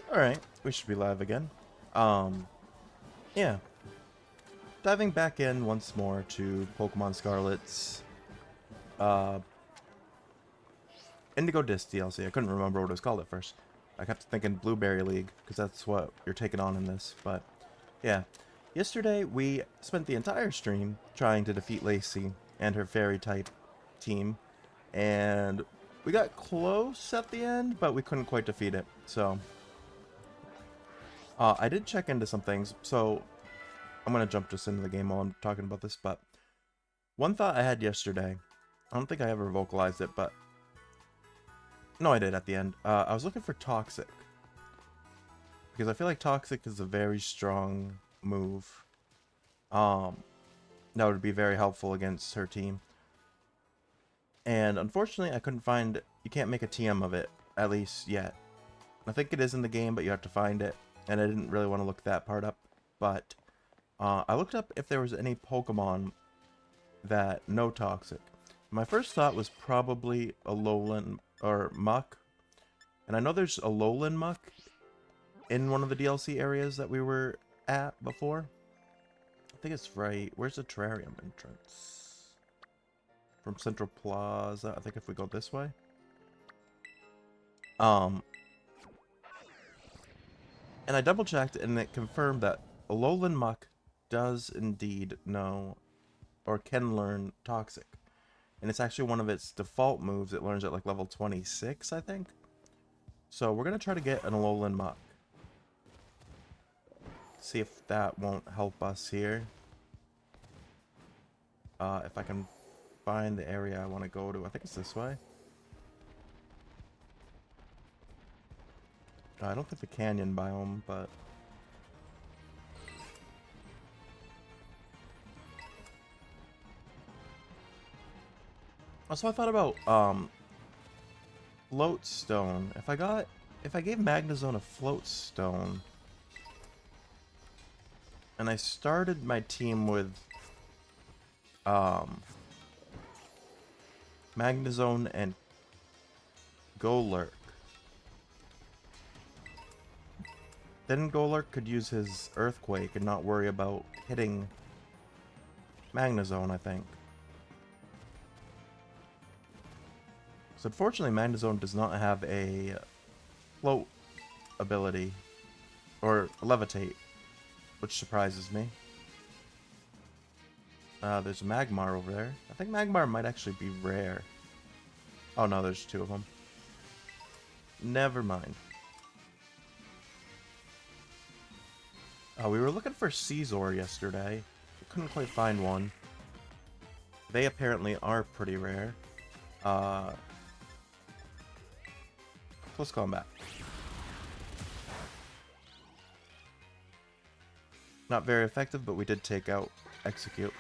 Alright, we should be live again. Um, yeah. Diving back in once more to Pokemon Scarlet's uh, Indigo Disc DLC. I couldn't remember what it was called at first. I kept thinking Blueberry League, because that's what you're taking on in this. But, yeah. Yesterday, we spent the entire stream trying to defeat Lacey and her Fairy-type team. And we got close at the end, but we couldn't quite defeat it. So, I did check into some things. So, I'm going to jump just into the game while I'm talking about this, but one thought I had yesterday, I don't think I ever vocalized it, but no, I did at the end. I was looking for Toxic, because I feel like Toxic is a very strong move. Um, that would be very helpful against her team. And unfortunately, I couldn't find, you can't make a TM of it, at least yet. I think it is in the game, but you have to find it, and I didn't really want to look that part up, but I looked up if there was any Pokemon that no Toxic. My first thought was probably a Alolan or Muck, and I know there's a Alolan Muck in one of the DLC areas that we were at before. I think it's right. Where's the Terrarium entrance? From Central Plaza. I think if we go this way. And I double checked and it confirmed that Alolan Muck does indeed know or can learn Toxic. And it's actually one of its default moves. It learns at like level 26, I think. So we're going to try to get an Alolan Muck. See if that won't help us here. If I can find the area I want to go to. I think it's this way. I don't think the canyon biome, but... So I thought about, Float Stone. If I gave Magnezone a Float Stone, and I started my team with, Magnezone and Golurk, then Golurk could use his Earthquake and not worry about hitting Magnezone, I think. So unfortunately, Magnezone does not have a float ability, or levitate, which surprises me. There's a Magmar over there. I think Magmar might actually be rare. Oh no, there's two of them. Never mind. We were looking for Caesar yesterday. We couldn't quite find one. They apparently are pretty rare. Close combat. Not very effective, but we did take out Execute.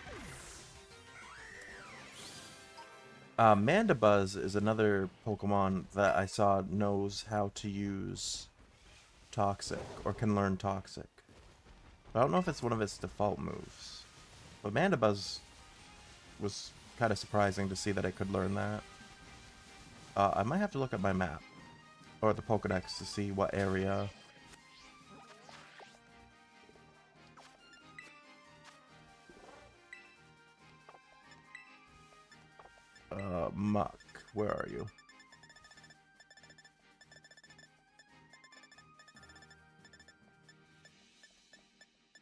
Mandibuzz is another Pokemon that I saw knows how to use Toxic, or can learn Toxic. But I don't know if it's one of its default moves. But Mandibuzz was kind of surprising to see that it could learn that. I might have to look at my map, or the Pokedex, to see what area. Muck, where are you?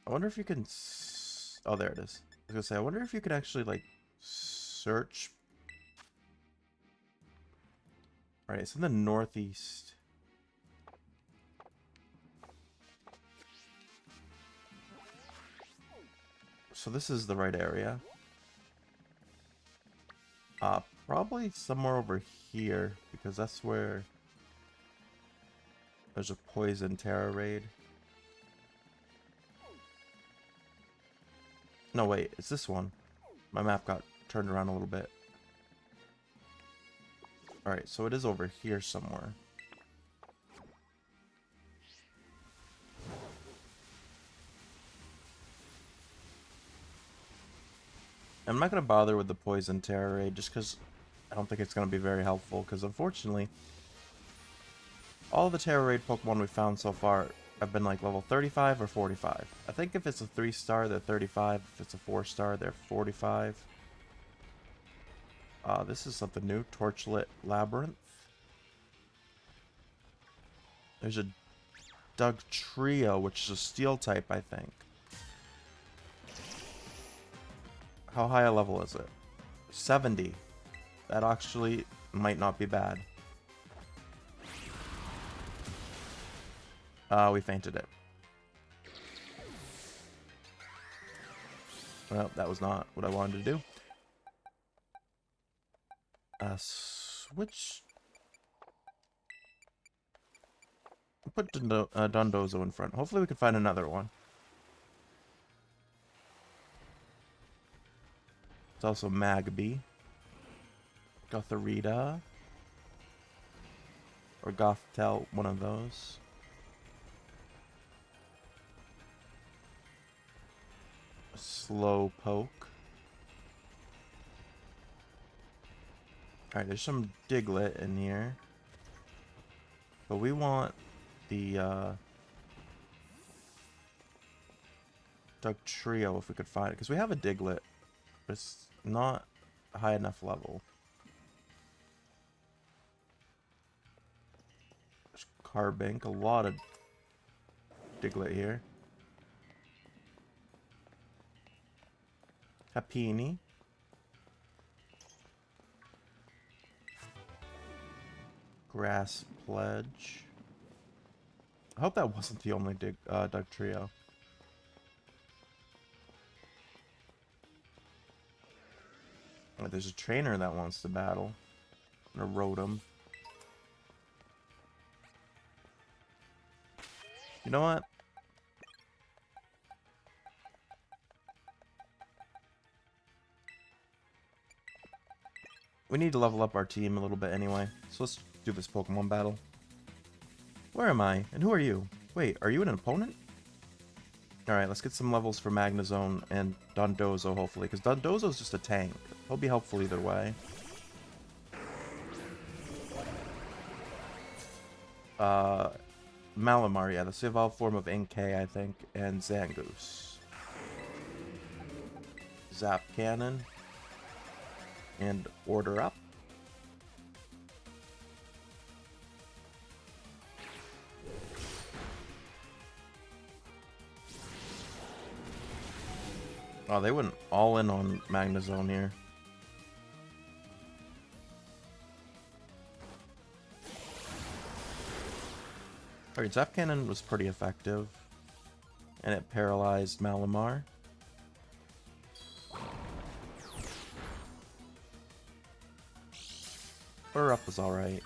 I wonder if you can... Oh, there it is. I was gonna say, I wonder if you could actually, like, search... Alright, it's in the northeast. So this is the right area. Probably somewhere over here, because that's where there's a Poison Terra raid. No, wait, it's this one. My map got turned around a little bit. Alright, so it is over here somewhere. I'm not going to bother with the Poison Terra raid just because I don't think it's going to be very helpful, because unfortunately all the Terra Raid Pokemon we've found so far have been like level 35 or 45. I think if it's a 3-star, they're 35. If it's a 4-star, they're 45. This is something new. Torchlit Labyrinth. There's a Dugtrio, which is a steel type, I think. How high a level is it? 70. That actually might not be bad. We fainted it. Well, that was not what I wanted to do. Switch. Put Dondozo in front. Hopefully we can find another one. It's also Magby. Gotharita. Or Gothtel, one of those. Slowpoke. Alright, there's some Diglett in here. But we want the Dugtrio if we could find it. Because we have a Diglett, but it's not a high enough level. There's Carbink, a lot of Diglett here. Happini. Grass Pledge. I hope that wasn't the only Dugtrio. Oh, there's a trainer that wants to battle. A Rotom. You know what? We need to level up our team a little bit anyway, so let's do this Pokemon battle. Where am I? And who are you? Wait, are you an opponent? Alright, let's get some levels for Magnezone and Dondozo, hopefully, because Dondozo's just a tank. He'll be helpful either way. Malamar, yeah, that's the evolved form of Inkay, I think, and Zangoose. Zap Cannon. And order up. Oh, they went all in on Magnezone here. Alright, Zap Cannon was pretty effective. And it paralyzed Malamar. Order up was alright.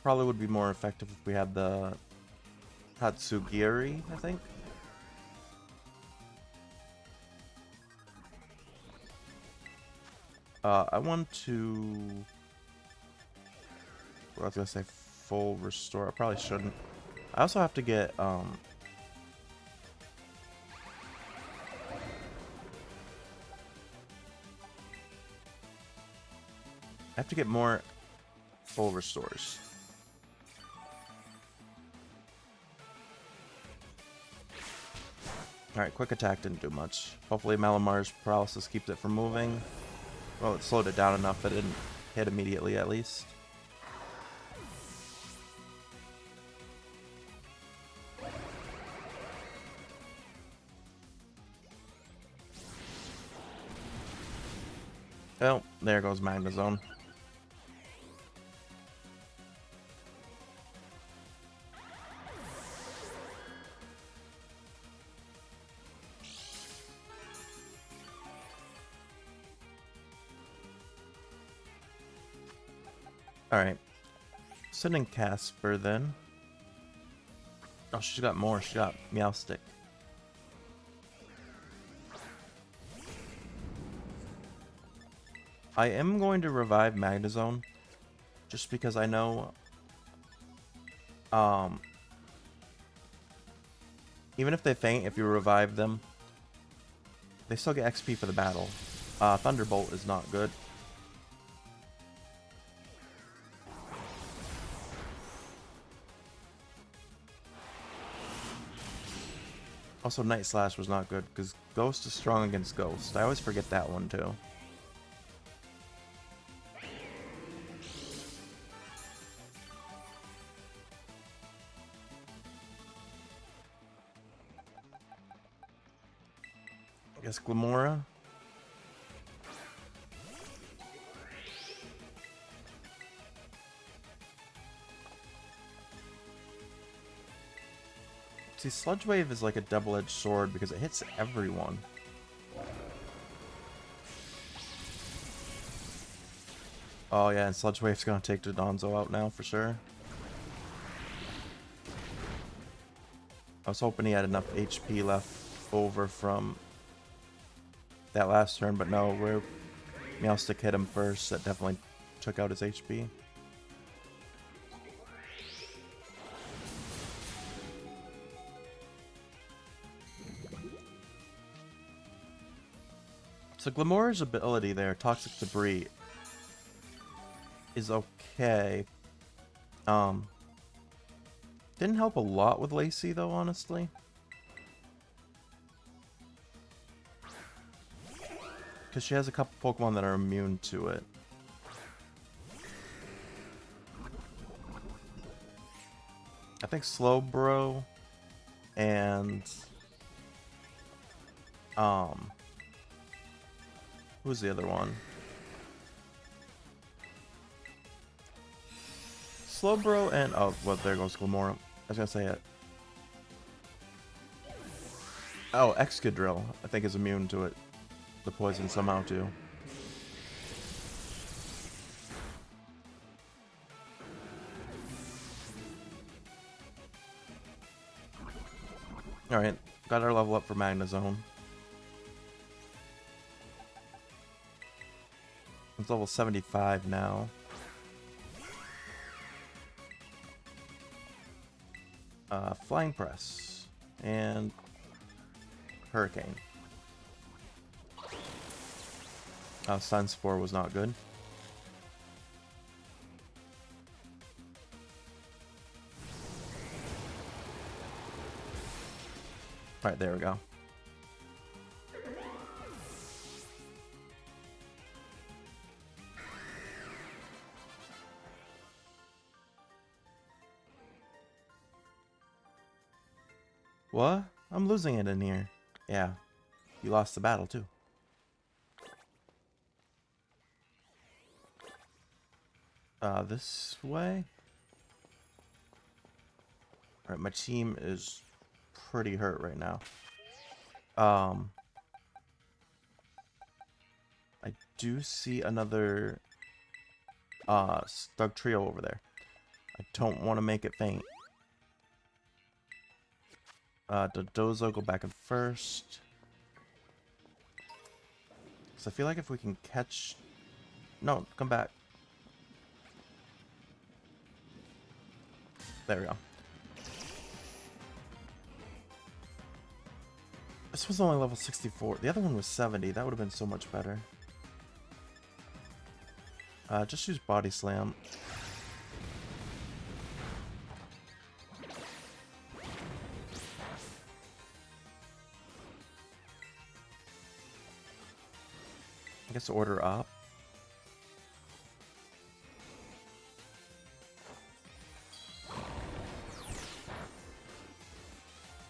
Probably would be more effective if we had the Tatsugiri, I think. I want to... I was gonna say full restore. I probably shouldn't. I also have to get I have to get more full restores. Alright, quick attack didn't do much. Hopefully Malamar's paralysis keeps it from moving. Well, it slowed it down enough that it didn't hit immediately at least. Well, there goes Magnezone. Alright. Sending Casper then. Oh, she's got more. She got Meowstic. I am going to revive Magnezone. Just because I know... even if they faint, if you revive them, they still get XP for the battle. Thunderbolt is not good. Also, Night Slash was not good, because Ghost is strong against Ghost. I always forget that one, too. I guess Glamora? See, Sludge Wave is like a double-edged sword because it hits everyone. Oh yeah, and Sludge Wave's gonna take Donzo out now for sure. I was hoping he had enough HP left over from that last turn, but no, where Meowstic hit him first, that definitely took out his HP. So Glamora's ability there, Toxic Debris, is okay. Didn't help a lot with Lacey though, honestly. Because she has a couple Pokemon that are immune to it. I think Slowbro and who's the other one? Slowbro and oh well, there goes Glamora. I was gonna say it. Oh, Excadrill I think is immune to it. The poison somehow too. Alright, got our level up for Magnezone. It's level 75 now. Flying Press. And Hurricane. Sun Spore was not good. Alright, there we go. What? I'm losing it in here. Yeah. You lost the battle too. This way? Alright, my team is pretty hurt right now. I do see another Stug Trio over there. I don't want to make it faint. Dodozo go back in first. So I feel like if we can catch... No, come back. There we go. This was only level 64. The other one was 70. That would have been so much better. Just use Body Slam. I guess order up.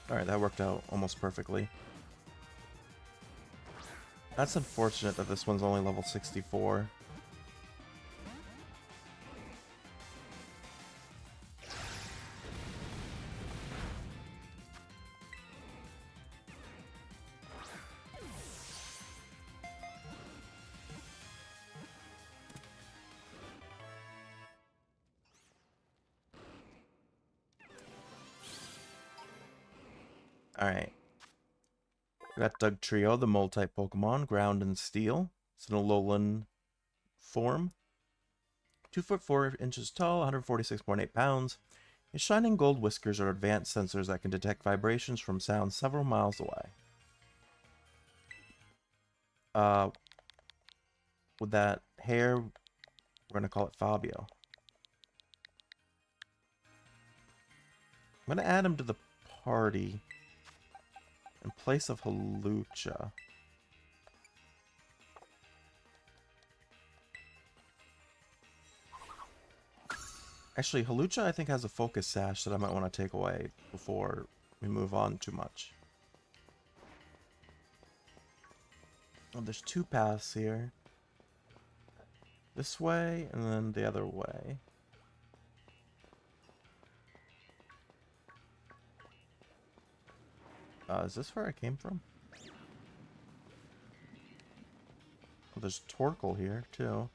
Alright, that worked out almost perfectly. That's unfortunate that this one's only level 64. Alright. We got Doug Trio, the Mold-type Pokemon, Ground and Steel. It's an Alolan form. 2 foot 4 inches tall, 146.8 pounds. His shining gold whiskers are advanced sensors that can detect vibrations from sounds several miles away. With that hair, we're gonna call it Fabio. I'm gonna add him to the party. in place of Halucha. Actually, Halucha I think has a focus sash that I might want to take away before we move on too much. Oh, there's two paths here. This way and then the other way. Is this where I came from? Oh, there's Torkoal here too.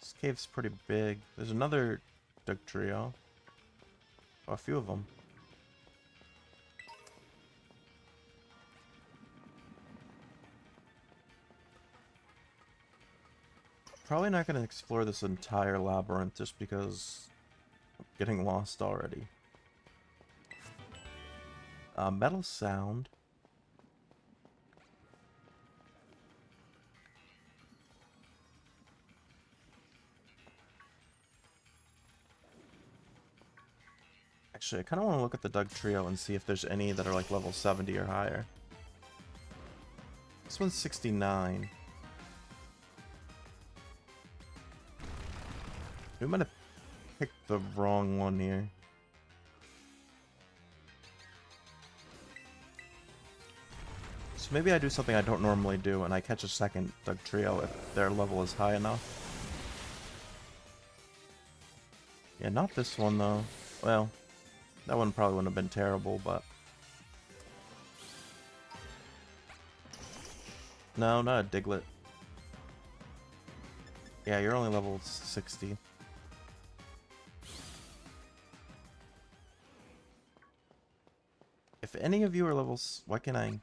This cave's pretty big. There's another Dugtrio. Oh, a few of them. Probably not going to explore this entire labyrinth just because I'm getting lost already. Metal sound. Actually, I kind of want to look at the Dugtrio and see if there's any that are like level 70 or higher. This one's 69. We might have picked the wrong one here. So maybe I do something I don't normally do and I catch a second Dugtrio if their level is high enough. Yeah, not this one though. Well, that one probably wouldn't have been terrible, but... No, not a Diglett. Yeah, you're only level 60. If any of you are levels... Why can I...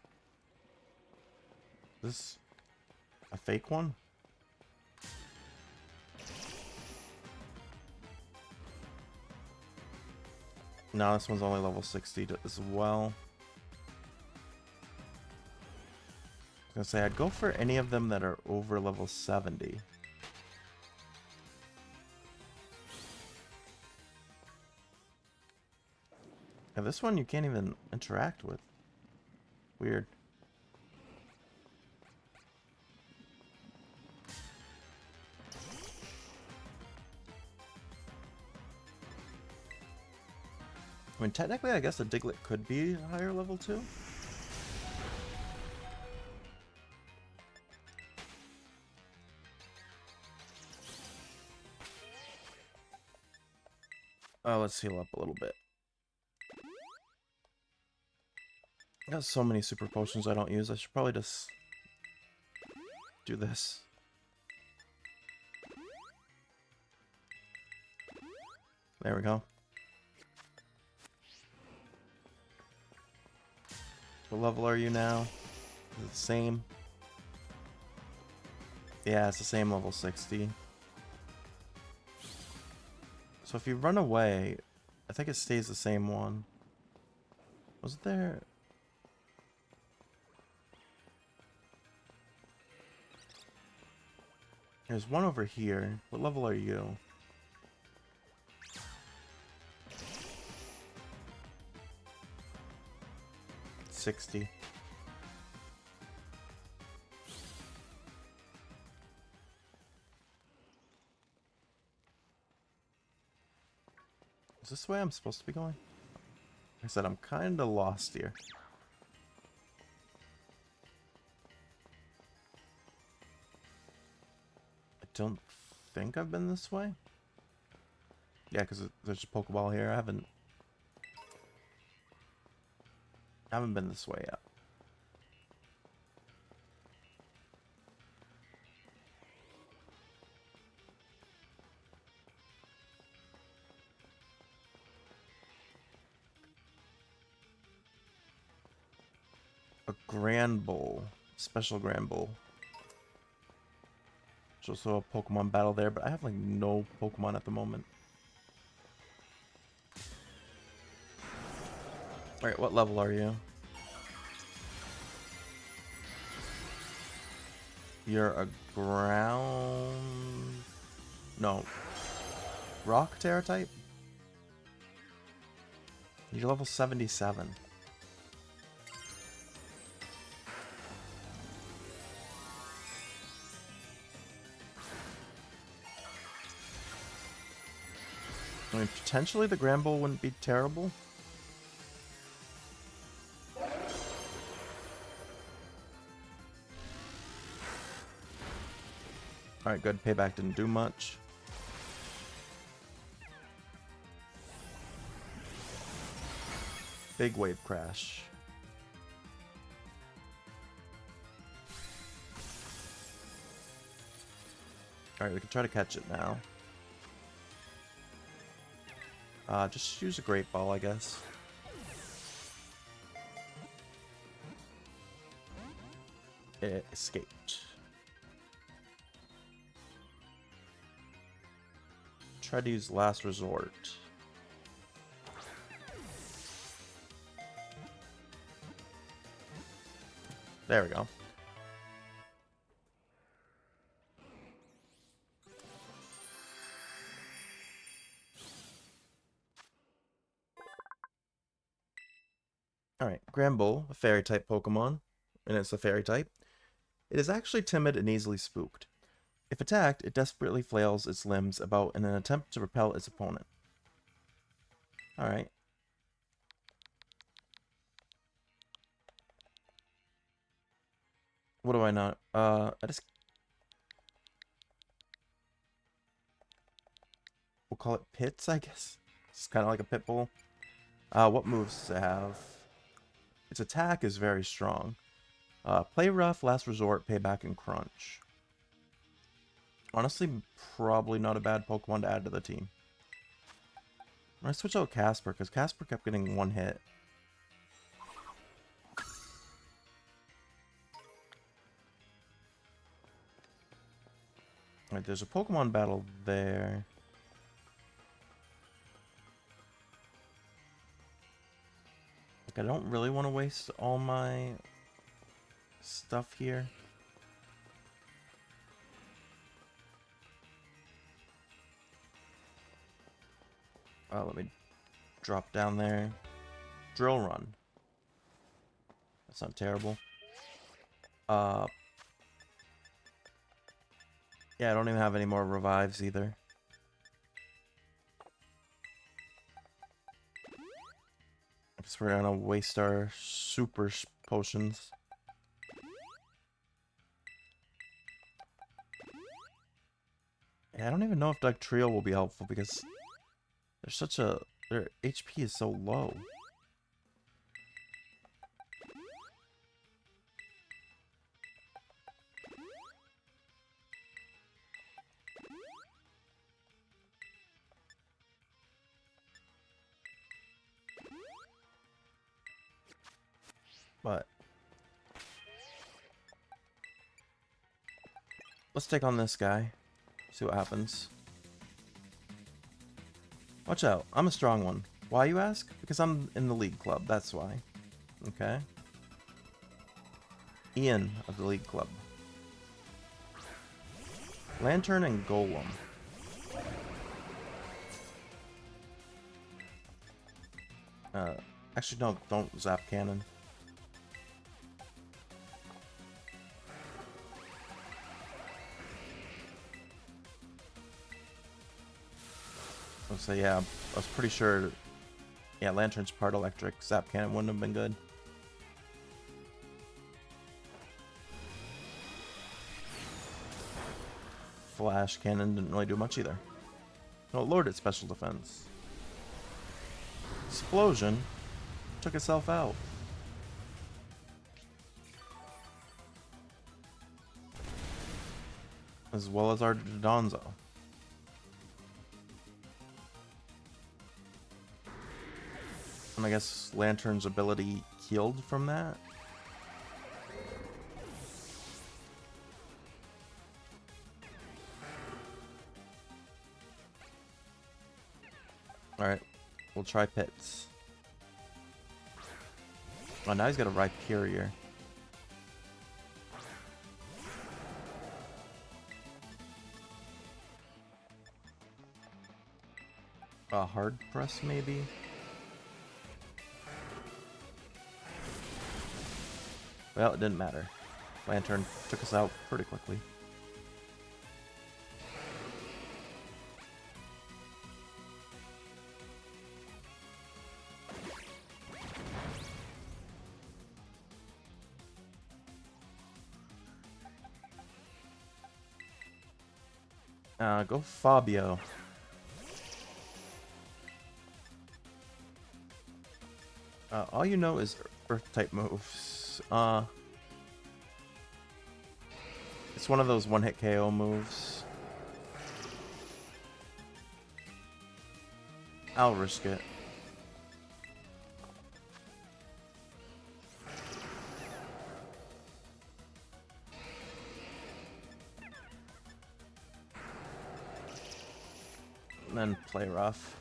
This... a fake one? No, this one's only level 60 as well. I was gonna say, I'd go for any of them that are over level 70. And this one you can't even interact with. Weird. I mean, technically, I guess a Diglett could be a higher level too. Oh, let's heal up a little bit. I got so many super potions I don't use. I should probably just do this. There we go. What level are you now? Is it the same? Yeah, it's the same level 60. So if you run away, I think it stays the same one. Wasn't there... There's one over here. What level are you? $60. Is this the way I'm supposed to be going? Like I said, I'm kinda lost here. I don't think I've been this way. Yeah, because there's a Pokeball here. I haven't been this way yet. A Grand Bowl. Special Grand Bowl. There's also a Pokemon battle there, but I have like no Pokemon at the moment. Alright, what level are you? You're a ground... No. Rock Terra type? You're level 77. I mean, potentially the Granbull wouldn't be terrible. Alright, good. Payback didn't do much. Big wave crash. Alright, we can try to catch it now. Just use a Great Ball, I guess. It escaped. Try to use Last Resort. There we go. Alright, Granbull, a Fairy-type Pokemon, and it's a Fairy-type. It is actually timid and easily spooked. If attacked, it desperately flails its limbs about in an attempt to repel its opponent. Alright. What do I not? I just... We'll call it Pits, I guess. It's kind of like a pit bull. What moves does it have? Its attack is very strong. Play Rough, Last Resort, Payback, and Crunch. Honestly, probably not a bad Pokemon to add to the team. I'm going to switch out Casper, because Casper kept getting one hit. Alright, there's a Pokemon battle there. Like, I don't really want to waste all my stuff here. Let me drop down there. Drill Run. That's not terrible. Yeah, I don't even have any more revives either. I guess we're gonna waste our super potions. Yeah, I don't even know if Dugtrio will be helpful because they're such a... their HP is so low. But let's take on this guy. See what happens. Watch out. I'm a strong one. Why, you ask? Because I'm in the League Club. That's why. Okay. Ian of the League Club. Lantern and Golem. Actually, no, don't Zap Cannon. So yeah, I was pretty sure. Yeah, Lantern's part electric. Zap Cannon wouldn't have been good. Flash Cannon didn't really do much either. No, it lowered its special defense. Explosion took itself out. As well as our Donzo. And I guess Lantern's ability healed from that. Alright, we'll try Pits. Oh, now he's got a Rhyperior. Hard Press, maybe? Well, it didn't matter. Lantern took us out pretty quickly. Go Fabio. All you know is Earth-type moves. It's one of those one-hit KO moves. I'll risk it. And then play rough.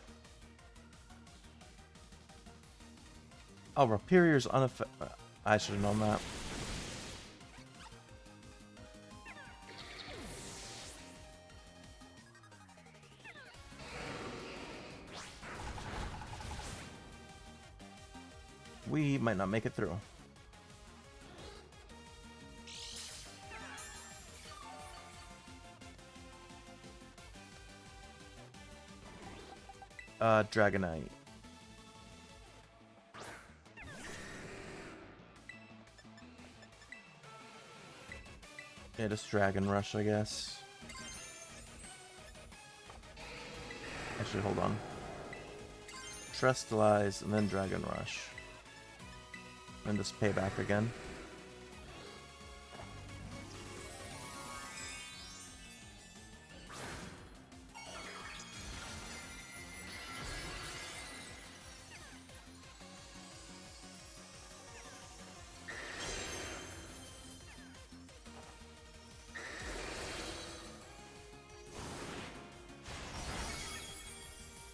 Oh, Rapier's unaffected. I should have known that. We might not make it through. Dragonite. Yeah, just Dragon Rush, I guess. Actually, hold on. Trustalize, and then Dragon Rush. And just pay back again.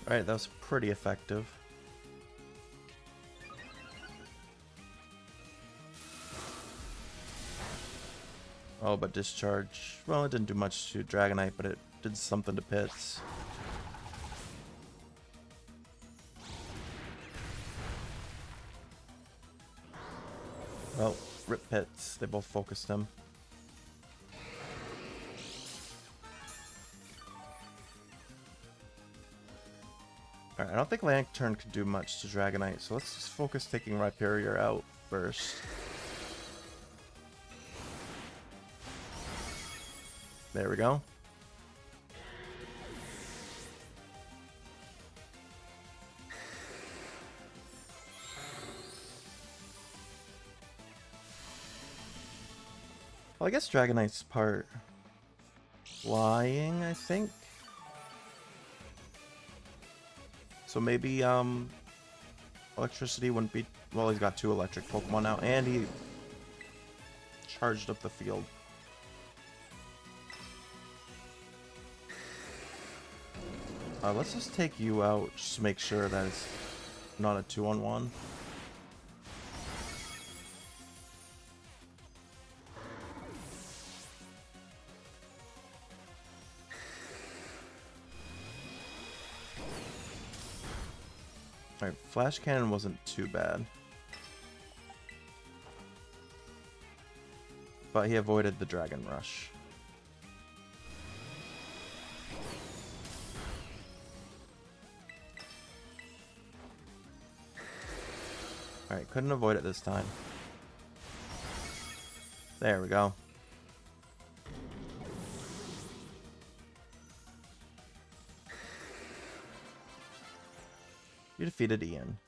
Alright, that was pretty effective. Oh, but Discharge... Well, it didn't do much to Dragonite, but it did something to Pits. Well, rip Pits. They both focused him. Alright, I don't think Lantern could do much to Dragonite, so let's just focus taking Rhyperior out first. There we go. Well, I guess Dragonite's part flying, I think. So maybe, electricity wouldn't be... Well, he's got 2 electric Pokemon now, and he charged up the field. Let's just take you out, just to make sure that it's not a 2-on-1. Alright, Flash Cannon wasn't too bad. But he avoided the Dragon Rush. Alright, couldn't avoid it this time. There we go. You defeated Ian.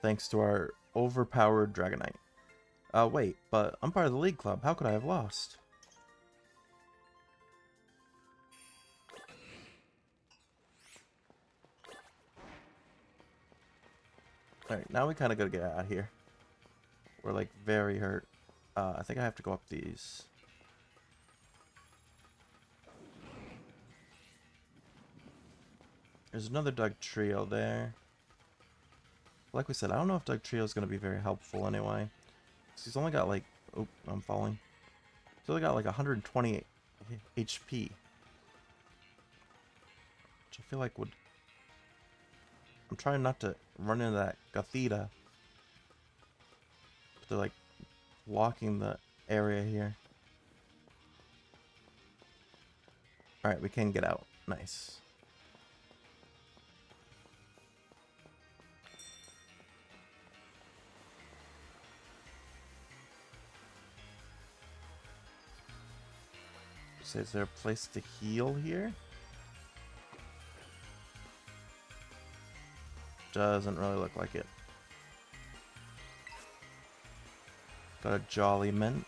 Thanks to our overpowered Dragonite. Wait, but I'm part of the League Club. How could I have lost? Alright, now we kind of gotta get out of here. We're like very hurt. I think I have to go up these. There's another Dugtrio there. Like we said, I don't know if Dugtrio is going to be very helpful anyway. He's only got like... Oh, I'm falling. He's only got like 120 HP. Which I feel like would... I'm trying not to run into that Gothita. But they're like blocking the area here. Alright, we can get out. Nice. So is there a place to heal here? Doesn't really look like it. Got a Jolly Mint.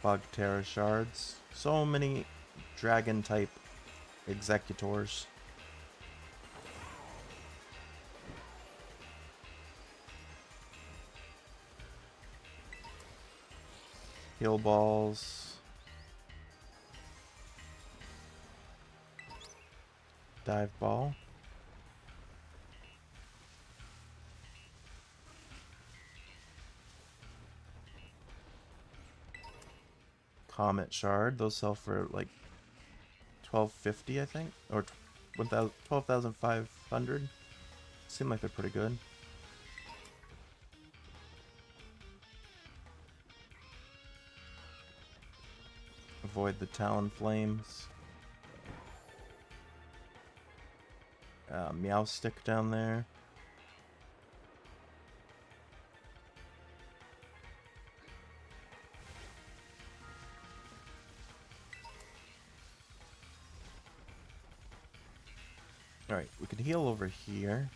Bug Terra Shards. So many dragon type executors. Heal balls. Dive ball. Comet shard. Those sell for like 1250, I think, or 12,500. Seem like they're pretty good. Avoid the Talon Flames. Meow Stick down there. Alright, we can heal over here.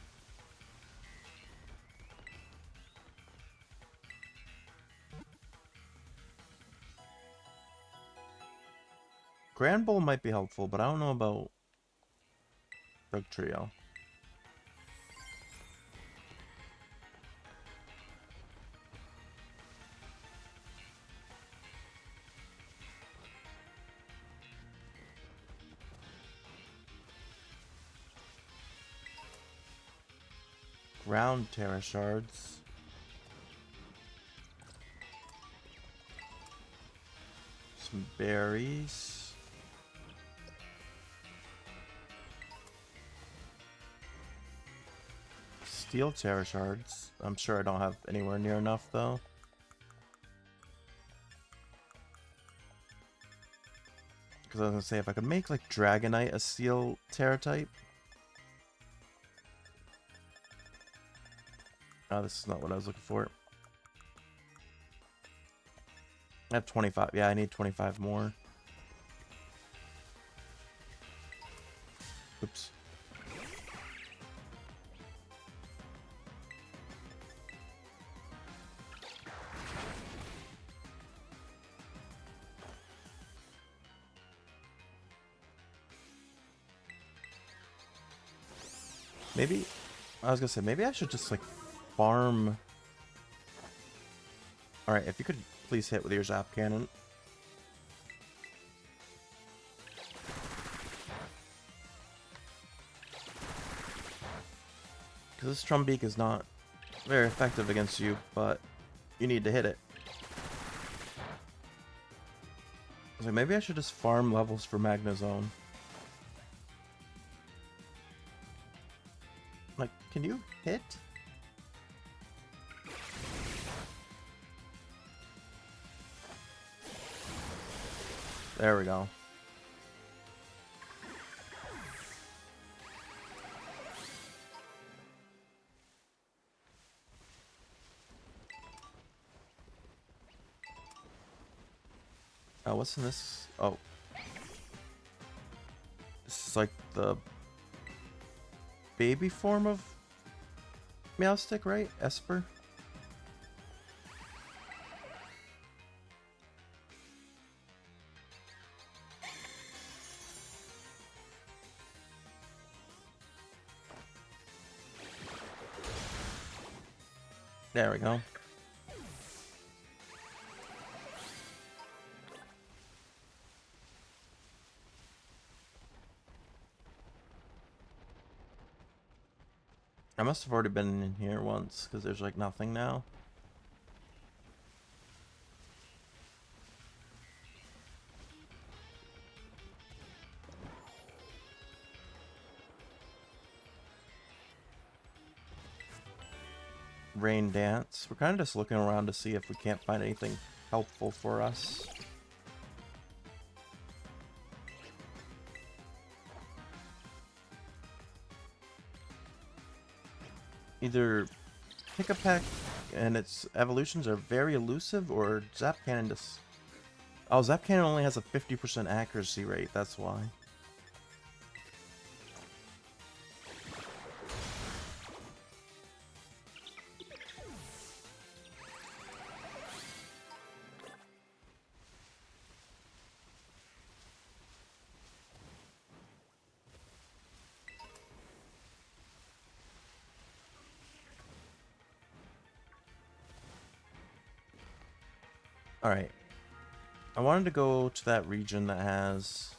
Grand Bowl might be helpful, but I don't know about Bug Trio. Ground Terra Shards. Some berries. Steel Terra Shards. I'm sure I don't have anywhere near enough though. Because I was gonna say if I could make like Dragonite a Steel Terra type. Oh, this is not what I was looking for. I have 25. Yeah, I need 25 more. Oops. Maybe, I was gonna say, maybe I should just like farm. Alright, if you could please hit with your Zap Cannon. Because this Trumbeak is not very effective against you, but you need to hit it. So maybe I should just farm levels for Magnezone. Like, can you hit? There we go. What's in this? Oh. This is like the baby form of Meowstic, right? Esper? There we go. I must have already been in here once, because there's like nothing now. Rain Dance. We're kind of just looking around to see if we can't find anything helpful for us. Either pick a peck and its evolutions are very elusive, or Zap Cannon just... Oh, Zap Cannon only has a 50% accuracy rate, that's why. Alright. I wanted to go to that region that has...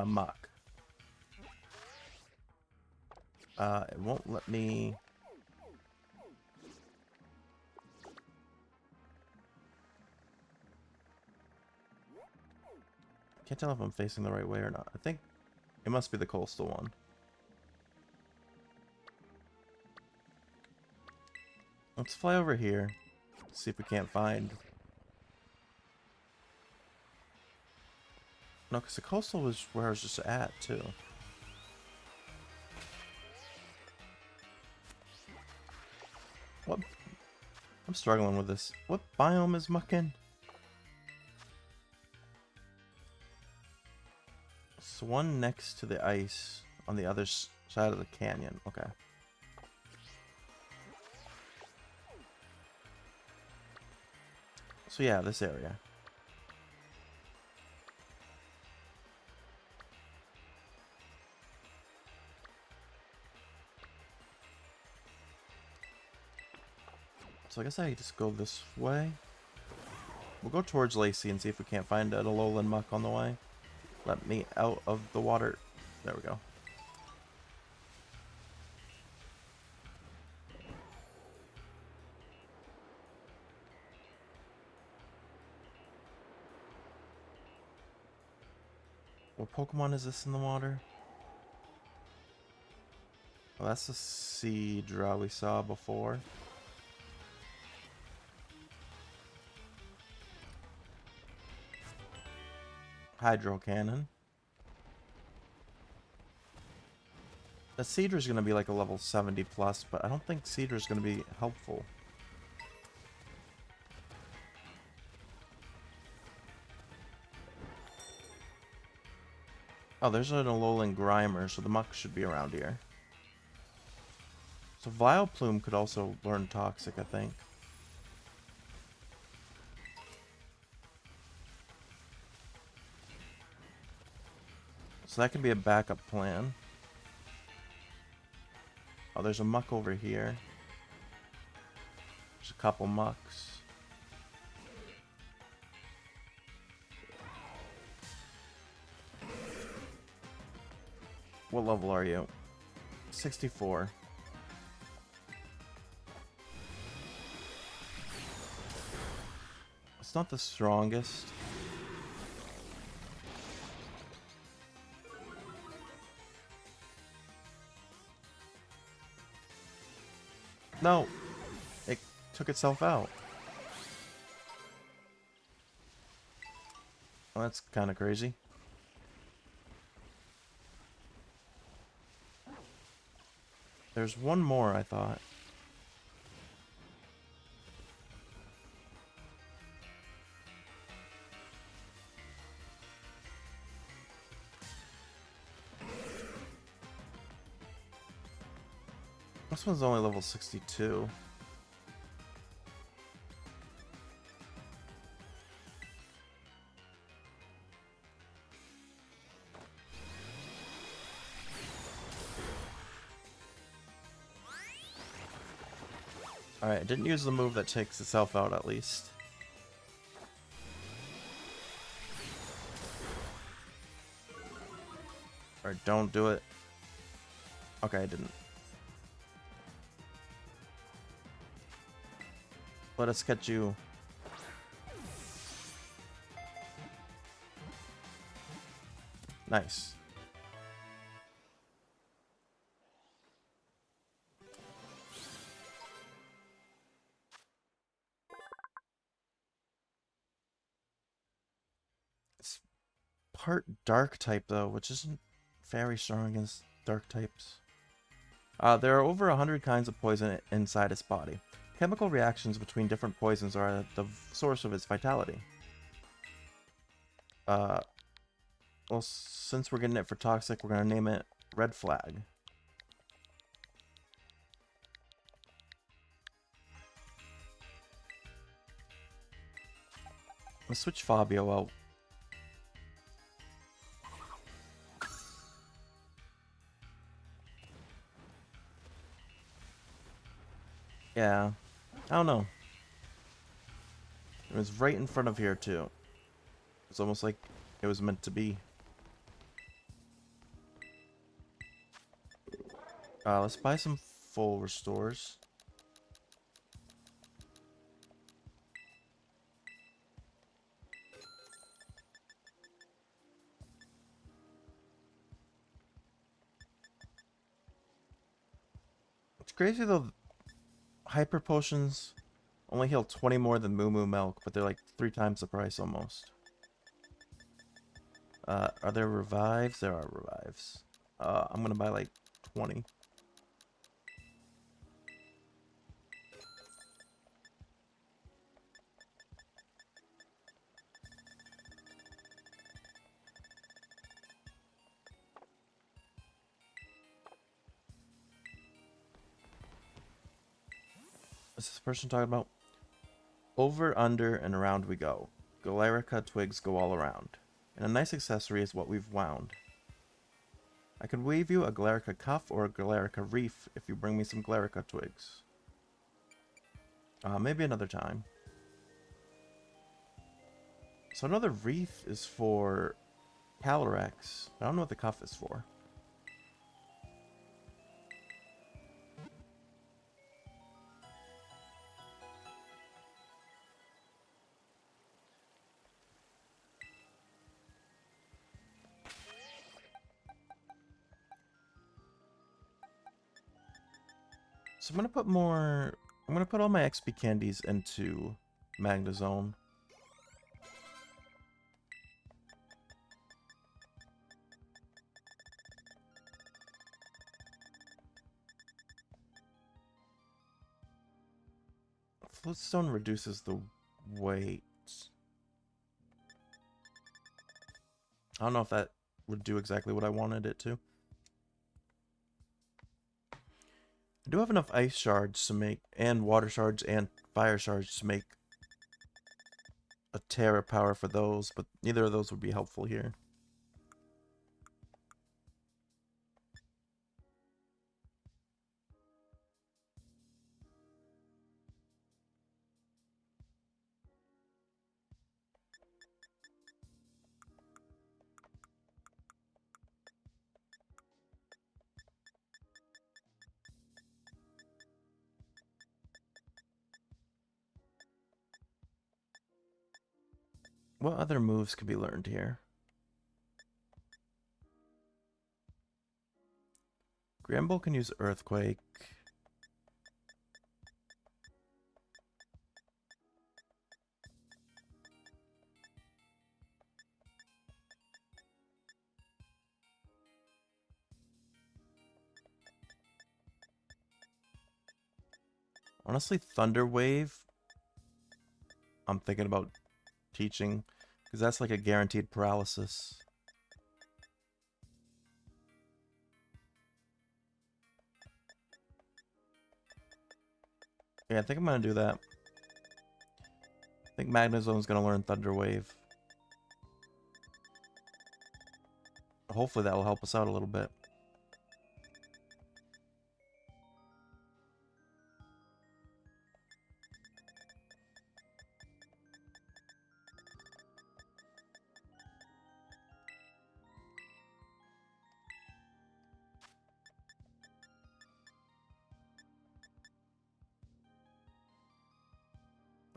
muck. It won't let me... Can't tell if I'm facing the right way or not. I think it must be the coastal one. Let's fly over here. See if we can't find... No, because the coastal was where I was just at, too. What? I'm struggling with this. What biome is mucking? It's the one next to the ice on the other side of the canyon. Okay. So yeah, this area. So I guess I just go this way. We'll go towards Lacey and see if we can't find a Alolan muck on the way. Let me out of the water. There we go. What Pokemon is this in the water? Oh, that's the Seadra we saw before. Hydro Cannon. The Seadra's gonna be like a level 70 plus, but I don't think Seadra's gonna be helpful. Oh, there's an Alolan Grimer, so the muck should be around here. So Vileplume could also learn Toxic, I think. So that could be a backup plan. Oh, there's a muck over here. There's a couple mucks. What level are you? 64. It's not the strongest. No! It took itself out. Well, that's kind of crazy. There's one more, I thought. This one's only level 62. Alright, I didn't use the move that takes itself out at least. Or don't do it. Okay, I didn't. Let us catch you. Nice. It's part dark type though, which isn't Very strong against dark types. There are over 100 kinds of poison inside its body. Chemical reactions between different poisons are at the source of its vitality. Well, since we're getting it for toxic, we're going to name it Red Flag. Let's switch Fabio out. Yeah, I don't know. It was right in front of here, too. It's almost like it was meant to be. Let's buy some full restores. It's crazy though, hyper potions only heal 20 more than Moo Moo Milk, but they're like 3 times the price almost. Are there revives? There are revives. I'm gonna buy like 20. What's this person talking about? Over, under, and around we go. Galerica twigs go all around. And a nice accessory is what we've wound. I could weave you a Galerica cuff or a Galerica reef if you bring me some Galerica twigs. Maybe another time. So another wreath is for Calyrex. I don't know what the cuff is for. So I'm gonna put all my XP candies into Magnezone. Floatstone reduces the weight. I don't know if that would do exactly what I wanted it to. I do have enough ice shards to make, and water shards and fire shards to make a Terra power for those, but neither of those would be helpful here. What other moves could be learned here? Gramble can use Earthquake. Honestly, Thunder Wave, I'm thinking about teaching, because that's like a guaranteed paralysis. Yeah, I think I'm going to do that. I think Magnezone's going to learn Thunder Wave. Hopefully that will help us out a little bit.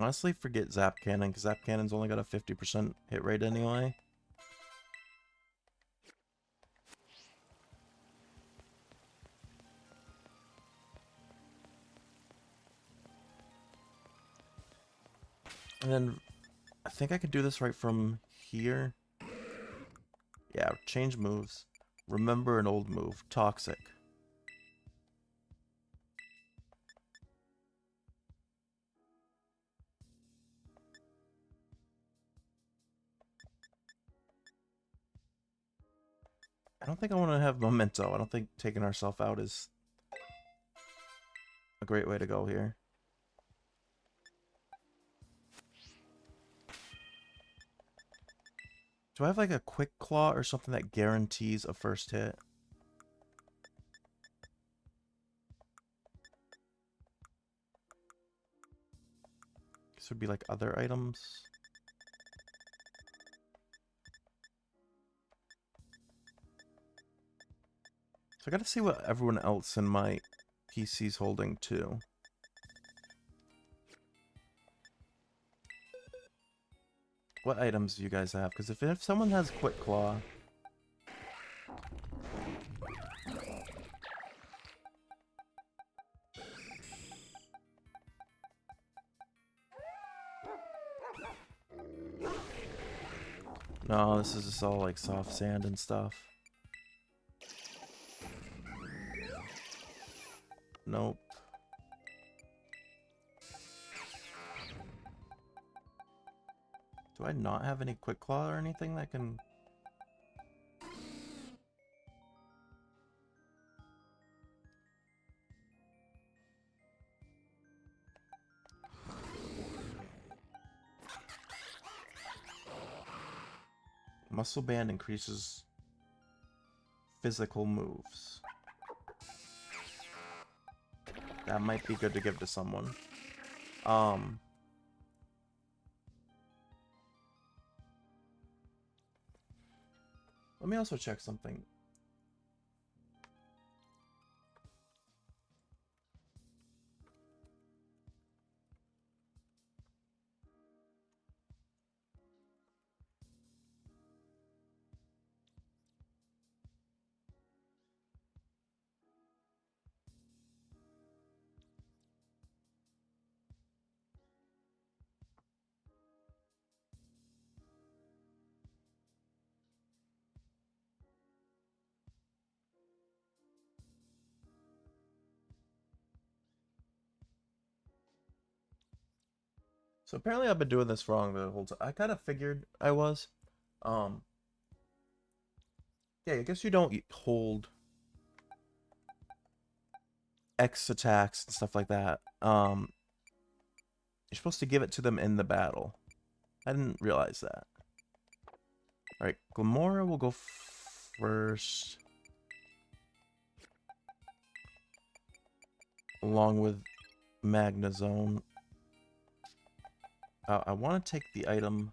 Honestly, forget Zap Cannon, because Zap Cannon's only got a 50% hit rate anyway. And then, I think I could do this right from here. Yeah, change moves. Remember an old move. Toxic. I don't think I want to have Memento. I don't think taking ourselves out is a great way to go here. Do I have like a Quick Claw or something that guarantees a first hit? This would be like other items. So I gotta see what everyone else in my PC's holding too. What items do you guys have? Because if someone has Quick Claw... No, this is just all like soft sand and stuff. Nope. Do I not have any Quick Claw or anything that can... Muscle Band increases physical moves. That might be good to give to someone. Let me also check something. So apparently I've been doing this wrong the whole time. I kind of figured I was. Yeah, I guess you don't hold X attacks and stuff like that. You're supposed to give it to them in the battle. I didn't realize that. Alright, Glamora will go first. Along with Magnezone. I want to take the item.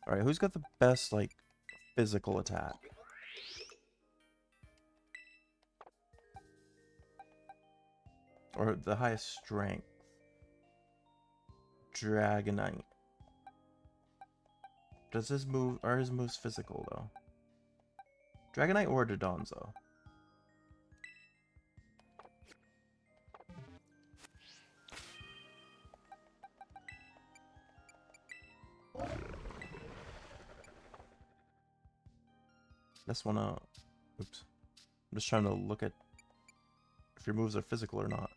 Alright, who's got the best, like, physical attack? Or the highest strength? Dragonite. Does his move... Are his moves physical, though? Dragonite or Dodonzo? Just wanna... Oops. I'm just trying to look at if your moves are physical or not.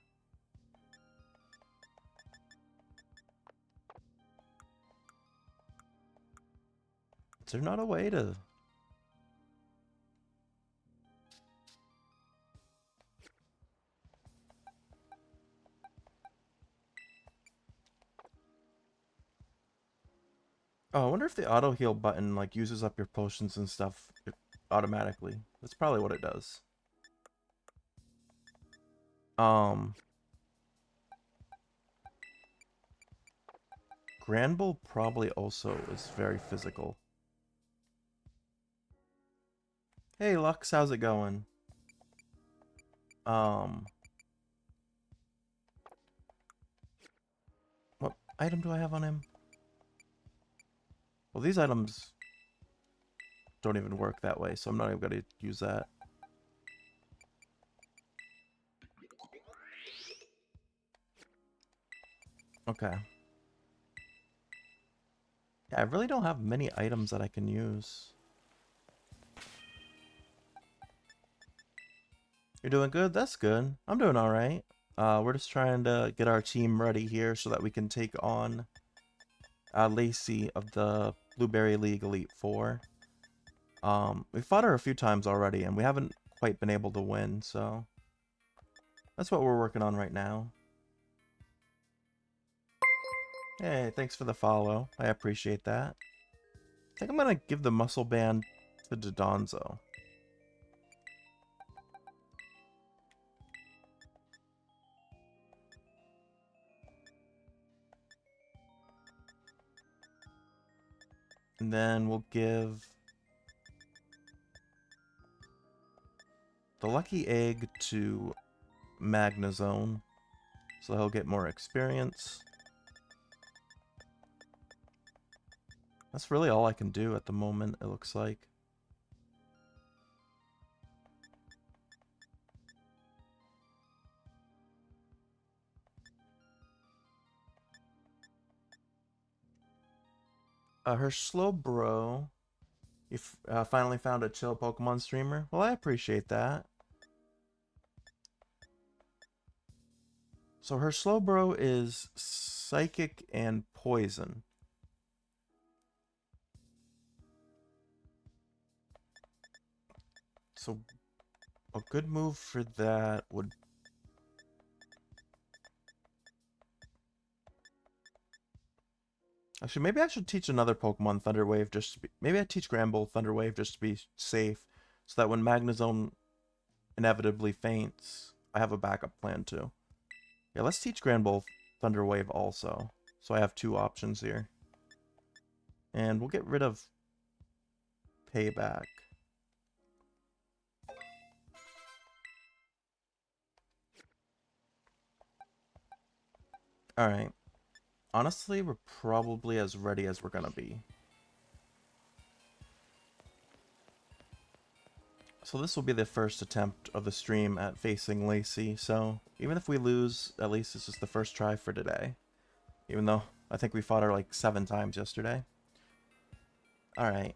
Is there not a way to... Oh, I wonder if the auto heal button like uses up your potions and stuff automatically. That's probably what it does. Granbull probably also is very physical. Hey Lux, how's it going? What item do I have on him? Well, these items don't even work that way, so I'm not even going to use that. Okay. Yeah, I really don't have many items that I can use. You're doing good? That's good. I'm doing alright. We're just trying to get our team ready here so that we can take on Lacey of the Blueberry League Elite Four. We fought her a few times already, and we haven't quite been able to win, so that's what we're working on right now. Hey, thanks for the follow. I appreciate that. I think I'm gonna give the muscle band to Dodonzo. And then we'll give the lucky egg to Magnezone, so he'll get more experience. That's really all I can do at the moment, it looks like. Her Slowbro, you finally found a chill Pokemon streamer? Well, I appreciate that. So her Slowbro is Psychic and Poison. So a good move for that would... Actually, maybe I should teach another Pokemon Thunder Wave just to be... Maybe I teach Granbull Thunder Wave just to be safe, so that when Magnezone inevitably faints, I have a backup plan too. Yeah, let's teach Granbull Thunder Wave also, so I have two options here. And we'll get rid of Payback. Alright. Honestly, we're probably as ready as we're gonna be. So this will be the first attempt of the stream at facing Lacey, so even if we lose, at least this is the first try for today. Even though I think we fought her like 7 times yesterday. Alright.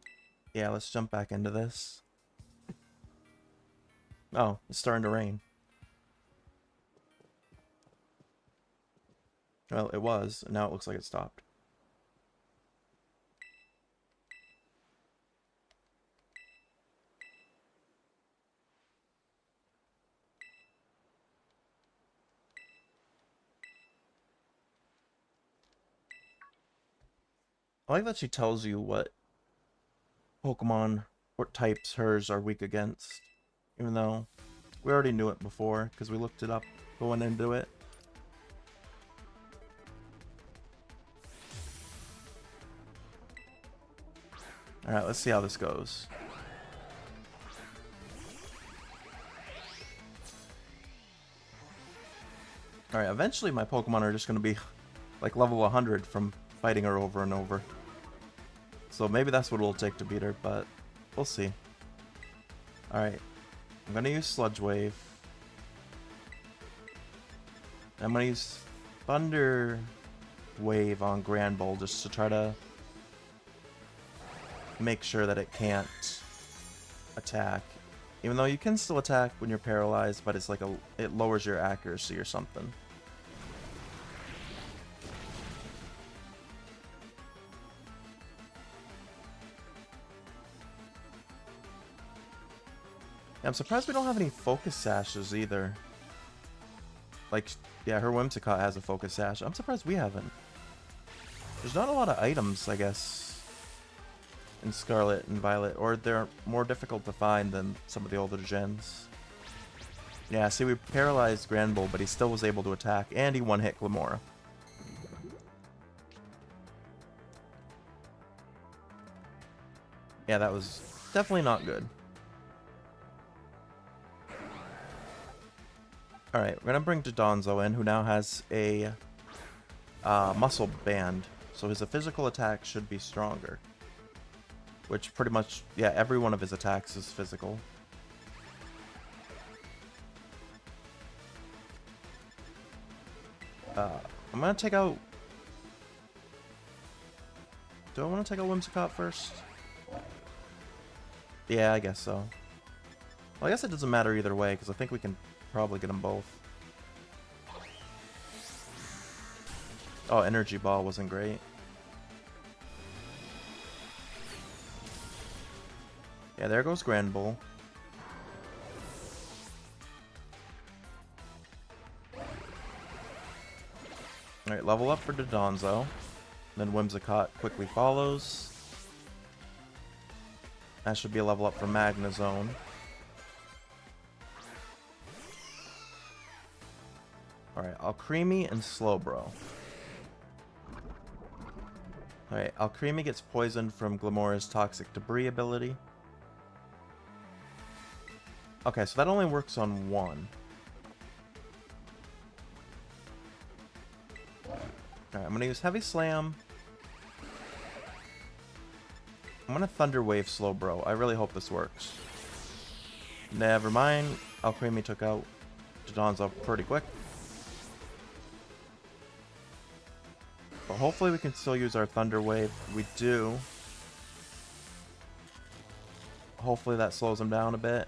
Yeah, let's jump back into this. Oh, it's starting to rain. Well, it was, and now it looks like it stopped. I like that she tells you what Pokemon, what types hers are weak against. Even though we already knew it before, because we looked it up going into it. Alright, let's see how this goes. Alright, eventually my Pokemon are just going to be like level 100 from fighting her over and over. So maybe that's what it'll take to beat her, but we'll see. Alright, I'm going to use Sludge Wave. I'm going to use Thunder Wave on Granbull just to try to make sure that it can't attack. Even though you can still attack when you're paralyzed, but it's like it lowers your accuracy or something. Yeah, I'm surprised we don't have any Focus Sashes either. Like, yeah, her Whimsicott has a Focus Sash. I'm surprised we haven't. There's not a lot of items, I guess, in Scarlet and Violet, or they're more difficult to find than some of the older gens. Yeah, see, we paralyzed Granbull, but he still was able to attack, and he one-hit Glamora. Yeah, that was definitely not good. Alright, we're gonna bring Dodonzo in, who now has a muscle band, so his physical attack should be stronger. Which pretty much, yeah, every one of his attacks is physical. I'm gonna take out Do I want to take a Whimsicott first? Yeah, I guess so. Well, I guess it doesn't matter either way, because I think we can probably get them both. Oh, Energy Ball wasn't great. Yeah, there goes Grand Bull. Alright, level up for Dodonzo. Then Whimsicott quickly follows. That should be a level up for Magnezone. Alright, Alcremie and Slowbro. Alright, Alcremie gets poisoned from Glamora's Toxic Debris ability. Okay, so that only works on one. Alright, I'm gonna use Heavy Slam. I'm gonna Thunder Wave Slowbro. I really hope this works. Never mind. Alcremie took out Dodonzo pretty quick. But hopefully we can still use our Thunder Wave. We do. Hopefully that slows him down a bit.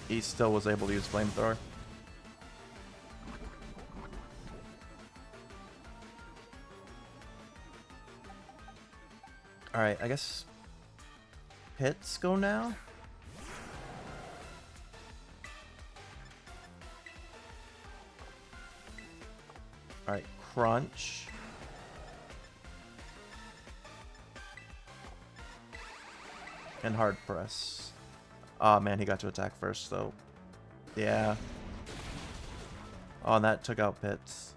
He still was able to use Flamethrower. Alright, I guess Pits go now? Alright, Crunch. And Hard Press. Oh man, he got to attack first though. Yeah. Oh, and that took out Pits.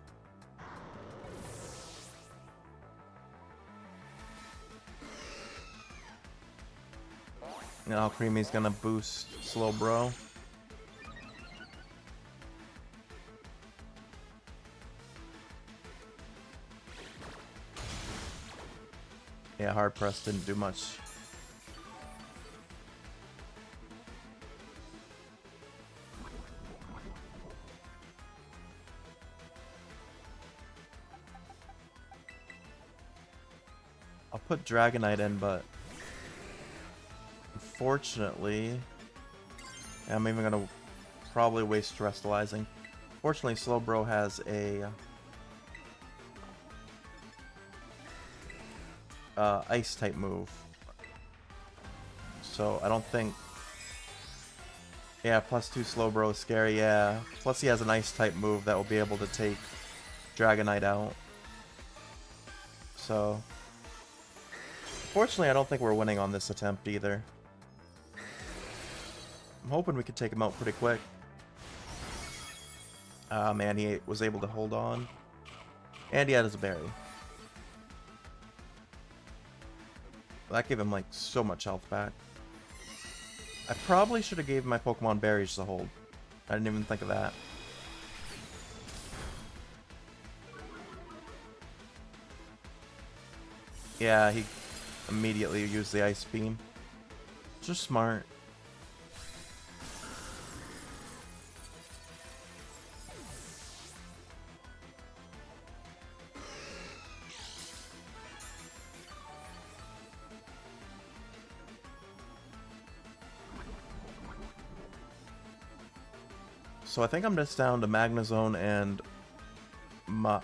Now Creamy's gonna boost Slowbro. Yeah, Hard Press didn't do much. I'll put Dragonite in, but unfortunately, I'm even gonna probably waste Terrestrializing. Fortunately, Slowbro has a Ice type move, so I don't think. Yeah, +2 Slowbro is scary. Yeah, plus he has an Ice type move that will be able to take Dragonite out. So, fortunately, I don't think we're winning on this attempt either. I'm hoping we could take him out pretty quick. Ah, man, he was able to hold on. And he had his berry. That gave him, like, so much health back. I probably should have gave my Pokemon berries to hold. I didn't even think of that. Yeah, he immediately used the Ice Beam. Just smart. So I think I'm just down to Magnezone and Muck.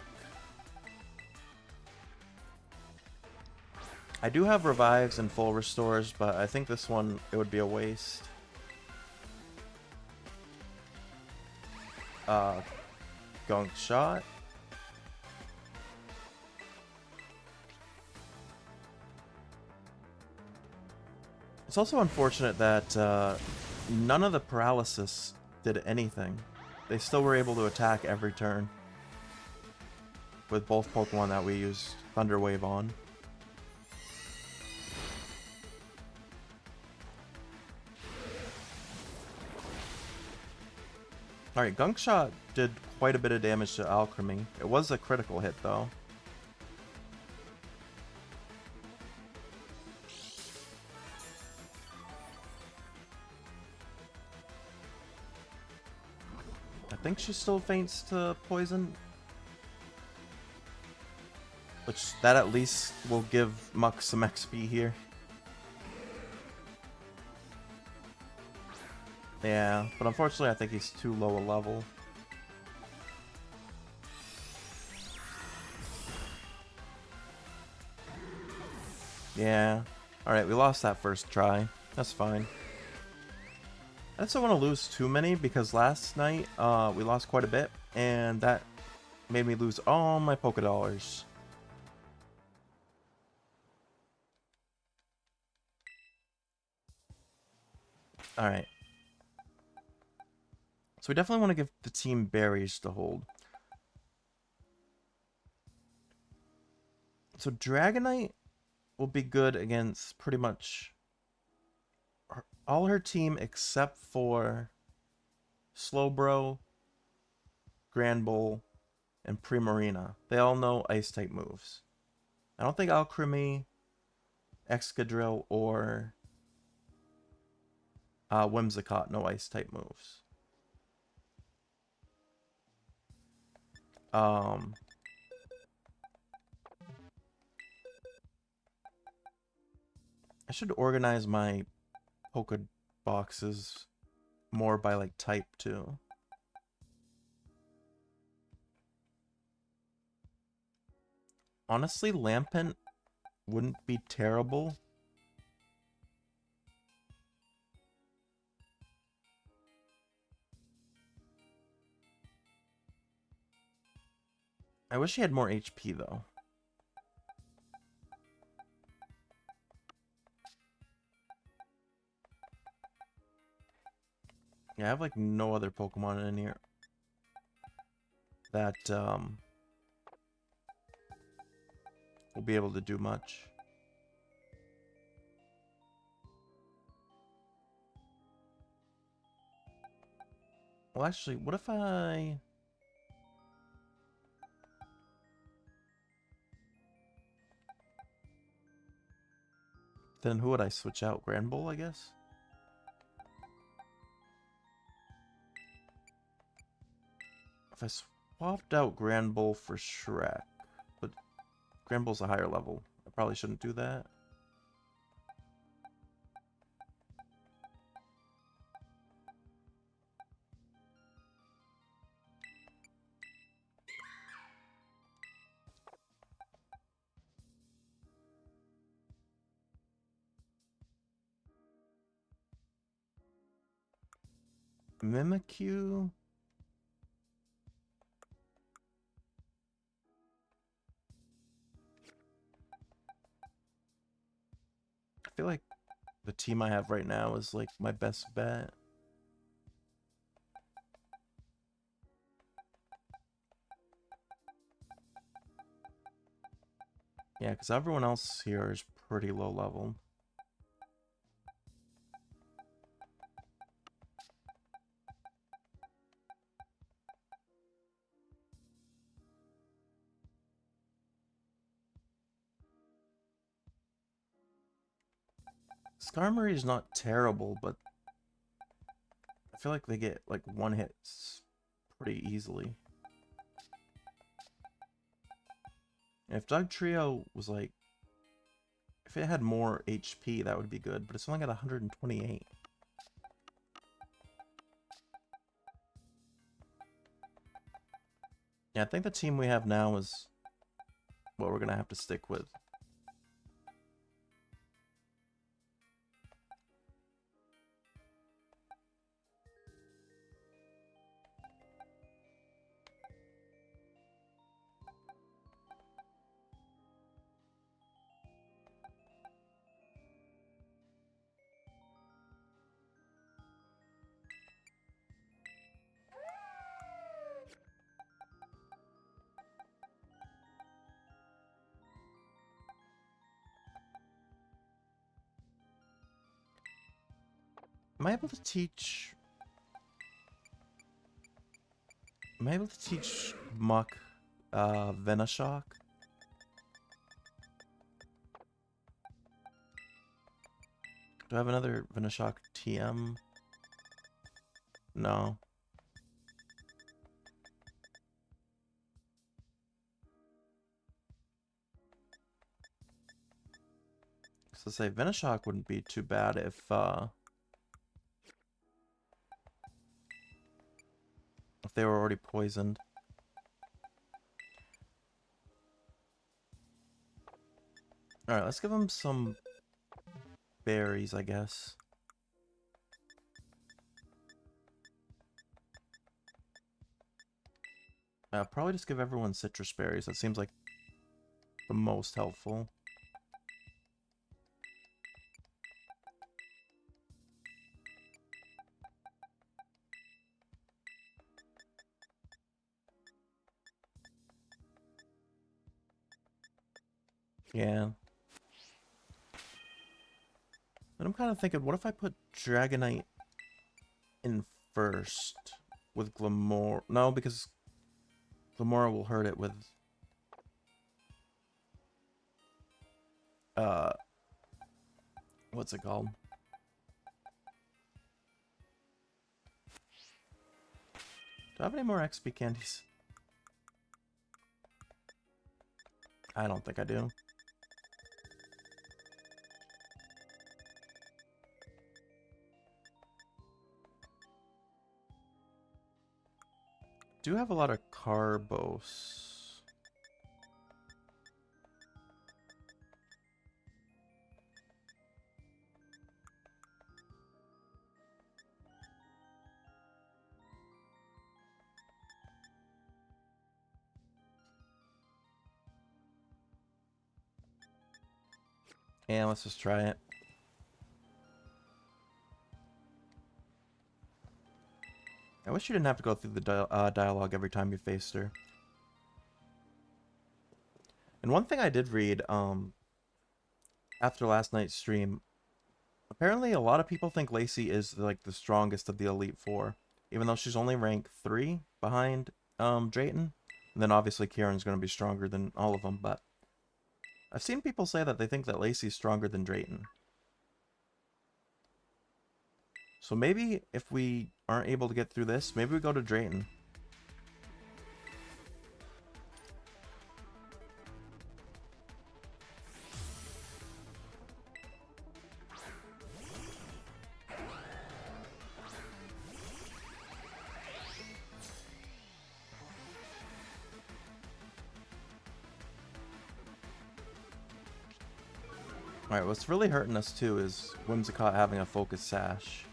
I do have revives and full restores, but I think this one, it would be a waste. Gunk Shot. It's also unfortunate that none of the paralysis did anything. They still were able to attack every turn with both Pokemon that we used Thunder Wave on. Alright, Gunk Shot did quite a bit of damage to Alcremie. It was a critical hit though. I think she still faints to poison. Which, that at least will give Muck some XP here. Yeah, but unfortunately I think he's too low a level. Yeah. Alright, we lost that first try. That's fine. I just don't want to lose too many because last night we lost quite a bit, and that made me lose all my Poké Dollars. Alright. So we definitely want to give the team berries to hold. So Dragonite will be good against pretty much all her team except for Slowbro, Granbull, and Primarina. They all know Ice-type moves. I don't think Alcremie, Excadrill, or Whimsicott know Ice-type moves. I should organize my Poké boxes more by like type too. Honestly, Lampent wouldn't be terrible. I wish he had more HP though. Yeah, I have like no other Pokemon in here that will be able to do much. Well, actually, what if I... Then who would I switch out? Granbull, I guess? If I swapped out Granbull for Shrek, but Granbull's a higher level. I probably shouldn't do that. Mimikyu? I feel like the team I have right now is like my best bet. Yeah, because everyone else here is pretty low level. Skarmory is not terrible, but I feel like they get like one hits pretty easily. And if Dugtrio was like, if it had more HP, that would be good, but it's only got 128. Yeah, I think the team we have now is what we're gonna have to stick with. Am I able to teach... Am I able to teach Muck Venoshock? Do I have another Venoshock TM? No. So say Venoshock wouldn't be too bad if they were already poisoned. Alright, let's give them some berries, I guess. Probably just give everyone citrus berries. That seems like the most helpful. Yeah. And I'm kind of thinking, what if I put Dragonite in first with Glamor? No, because Glamora will hurt it with what's it called? Do I have any more XP candies? I don't think I do. Do have a lot of Carbos. Yeah, let's just try it. I wish you didn't have to go through the dialogue every time you faced her. And one thing I did read, after last night's stream, apparently a lot of people think Lacey is like the strongest of the Elite Four, even though she's only rank 3 behind Drayton. And then obviously Kieran's going to be stronger than all of them, but I've seen people say that they think that Lacey's stronger than Drayton. So maybe if we aren't able to get through this, maybe we go to Drayton. Alright, what's really hurting us too is Whimsicott having a focus sash.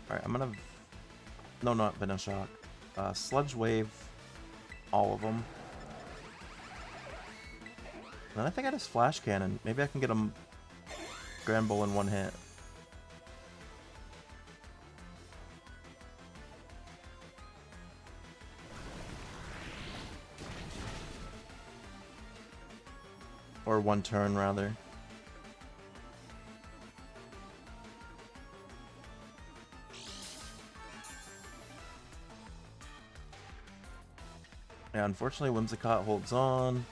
Alright, I'm gonna... No, not Venoshock. Sludge Wave all of them. And then I think I just Flash Cannon. Maybe I can get him Grand Bull in one hit. Or one turn, rather. Yeah, unfortunately, Whimsicott holds on.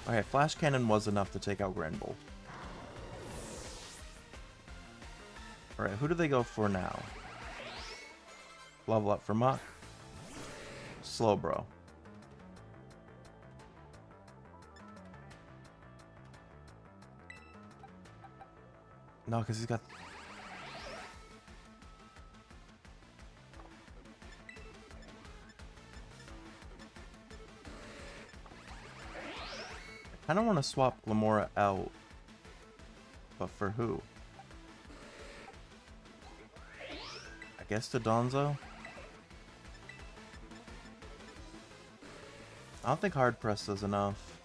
Okay, Flash Cannon was enough to take out Grand Bull. Alright, who do they go for now? Level up for Muck. Slowbro. No, because he's got... I don't want to swap Glamora out. But for who? I guess to Donzo? I don't think Hard Press does enough.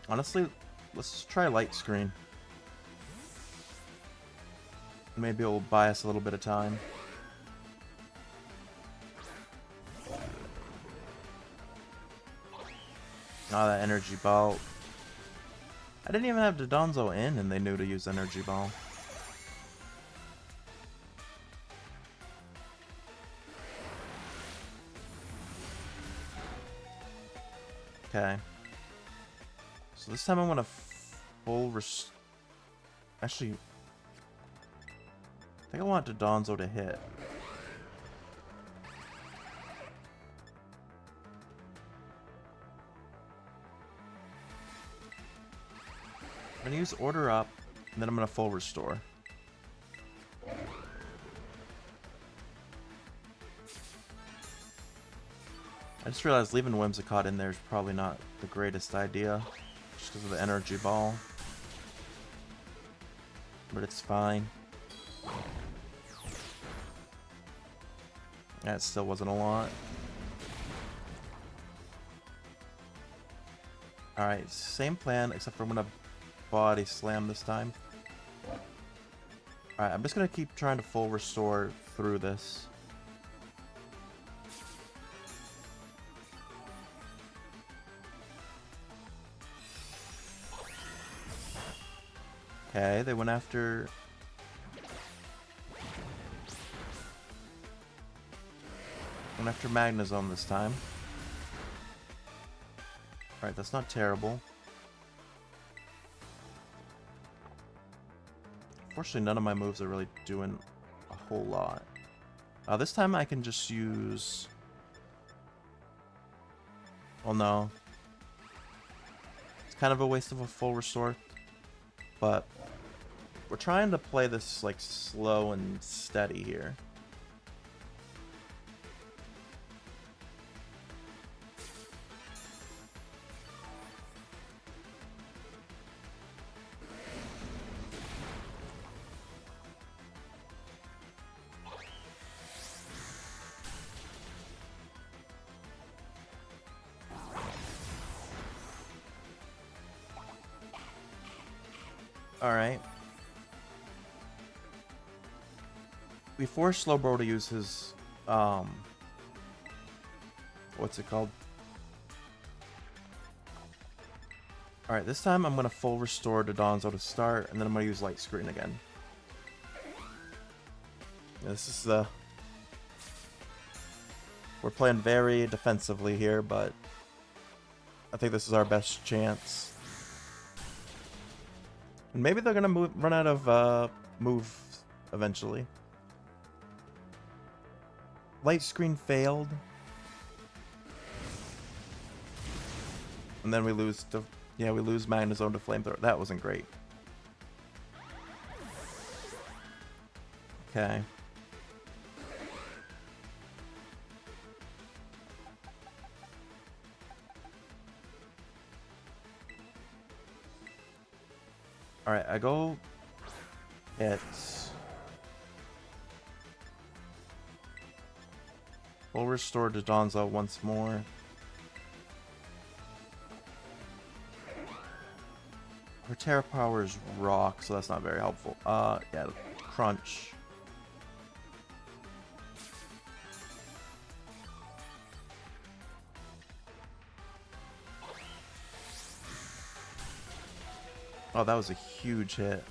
Honestly, let's just try Light Screen. Maybe it will buy us a little bit of time. Ah, that Energy Ball. I didn't even have Dodonzo in and they knew to use Energy Ball. Okay. So this time I'm gonna full Actually, I think I want Dodonzo to hit. gonna use Order Up, and then I'm gonna full restore. I just realized leaving Whimsicott in there is probably not the greatest idea, just because of the energy ball. But it's fine. That still wasn't a lot. Alright, same plan, except for I'm gonna body slam this time. Alright, I'm just gonna keep trying to full restore through this. Okay, they went after... Magnezone this time. Alright, that's not terrible. Unfortunately, none of my moves are really doing a whole lot. This time I can just use... Well, no. It's kind of a waste of a full restore. But we're trying to play this like slow and steady here. Alright. We forced Slowbro to use his, what's it called? Alright, this time I'm going to full restore to Donzo to start, and then I'm going to use Light Screen again. This is the... We're playing very defensively here, but I think this is our best chance. And maybe they're gonna run out of move eventually. Light Screen failed. And then we lose to... Yeah, we lose Magnezone to Flamethrower. That wasn't great. Okay. Alright, I go hit. We'll restore to Donzo once more. Her Terra Power is Rock, so that's not very helpful. Yeah, Crunch. Oh, that was a huge hit.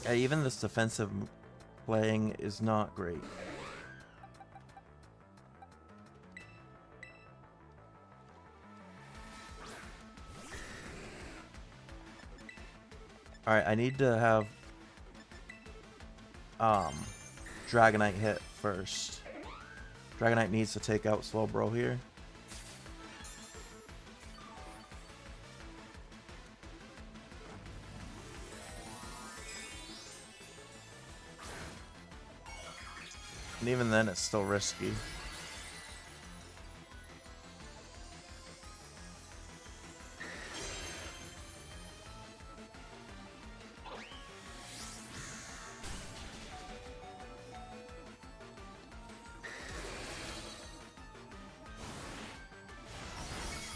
Yeah, even this defensive playing is not great. Alright, I need to have Dragonite hit first. Dragonite needs to take out Slowbro here. And even then, it's still risky.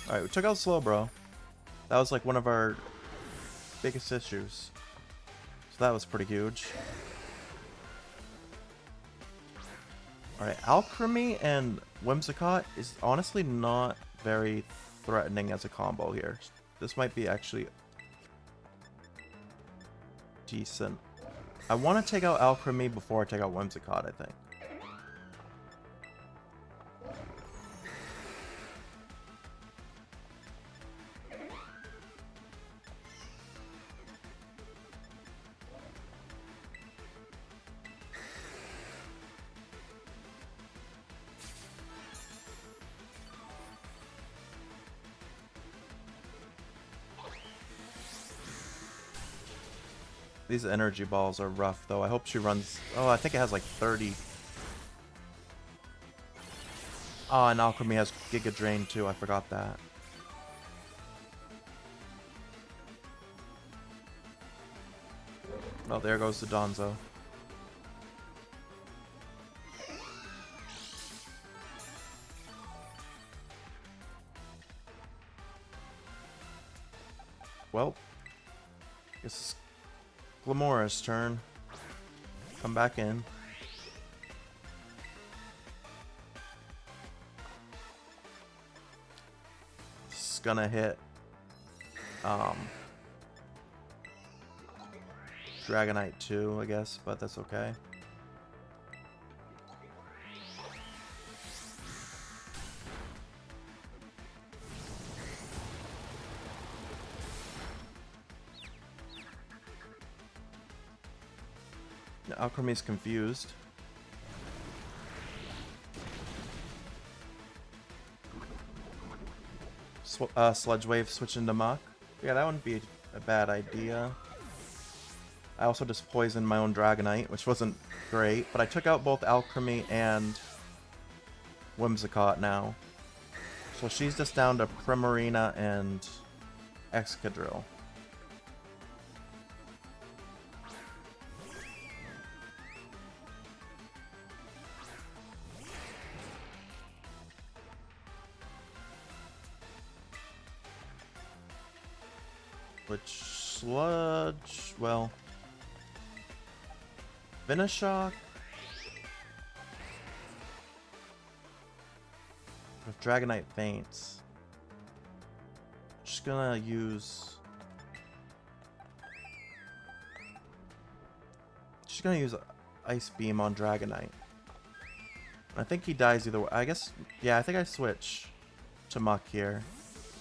Alright, we took out Slowbro. That was like one of our biggest issues. So that was pretty huge. Alright, Alchemy and Whimsicott is honestly not very threatening as a combo here. This might be actually decent. I want to take out Alchemy before I take out Whimsicott, I think. These energy balls are rough, though. I hope she runs... Oh, I think it has like 30. Oh, and Alchemy has Giga Drain, too. I forgot that. Oh, there goes the Donzo. Well, guess it's Glamora's turn. Come back in. It's gonna hit Dragonite 2, I guess, but that's okay. Alchemy's confused. Sludge Wave switch into Muck. Yeah, that wouldn't be a bad idea. I also just poisoned my own Dragonite, which wasn't great, but I took out both Alchemy and Whimsicott now. So she's just down to Primarina and Excadrill. Which Sludge, well, Venoshock. If Dragonite faints, just gonna use. Just gonna use Ice Beam on Dragonite. I think he dies either way. I guess, yeah, I think I switch to Muck here,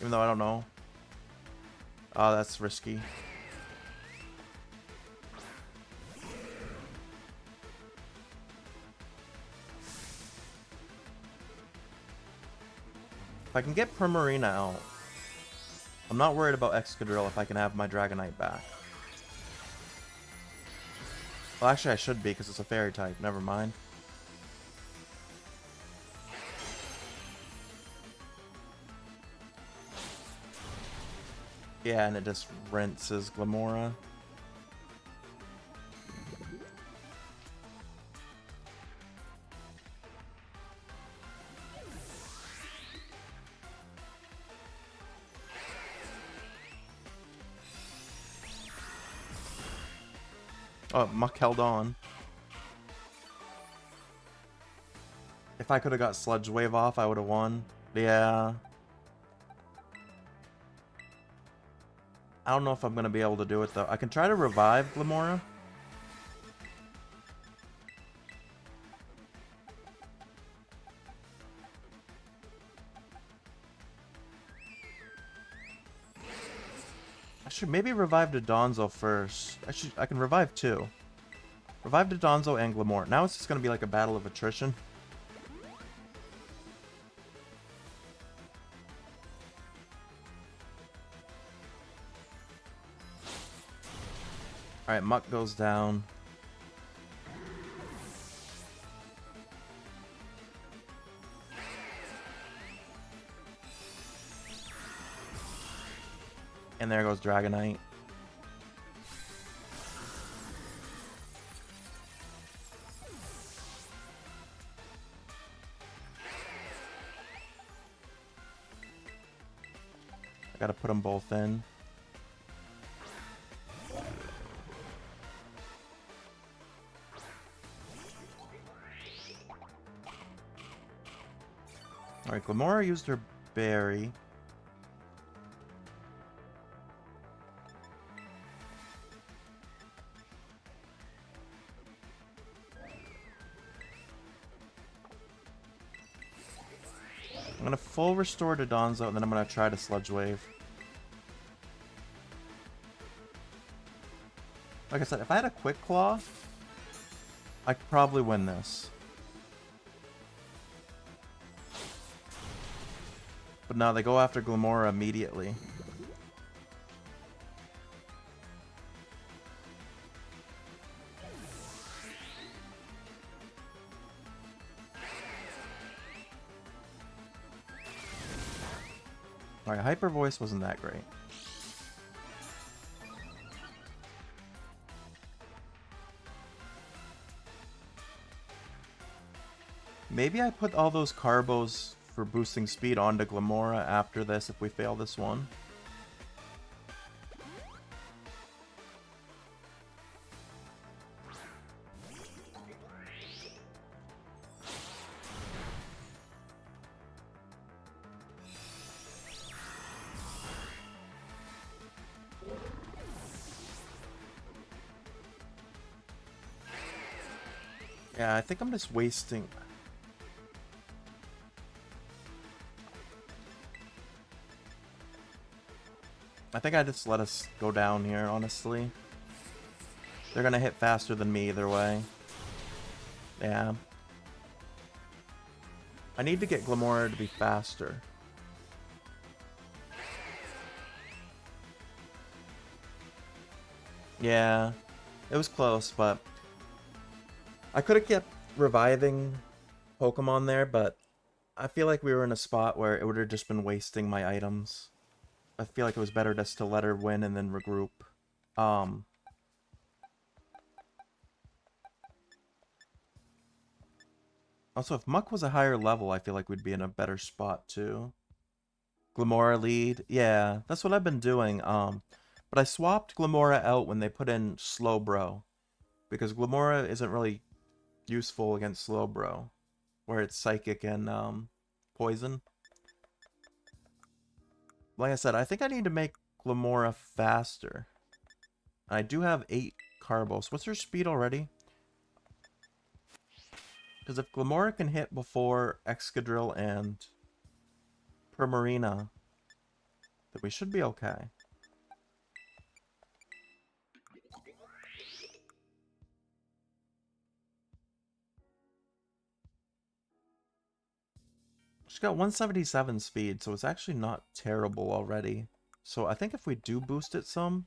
even though I don't know. Oh, that's risky. If I can get Primarina out, I'm not worried about Excadrill if I can have my Dragonite back. Well, actually I should be because it's a fairy type. Never mind. Yeah, and it just rinses Glamora. Oh, Muck held on. If I could have got Sludge Wave off, I would have won. Yeah. I don't know if I'm going to be able to do it, though. I can try to revive Glamora. I should maybe revive the Donzo first. I can revive two. Revive the Donzo and Glamora. Now it's just going to be like a battle of attrition. Alright, Muck goes down. And there goes Dragonite. I gotta put them both in. Alright, Glamora used her berry. I'm gonna full restore to Donzo, and then I'm gonna try to Sludge Wave. Like I said, if I had a Quick Claw, I could probably win this. But now they go after Glamora immediately. Alright, Hyper Voice wasn't that great. Maybe I put all those carbos for boosting speed onto Glamora after this if we fail this one. Yeah, I think I'm just wasting... I think I just let us go down here, honestly. They're gonna hit faster than me either way. Yeah. I need to get Glamora to be faster. Yeah. It was close, but... I could have kept reviving Pokemon there, but I feel like we were in a spot where it would have just been wasting my items. I feel like it was better just to let her win and then regroup. Also, if Muck was a higher level, I feel like we'd be in a better spot too. Glamora lead. Yeah, that's what I've been doing. But I swapped Glamora out when they put in Slowbro. Because Glamora isn't really useful against Slowbro. Where it's Psychic and Poison. Like I said, I think I need to make Glamora faster. I do have 8 Carbos. What's her speed already? Because if Glamora can hit before Excadrill and Primarina, then we should be okay. She's got 177 speed, so it's actually not terrible already. So I think if we do boost it some...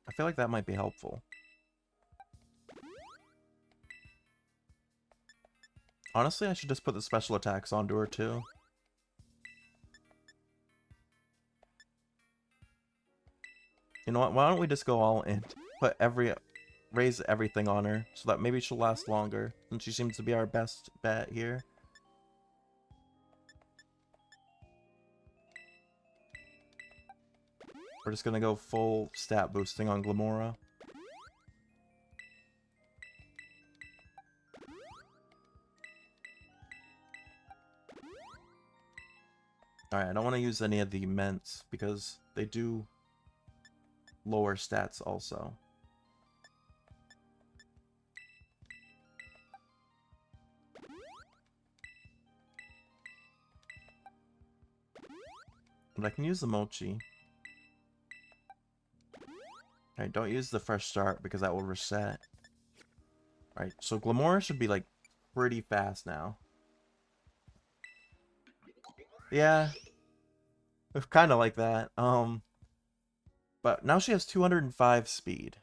I feel like that might be helpful. Honestly, I should just put the special attacks onto her too. You know what? Why don't we just go all in? Raise everything on her, so that maybe she'll last longer, since she seems to be our best bet here. We're just gonna go full stat boosting on Glamora. Alright, I don't want to use any of the Ments, because they do lower stats also. But I can use the Mochi. Alright, don't use the fresh start because that will reset. Alright, so Glamora should be like pretty fast now. Yeah. Kind of like that. But now she has 205 speed.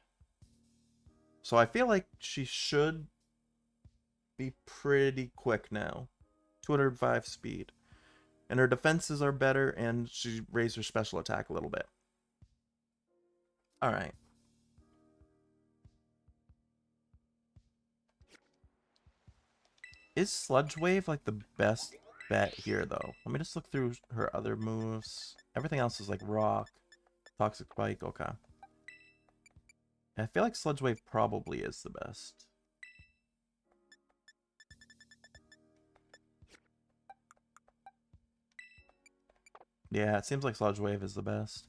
So I feel like she should be pretty quick now. 205 speed. And her defenses are better, and she raised her special attack a little bit. Alright. Is Sludge Wave like the best bet here, though? Let me just look through her other moves. Everything else is like Rock, Toxic Spike, okay. I feel like Sludge Wave probably is the best. Yeah, it seems like Sludge Wave is the best.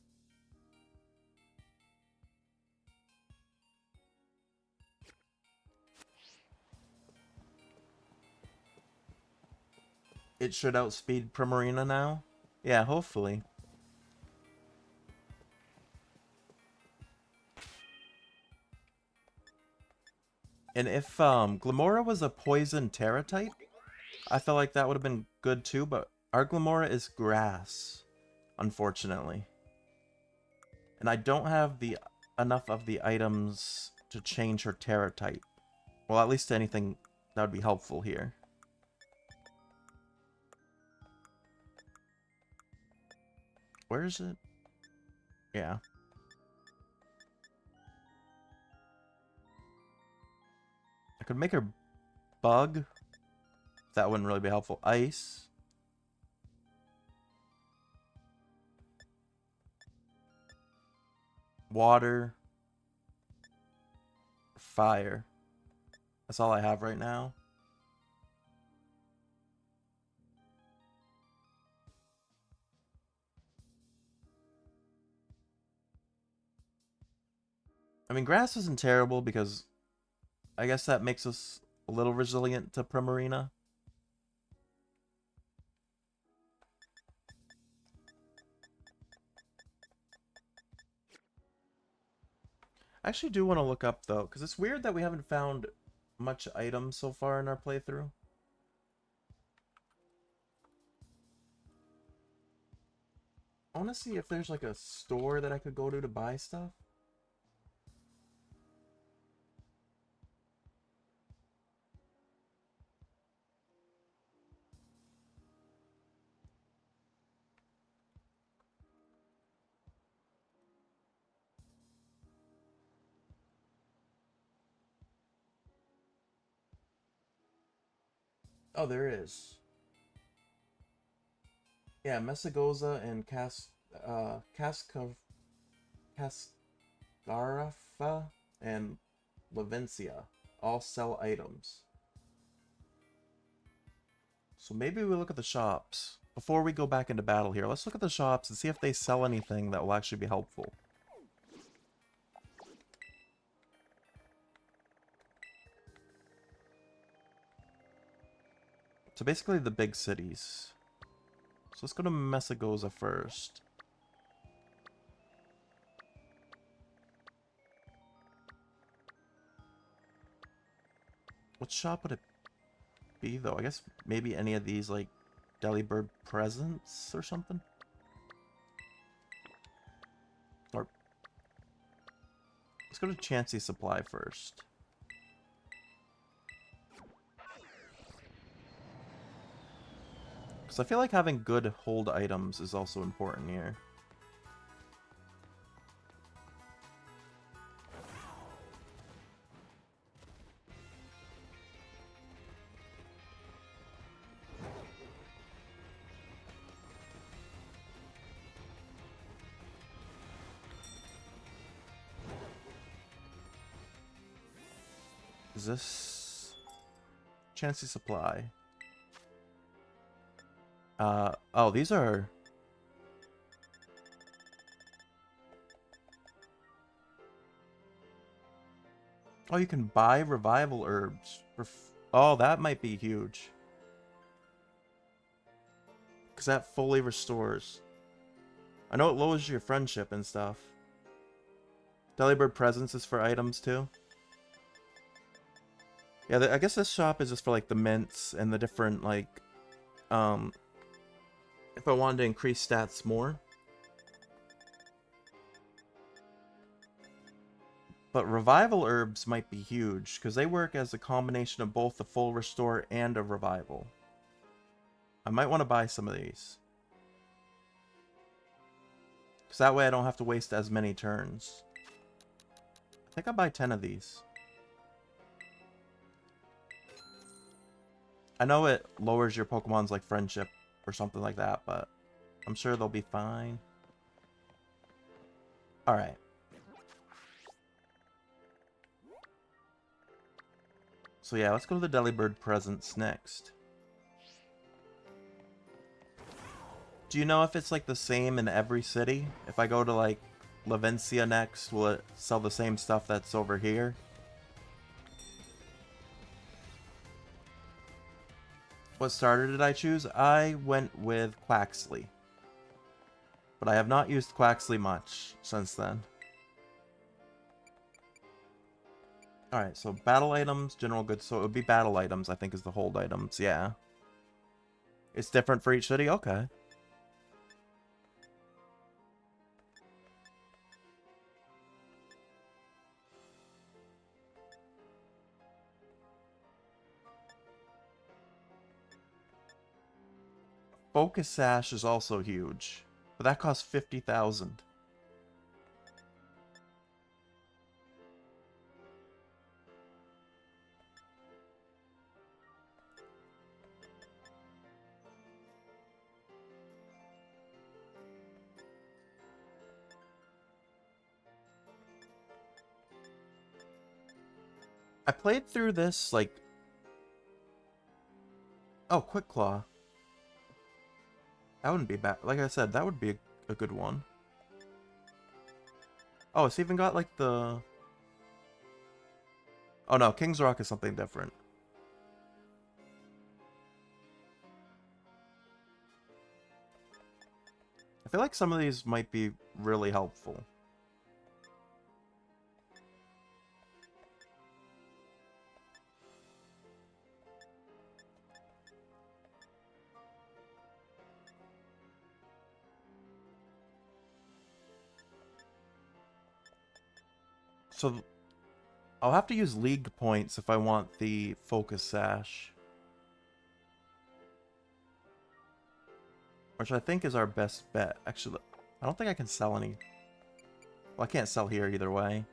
It should outspeed Primarina now? Yeah, hopefully. And if Glamora was a poison Terra type, I feel like that would have been good too, but our Glamora is grass, unfortunately. And I don't have enough of the items to change her Terra type. Well, at least anything that would be helpful here. Where is it? Yeah. I could make her bug. That wouldn't really be helpful. Ice. Water. Fire. That's all I have right now. I mean, grass isn't terrible because I guess that makes us a little resilient to Primarina. I actually do want to look up, though, because it's weird that we haven't found much items so far in our playthrough. I want to see if there's like a store that I could go to buy stuff. Oh, there is. Yeah, Mesagoza and Cascarafa and Lavencia all sell items. So maybe we look at the shops. Before we go back into battle here, let's look at the shops and see if they sell anything that will actually be helpful. So basically the big cities. So let's go to Mesagoza first. What shop would it be, though? I guess maybe any of these, like, Delibird presents or something? Or... let's go to Chansey Supply first. Because I feel like having good hold items is also important here. Is this Chansey Supply? Oh, these are... oh, you can buy revival herbs. For oh, that might be huge. Because that fully restores. I know it lowers your friendship and stuff. Delibird presence is for items too. Yeah, I guess this shop is just for like the mints and the different like, if I wanted to increase stats more. But revival herbs might be huge because they work as a combination of both the full restore and a revival. I might want to buy some of these. Because that way I don't have to waste as many turns. I think I'll buy 10 of these. I know it lowers your Pokemon's like friendship or something like that, but I'm sure they'll be fine. Alright. So yeah, let's go to the Delibird presents next. Do you know if it's like the same in every city? If I go to like Lavencia next, will it sell the same stuff that's over here? What starter did I choose? I went with Quaxley. But I have not used Quaxley much since then. Alright, so battle items, general goods. So it would be battle items, I think, is the hold items. Yeah. It's different for each city? Okay. Focus Sash is also huge. But that costs 50,000. I played through this, like... Oh, Quick Claw. That wouldn't be bad. Like I said, that would be a good one. Oh, it's even got, like, the... Oh, no, King's Rock is something different. I feel like some of these might be really helpful. So, I'll have to use League points if I want the Focus Sash. Which I think is our best bet. Actually, I don't think I can sell any. Well, I can't sell here either way.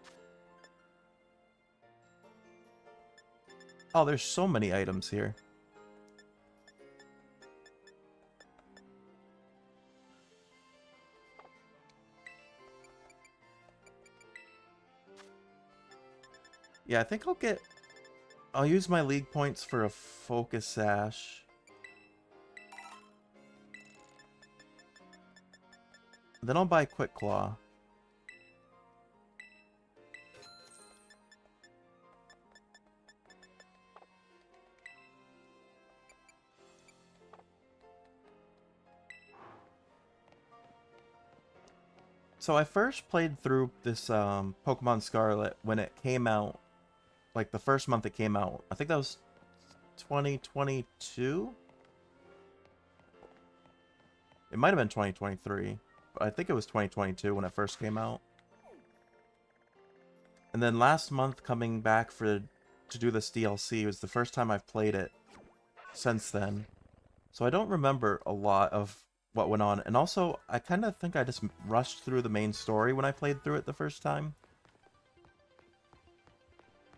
Oh, there's so many items here. Yeah, I think I'll use my League points for a Focus Sash. Then I'll buy Quick Claw. So I first played through this Pokemon Scarlet when it came out. Like the first month it came out. I think that was 2022? It might have been 2023. But I think it was 2022 when it first came out. And then last month coming back to do this DLC was the first time I've played it since then. So I don't remember a lot of what went on. And also, I kind of think I just rushed through the main story when I played through it the first time.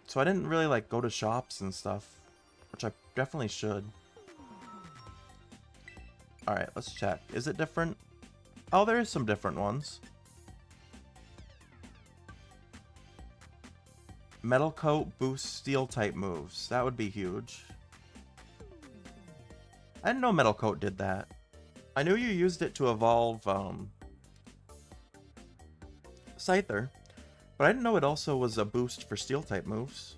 So I didn't really, like, go to shops and stuff, which I definitely should. Alright, let's check. Is it different? Oh, there is some different ones. Metal Coat boosts Steel-type moves. That would be huge. I didn't know Metal Coat did that. I knew you used it to evolve, Scyther, but I didn't know it also was a boost for Steel-type moves.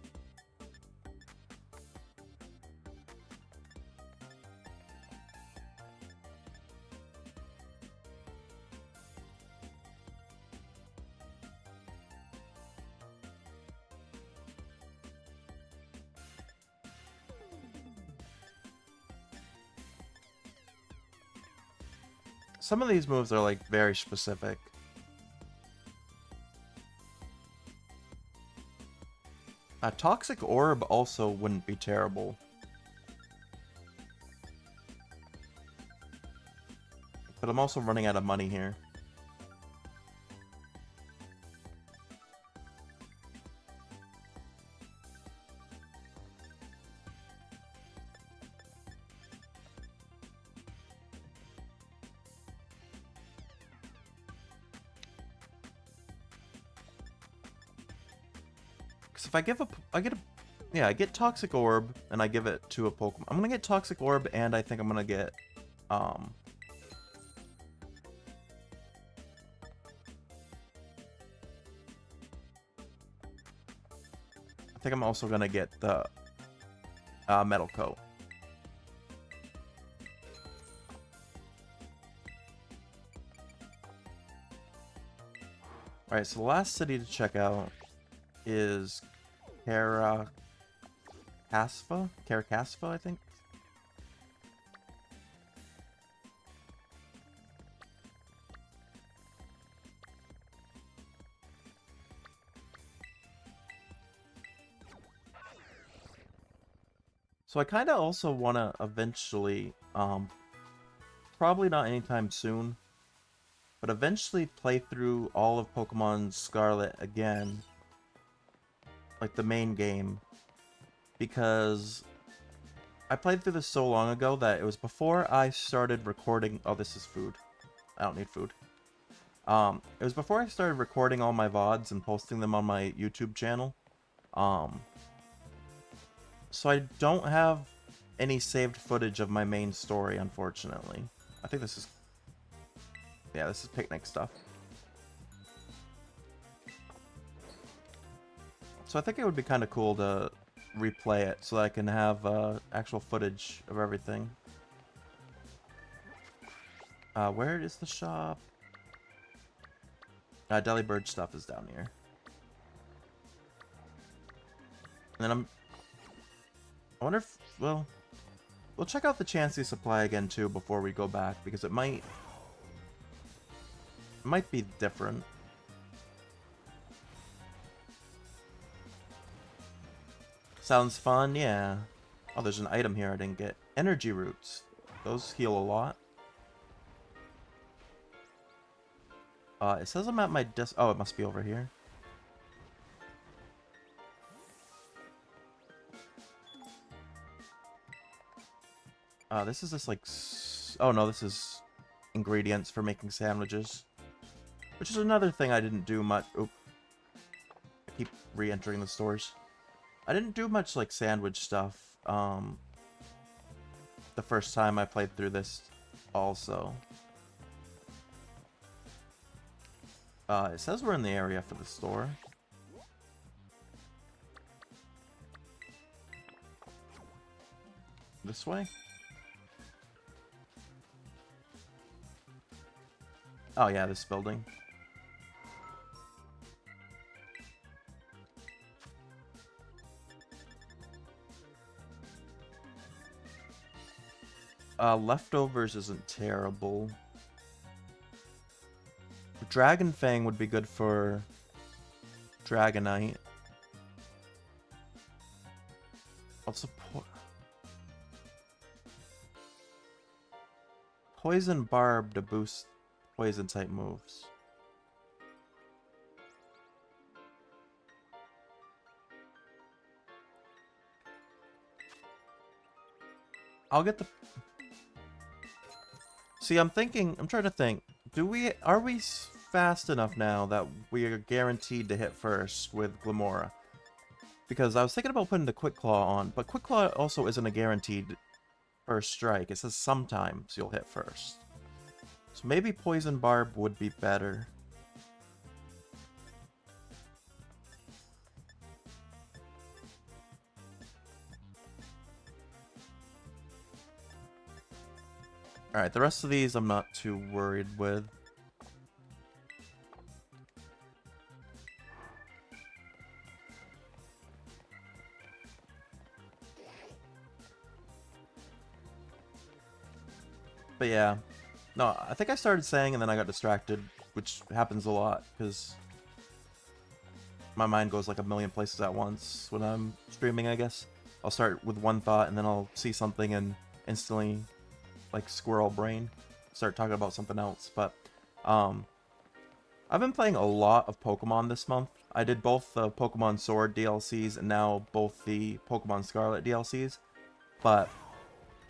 Some of these moves are, like, very specific. A Toxic Orb also wouldn't be terrible. But I'm also running out of money here. If I get Toxic Orb and I give it to a Pokemon. I'm gonna get Toxic Orb and I think I'm gonna get I think I'm also gonna get the Metal Coat. Alright, so the last city to check out is Caracaspa, I think. So I kind of also want to eventually, probably not anytime soon, but eventually play through all of Pokemon Scarlet again, like the main game, because I played through this so long ago that it was before I started recording. Oh, this is food. I don't need food. It was before I started recording all my VODs and posting them on my YouTube channel. So I don't have any saved footage of my main story, unfortunately. I think this is... Yeah, this is picnic stuff. So I think it would be kind of cool to replay it so that I can have actual footage of everything. Where is the shop? Delibird stuff is down here. And then I wonder if... Well, we'll check out the Chansey supply again too before we go back, because it might be different. Sounds fun, yeah. Oh, there's an item here I didn't get. Energy roots. Those heal a lot. It says I'm at my desk. Oh, it must be over here. This is just like... Oh no, this is ingredients for making sandwiches. Which is another thing I didn't do much... Oop. I keep re-entering the stores. I didn't do much like sandwich stuff the first time I played through this also. It says we're in the area for the store. This way? Oh yeah, this building. Leftovers isn't terrible. Dragon Fang would be good for Dragonite. Also, Poison Barb to boost poison type moves. I'll get the... See, I'm trying to think. Are we fast enough now that we are guaranteed to hit first with Glamora? Because I was thinking about putting the Quick Claw on, but Quick Claw also isn't a guaranteed first strike. It says sometimes you'll hit first. So maybe Poison Barb would be better. Alright, the rest of these I'm not too worried with. But yeah. No, I think I started saying and then I got distracted, which happens a lot, because my mind goes like a million places at once when I'm streaming, I guess. I'll start with one thought and then I'll see something and instantly... like squirrel brain, start talking about something else. But I've been playing a lot of Pokemon this month. I did both the Pokemon Sword DLCs and now both the Pokemon Scarlet DLCs, but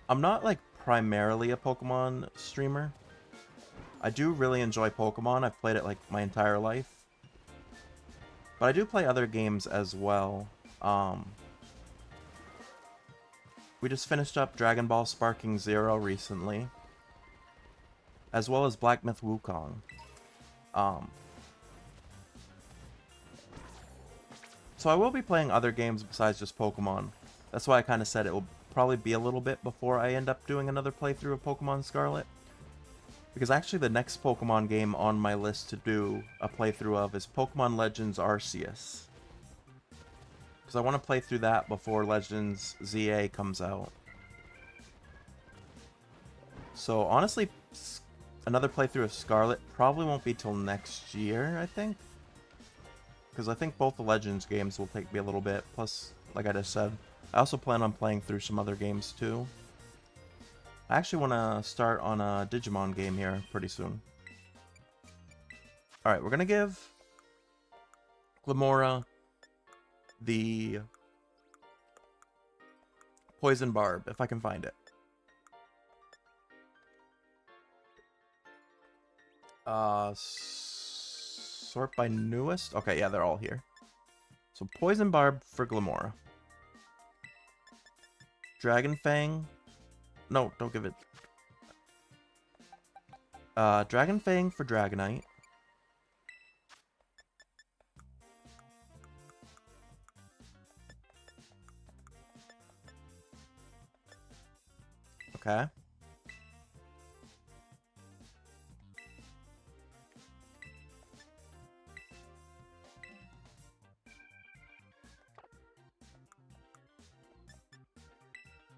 I'm not like primarily a Pokemon streamer. I do really enjoy Pokemon. I've played it like my entire life, but I do play other games as well. We just finished up Dragon Ball Sparking Zero recently, as well as Black Myth Wukong. So I will be playing other games besides just Pokemon. That's why I kind of said it will probably be a little bit before I end up doing another playthrough of Pokemon Scarlet. Because actually the next Pokemon game on my list to do a playthrough of is Pokemon Legends Arceus. Because I want to play through that before Legends ZA comes out. So honestly, another playthrough of Scarlet probably won't be till next year, I think. Because I think both the Legends games will take me a little bit. Plus, like I just said, I also plan on playing through some other games too. I actually want to start on a Digimon game here pretty soon. Alright, we're gonna give Glamora the Poison Barb, if I can find it. Sort by newest? Okay, yeah, they're all here. So Poison Barb for Glamora. Dragon Fang. No, don't give it. Dragon Fang for Dragonite. Okay.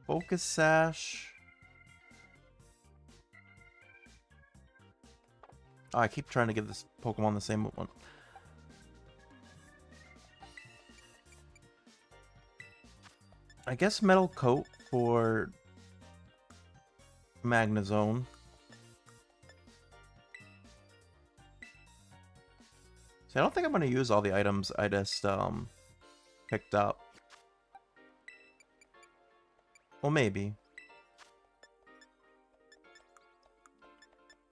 Focus Sash. Oh, I keep trying to give this Pokemon the same one. I guess Metal Coat for Magnezone. See, I don't think I'm going to use all the items I just picked up. Well, maybe.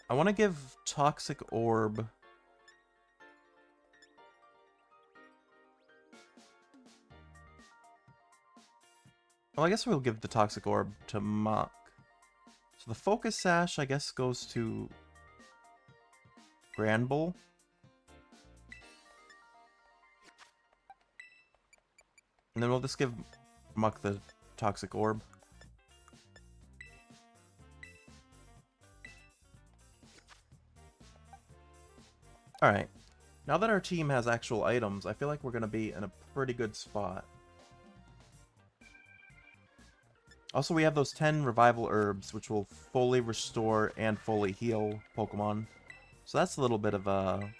I want to give Toxic Orb. Well, I guess we'll give the Toxic Orb to Mach. So the Focus Sash, I guess, goes to Granbull. And then we'll just give Mach the Toxic Orb. Alright. Now that our team has actual items, I feel like we're going to be in a pretty good spot. Also, we have those 10 Revival Herbs, which will fully restore and fully heal Pokemon. So that's a little bit of a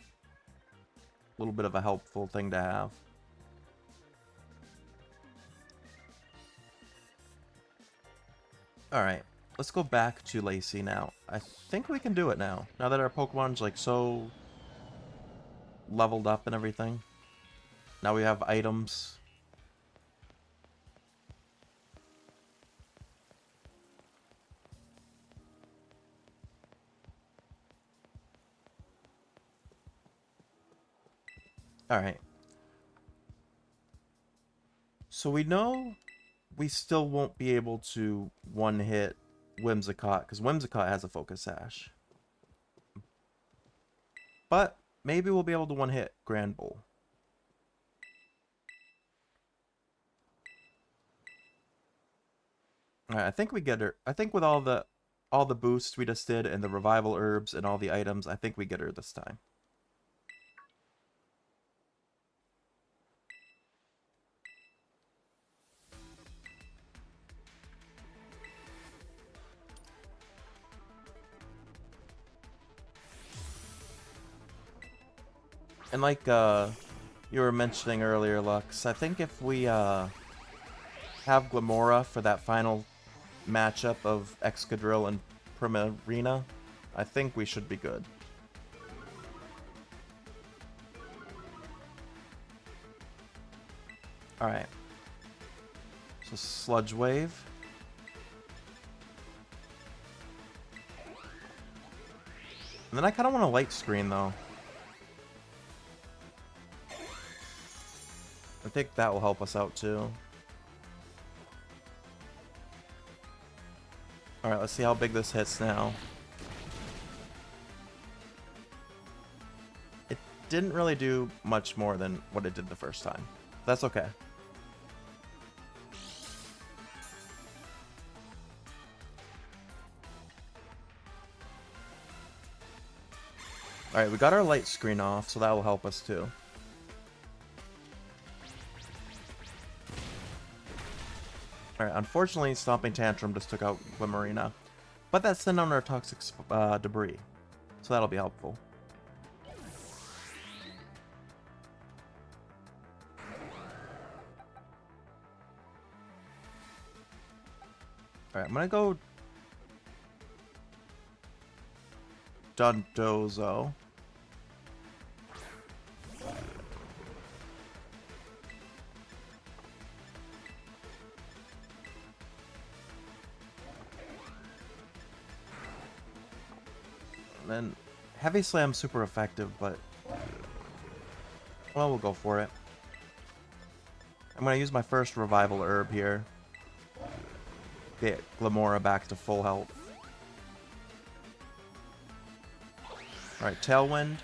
helpful thing to have. Alright, let's go back to Lacey now. I think we can do it now. Now that our Pokemon's like so leveled up and everything. Now we have items. Alright. So we know we still won't be able to one-hit Whimsicott, because Whimsicott has a Focus Sash. But maybe we'll be able to one-hit Granbull. Alright, I think we get her. I think with all the boosts we just did and the Revival Herbs and all the items, I think we get her this time. And like you were mentioning earlier, Lux, I think if we have Glamora for that final matchup of Excadrill and Primarina, I think we should be good. Alright. So Sludge Wave. And then I kind of want a Light Screen, though. I think that will help us out, too. Alright, let's see how big this hits now. It didn't really do much more than what it did the first time. That's okay. Alright, we got our light screen off, so that will help us too. Alright, unfortunately, Stomping Tantrum just took out Glimerina. But that sent on our Toxic Debris, so that'll be helpful. Alright, I'm gonna go Dondozo. And Heavy Slam's super effective, but... well, we'll go for it. I'm going to use my first Revival Herb here. Get Glamora back to full health. Alright, Tailwind.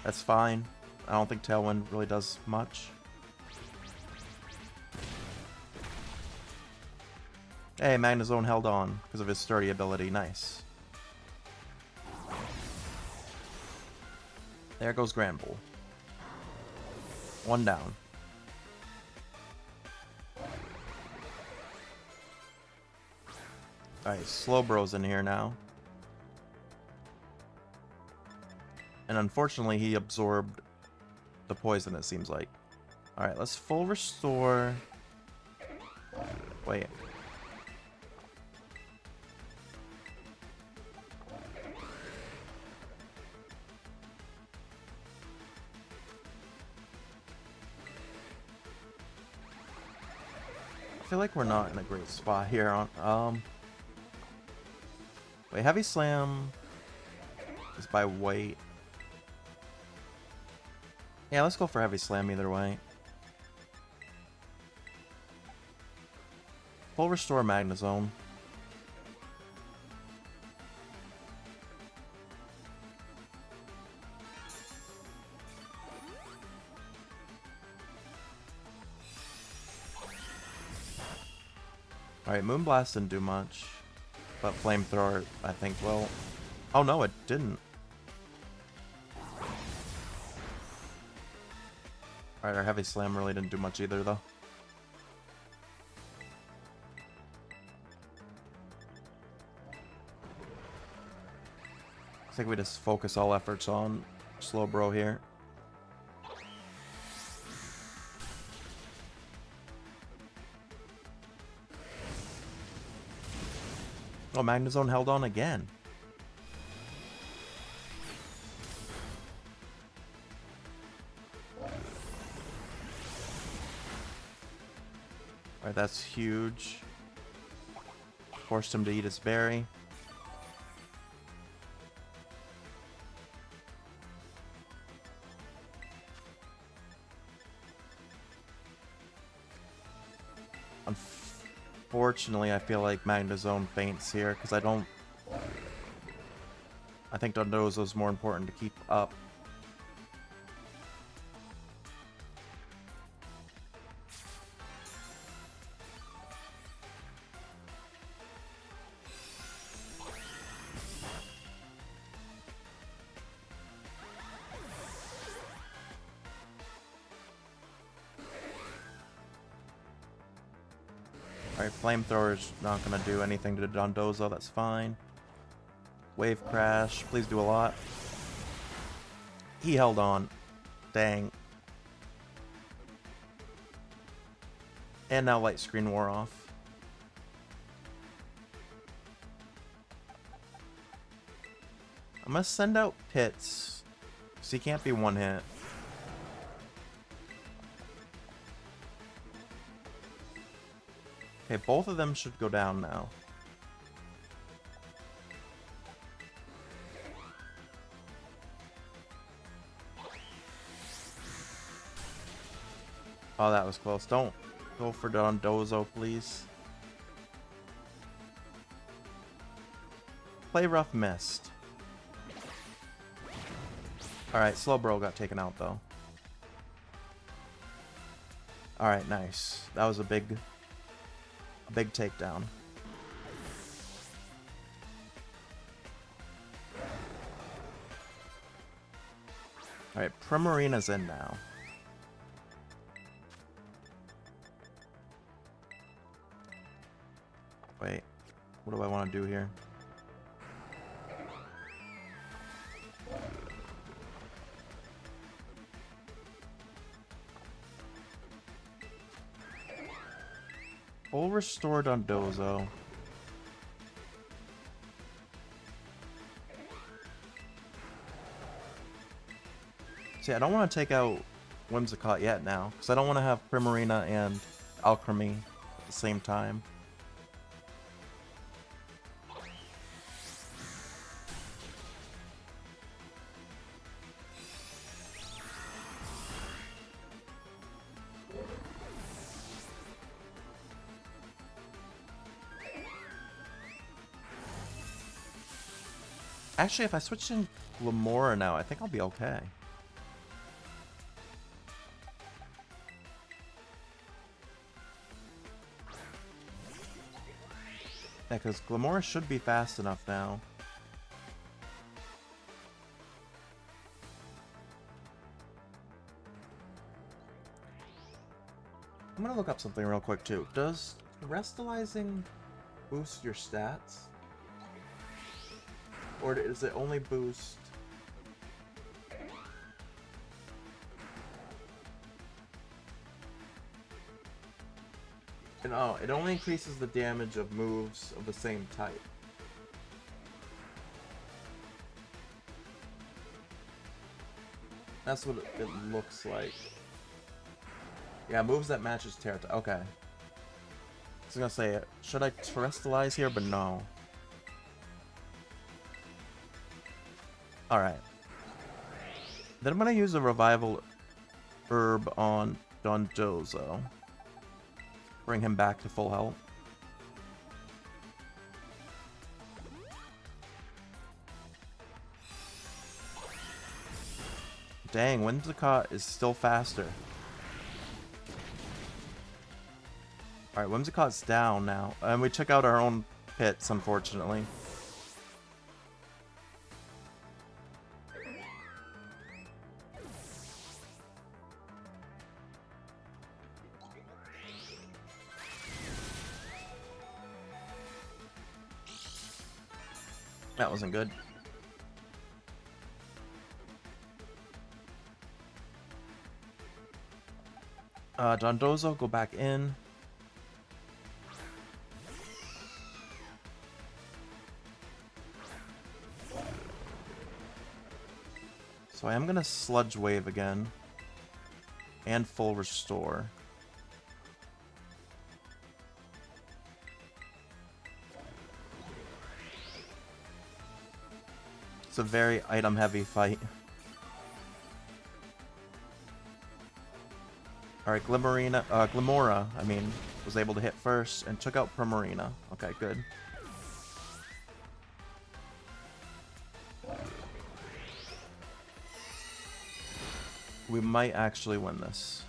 That's fine. I don't think Tailwind really does much. Hey, Magnezone held on because of his sturdy ability. Nice. There goes Granbull. One down. Alright, Slowbro's in here now. And unfortunately, he absorbed the poison, it seems like. Alright, let's full restore. Wait. I feel like we're not in a great spot here on wait, Heavy Slam is by weight. Yeah, let's go for Heavy Slam either way. Full restore Magnezone. Alright, Moonblast didn't do much. But Flamethrower, I think, will... oh no, it didn't. Alright, our Heavy Slam really didn't do much either, though. I think we just focus all efforts on Slowbro here. Oh, Magnezone held on again. Alright, that's huge. Forced him to eat his berry. Unfortunately, I feel like Magnezone faints here, because I think Dondozo's more important to keep up. Alright, Flamethrower's not gonna do anything to Dondozo, that's fine. Wave Crash, please do a lot. He held on. Dang. And now Light Screen wore off. I'm gonna send out Pits, because he can't be one hit. Okay, both of them should go down now. Oh, that was close. Don't go for Dondozo, please. Play Rough missed. Alright, Slowbro got taken out, though. Alright, nice. That was a big takedown. Alright, Primarina's in now. Wait, what do I want to do here? Full restore Dondozo. See, I don't want to take out Whimsicott yet now, because I don't want to have Primarina and Alchemy at the same time. Actually, if I switch in Glamora now, I think I'll be okay. Yeah, because Glamora should be fast enough now. I'm gonna look up something real quick too. Does Restalizing boost your stats? Or does it only boost... No, it only increases the damage of moves of the same type. That's what it looks like. Yeah, moves that matches Terra. Okay. I was gonna say, should I Terrestrialize here? But no. Alright. Then I'm gonna use a Revival Herb on Dondozo. Bring him back to full health. Dang, Whimsicott is still faster. Alright, Whimsicott's down now. And we took out our own pits, unfortunately. That wasn't good. Dondozo, go back in. So I am gonna Sludge Wave again. And full restore. It's a very item-heavy fight. Alright, Glamora, I mean, was able to hit first and took out Primarina. Okay, good. We might actually win this.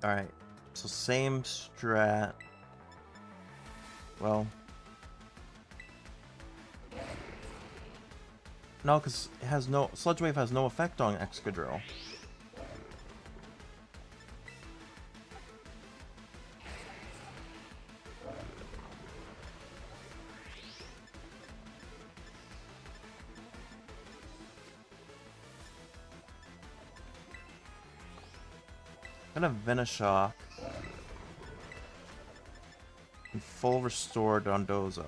Alright, so same strat. Well. No, because it has no... Sludge Wave has no effect on Excadrill. I'm gonna Venoshock and full restore Dondozo.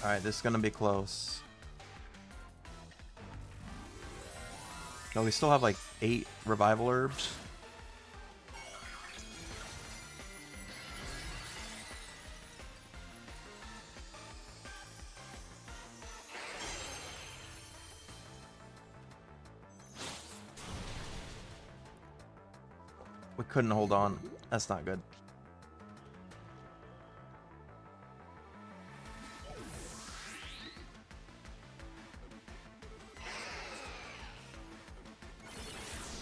Alright, this is gonna be close. No, we still have like 8 revival herbs. We couldn't hold on. That's not good.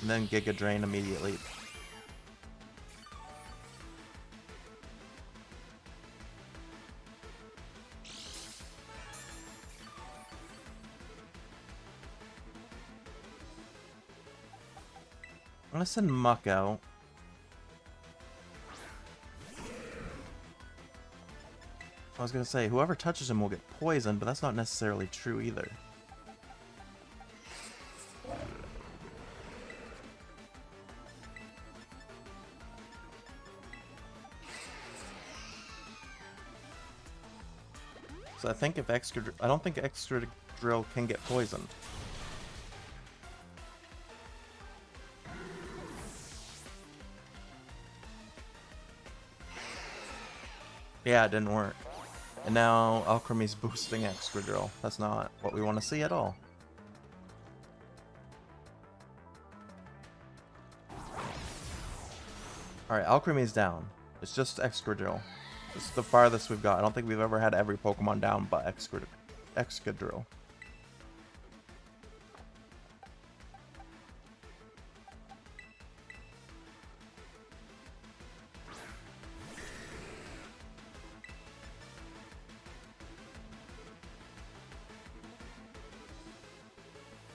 And then Giga Drain immediately. I'm gonna send Muck out. I was gonna say, whoever touches him will get poisoned, but that's not necessarily true either. So I think if I don't think Excadrill can get poisoned. Yeah, it didn't work. And now Alchemy's boosting Excadrill. That's not what we want to see at all. Alright, Alchemy's down. It's just Excadrill. It's the farthest we've got. I don't think we've ever had every Pokemon down but Excadrill.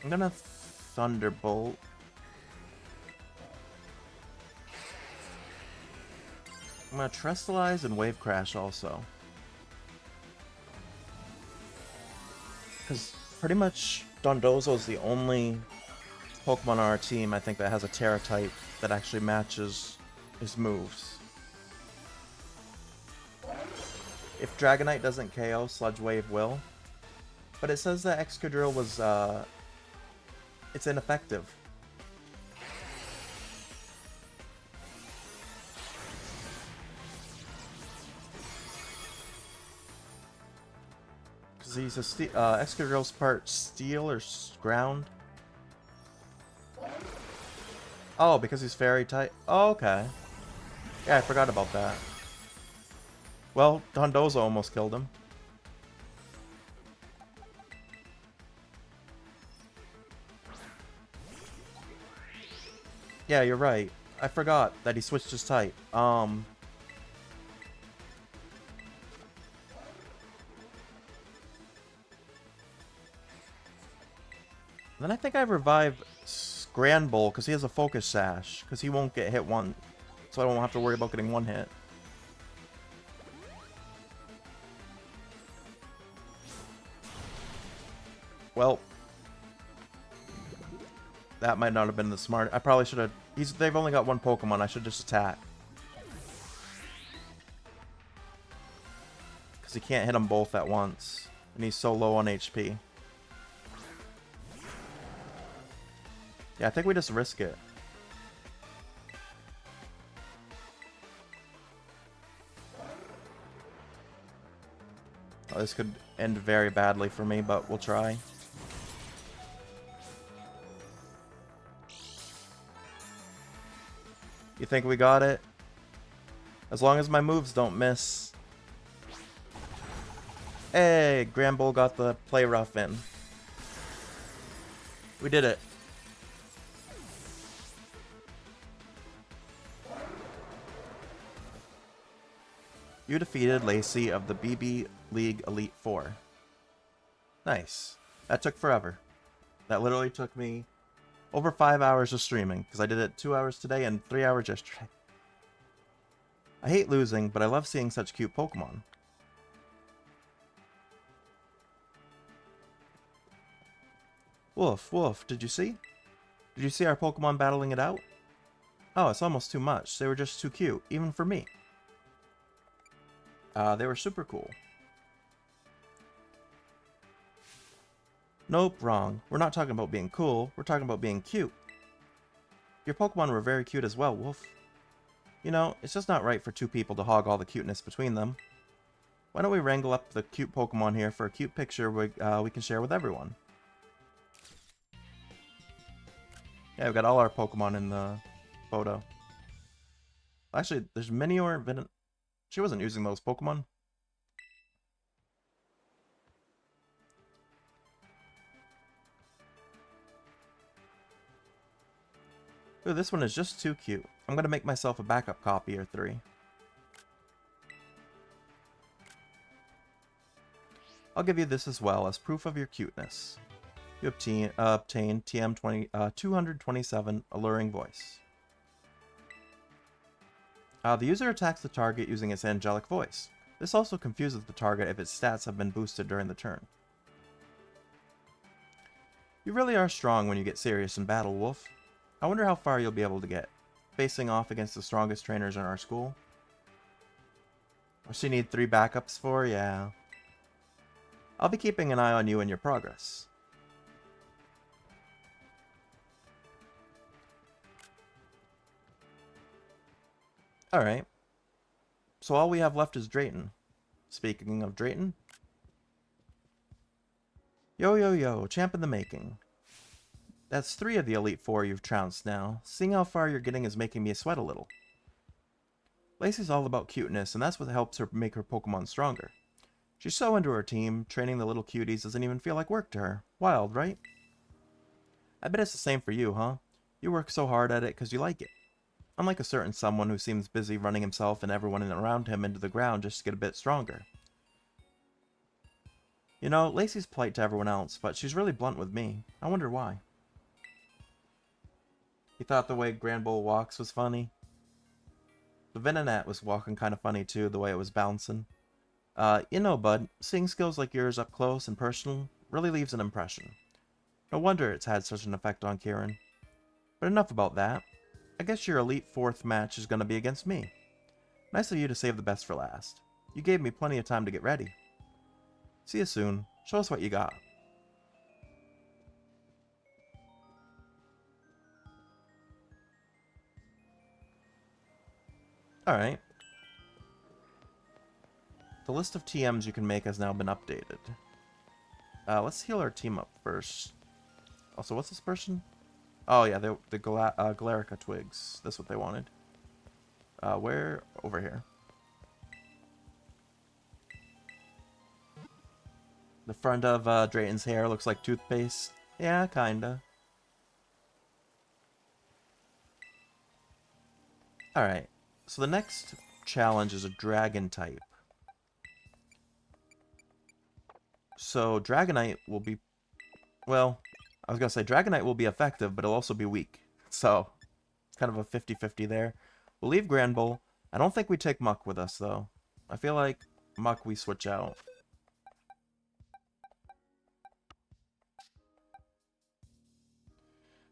I'm gonna Thunderbolt. I'm gonna Trestalize and Wave Crash also. Because pretty much Dondozo is the only Pokemon on our team, I think, that has a Terra type that actually matches his moves. If Dragonite doesn't KO, Sludge Wave will. But it says that Excadrill was, it's ineffective. Because he's a Excadrill's part steel or ground. Oh, because he's fairy type. Oh, okay. Yeah, I forgot about that. Well, Dondozo almost killed him. Yeah, you're right. I forgot that he switched his type. Then I think I revive Granbull because he has a Focus Sash. Because he won't get hit one. So I don't have to worry about getting one hit. Well, that might not have been the smart. I probably should have. They've only got one Pokemon. I should just attack. Because he can't hit them both at once. And he's so low on HP. Yeah, I think we just risk it. Oh, this could end very badly for me, but we'll try. You think we got it? As long as my moves don't miss. Hey, Granbull got the play rough in. We did it. You defeated Lacey of the BB League Elite Four. Nice. That took forever. That literally took me over 5 hours of streaming, because I did it 2 hours today and 3 hours yesterday. I hate losing, but I love seeing such cute Pokemon. Woof, woof, did you see? Did you see our Pokemon battling it out? Oh, it's almost too much. They were just too cute, even for me. They were super cool. Nope, wrong. We're not talking about being cool, we're talking about being cute. Your Pokemon were very cute as well, Wolf. You know, it's just not right for two people to hog all the cuteness between them. Why don't we wrangle up the cute Pokemon here for a cute picture we can share with everyone? Yeah, we've got all our Pokemon in the photo. Actually, there's Minior, Venant. She wasn't using those Pokemon. Ooh, this one is just too cute. I'm gonna make myself a backup copy or 3. I'll give you this as well as proof of your cuteness. You obtain TM 227 Alluring Voice. The user attacks the target using its angelic voice. This also confuses the target if its stats have been boosted during the turn. You really are strong when you get serious in battle, Wolf. I wonder how far you'll be able to get, facing off against the strongest trainers in our school. What's she need 3 backups for? Yeah. I'll be keeping an eye on you and your progress. Alright. So all we have left is Drayton. Speaking of Drayton. Yo, yo, yo, champ in the making. That's 3 of the Elite 4 you've trounced now. Seeing how far you're getting is making me sweat a little. Lacey's all about cuteness, and that's what helps her make her Pokemon stronger. She's so into her team, training the little cuties doesn't even feel like work to her. Wild, right? I bet it's the same for you, huh? You work so hard at it because you like it. Unlike a certain someone who seems busy running himself and everyone around him into the ground just to get a bit stronger. You know, Lacey's polite to everyone else, but she's really blunt with me. I wonder why. You thought the way Granbull walks was funny? The Venonat was walking kind of funny too, the way it was bouncing. You know, bud, seeing skills like yours up close and personal really leaves an impression. No wonder it's had such an effect on Kieran. But enough about that. I guess your Elite 4th match is going to be against me. Nice of you to save the best for last. You gave me plenty of time to get ready. See you soon. Show us what you got. Alright. The list of TMs you can make has now been updated. Let's heal our team up first. Also, what's this person? Oh yeah, the Galarica twigs. That's what they wanted. Where? Over here. The front of Drayton's hair looks like toothpaste. Yeah, kinda. Alright, so the next challenge is a dragon type. So Dragonite will be... Well, I was gonna say Dragonite will be effective, but it'll also be weak. So, it's kind of a 50-50 there. We'll leave Granbull. I don't think we take Muck with us, though. I feel like Muck we switch out.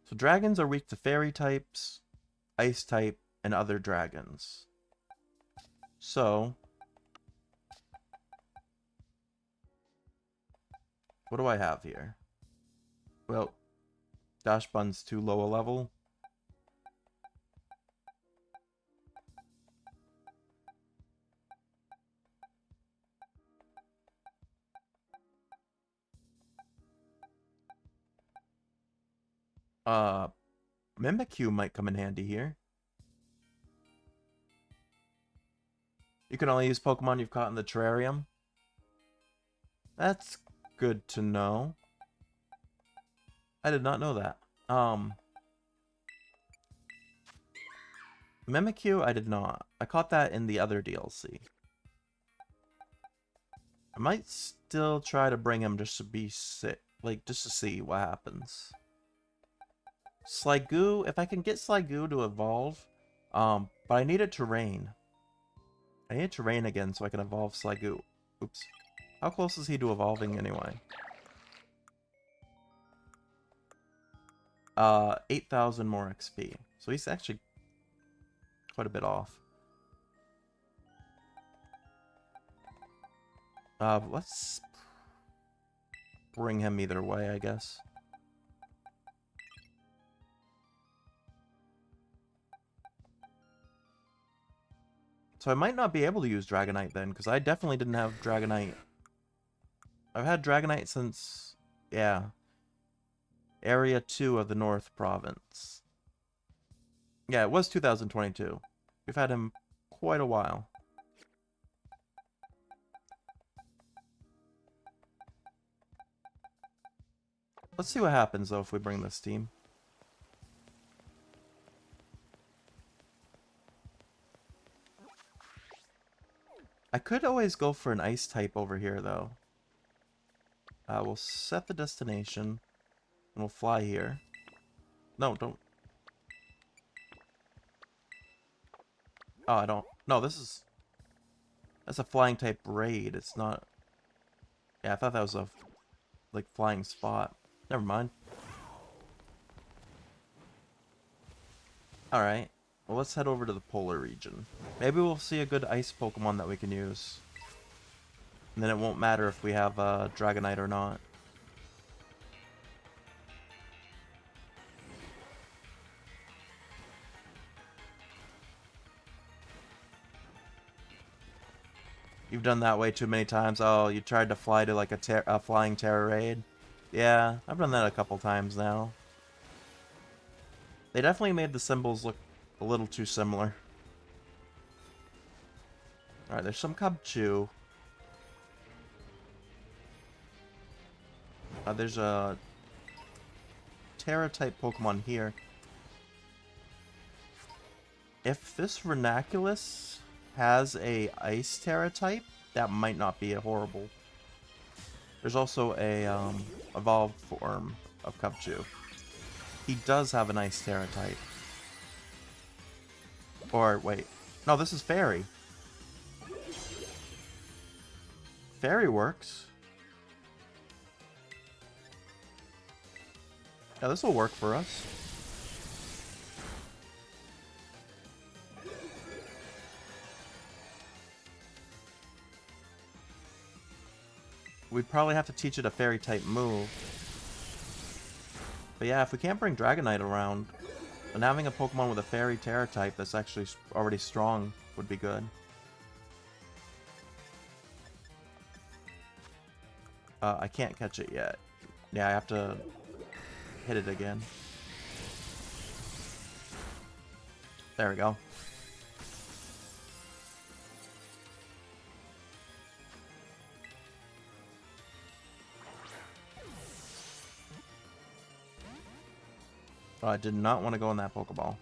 So dragons are weak to fairy types, ice type, and other dragons. So, what do I have here? Well, Dash Bun's too low a level. Mimikyu might come in handy here. You can only use Pokemon you've caught in the terrarium. That's good to know. I did not know that. Mimikyu, I did not. I caught that in the other DLC. I might still try to bring him just to be sick. Like, just to see what happens. Sliggoo, if I can get Sliggoo to evolve, but I need it to rain. I need it to rain again so I can evolve Sliggoo. Oops. How close is he to evolving anyway? 8,000 more XP. So he's actually quite a bit off. Let's bring him either way, I guess. So I might not be able to use Dragonite then, because I definitely didn't have Dragonite. I've had Dragonite since, yeah, Area 2 of the North Province. Yeah, it was 2022. We've had him quite a while. Let's see what happens, though, if we bring this team. I could always go for an ice type over here, though. We'll set the destination, and we'll fly here. No, don't. Oh, I don't. No, this is... That's a flying type raid. It's not... Yeah, I thought that was a, like, flying spot. Never mind. Alright. Well, let's head over to the polar region. Maybe we'll see a good ice Pokemon that we can use. And then it won't matter if we have Dragonite or not. You've done that way too many times. Oh, you tried to fly to like a flying terror raid. Yeah, I've done that a couple times now. They definitely made the symbols look a little too similar. Alright, there's some Cubchoo. There's a Terra-type Pokemon here. If this Ranunculus has a Ice Terra type, that might not be a horrible. There's also a evolved form of Cubchoo. He does have an Ice Terra type. Or, wait. No, this is Fairy. Fairy works. Yeah, this will work for us. We'd probably have to teach it a Fairy-type move. But yeah, if we can't bring Dragonite around, then having a Pokemon with a Fairy Terra type that's actually already strong would be good. I can't catch it yet. Yeah, I have to hit it again. There we go. Oh, I did not want to go in that Pokeball.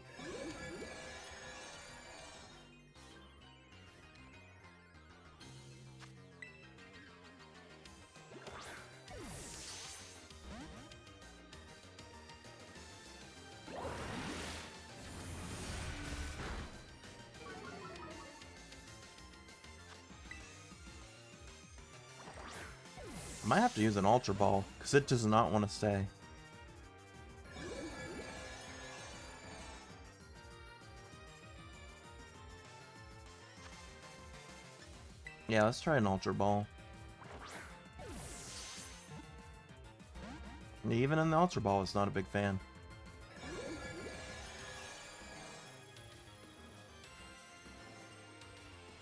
I might have to use an Ultra Ball, because it does not want to stay. Yeah, let's try an Ultra Ball. Even in the Ultra Ball, it's not a big fan.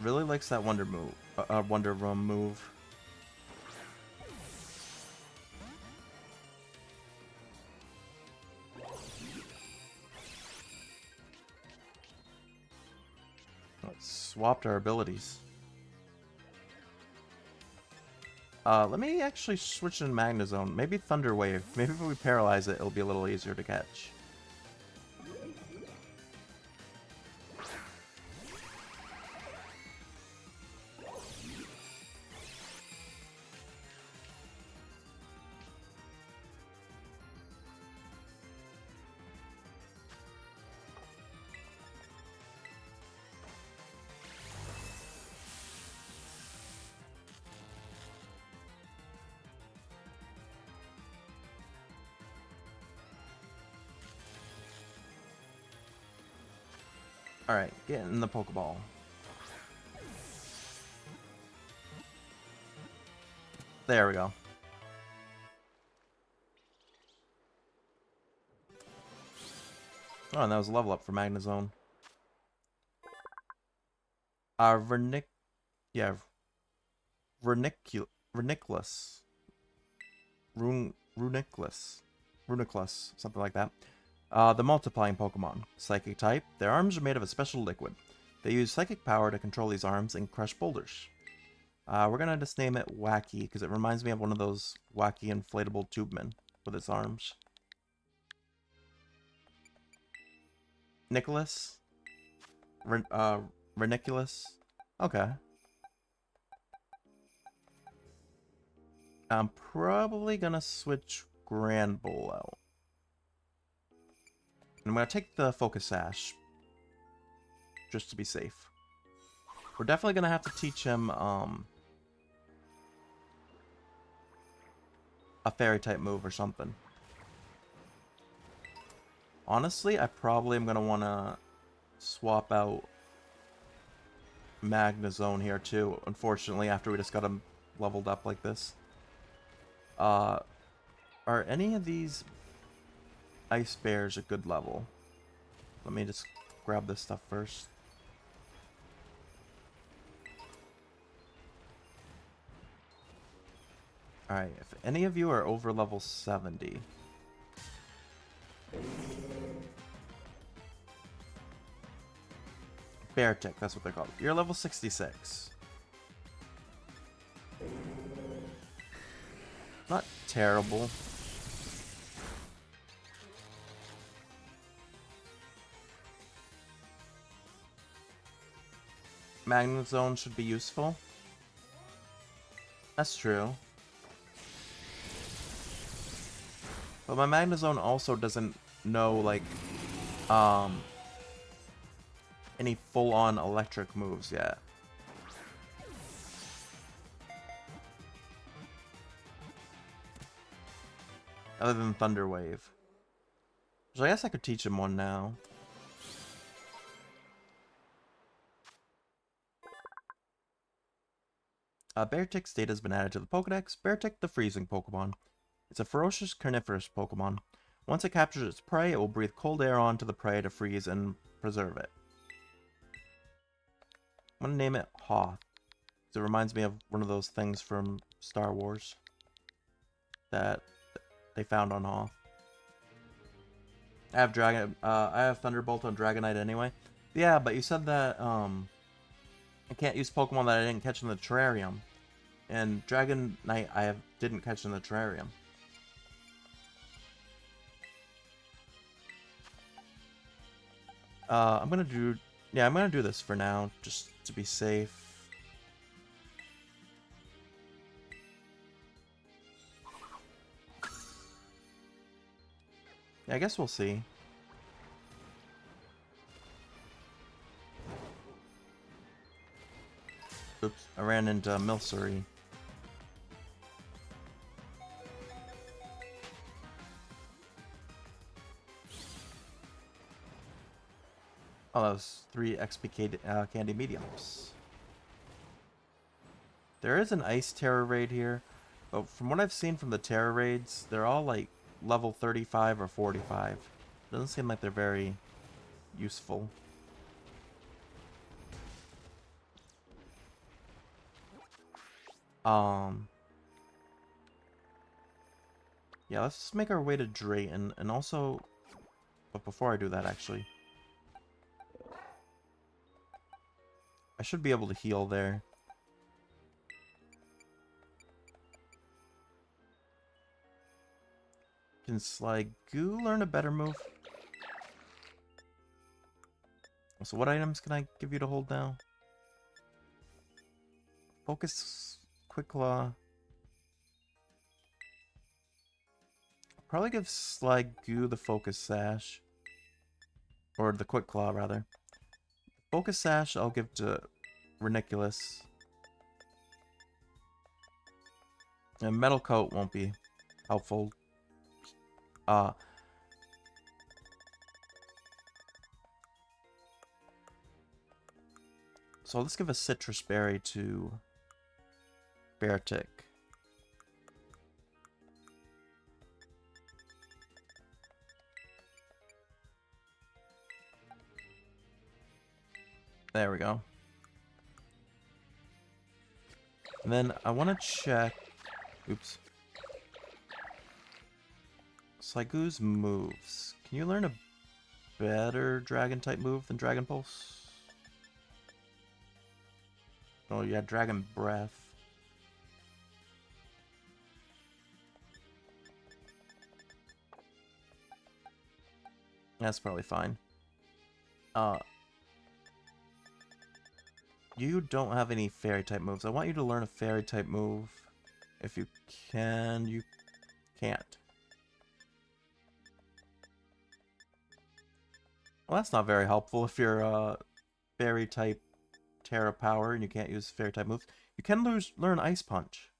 Really likes that Wonder move, Wonder Room move. Let's swap our abilities. Let me actually switch in Magnezone. Maybe Thunder Wave. Maybe if we paralyze it, it'll be a little easier to catch. Alright, get in the Pokeball. There we go. Oh, and that was a level up for Magnezone. Yeah, Reuniclus. Reuniclus, something like that. The multiplying Pokemon. Psychic type. Their arms are made of a special liquid. They use psychic power to control these arms and crush boulders. We're gonna just name it Wacky, because it reminds me of one of those wacky inflatable tube men with its arms. Nicholas? Reniculus? Okay. I'm probably gonna switch Granbull out. And I'm gonna take the Focus Sash, just to be safe. We're definitely gonna have to teach him a Fairy type move or something. Honestly, I probably am gonna wanna swap out Magnezone here too. Unfortunately, after we just got him leveled up like this. Are any of these Ice Bears a good level? Let me just grab this stuff first. Alright, if any of you are over level 70... Bear tick, that's what they're called. You're level 66. Not terrible. Magnet Zone should be useful. That's true. But my Magnet Zone also doesn't know, like, any full-on electric moves yet. Other than Thunder Wave. So I guess I could teach him one now. Beartick's data has been added to the Pokedex. Beartick, the freezing Pokemon. It's a ferocious carnivorous Pokemon. Once it captures its prey, it will breathe cold air onto the prey to freeze and preserve it. I'm gonna name it Hoth. It reminds me of one of those things from Star Wars that they found on Hoth. I have Thunderbolt on Dragonite anyway. Yeah, but you said that I can't use Pokemon that I didn't catch in the terrarium. And Dragonite didn't catch in the terrarium. I'm gonna do this for now, just to be safe. Yeah, I guess we'll see. Oops, I ran into Milcery. Oh, that was 3 XP candy mediums. There is an Ice Terror Raid here, but from what I've seen from the Terror Raids, they're all like level 35 or 45. Doesn't seem like they're very useful. Yeah, let's just make our way to Drayton, and also... But before I do that, actually... I should be able to heal there. Can Sliggoo learn a better move? So what items can I give you to hold now? Focus, Quick Claw. Probably give Sliggoo the Focus Sash. Or the Quick Claw, rather. Focus Sash I'll give to Reniculus. And Metal Coat won't be helpful. So let's give a Citrus Berry to Beartick. There we go. And then I want to check... Oops. Sliggoo's moves. Can you learn a better Dragon-type move than Dragon Pulse? Oh, yeah, Dragon Breath. That's probably fine. You don't have any Fairy-type moves. I want you to learn a Fairy-type move. If you can, you can't. Well, that's not very helpful if you're Fairy-type Terra Power and you can't use Fairy-type moves. You can learn Ice Punch.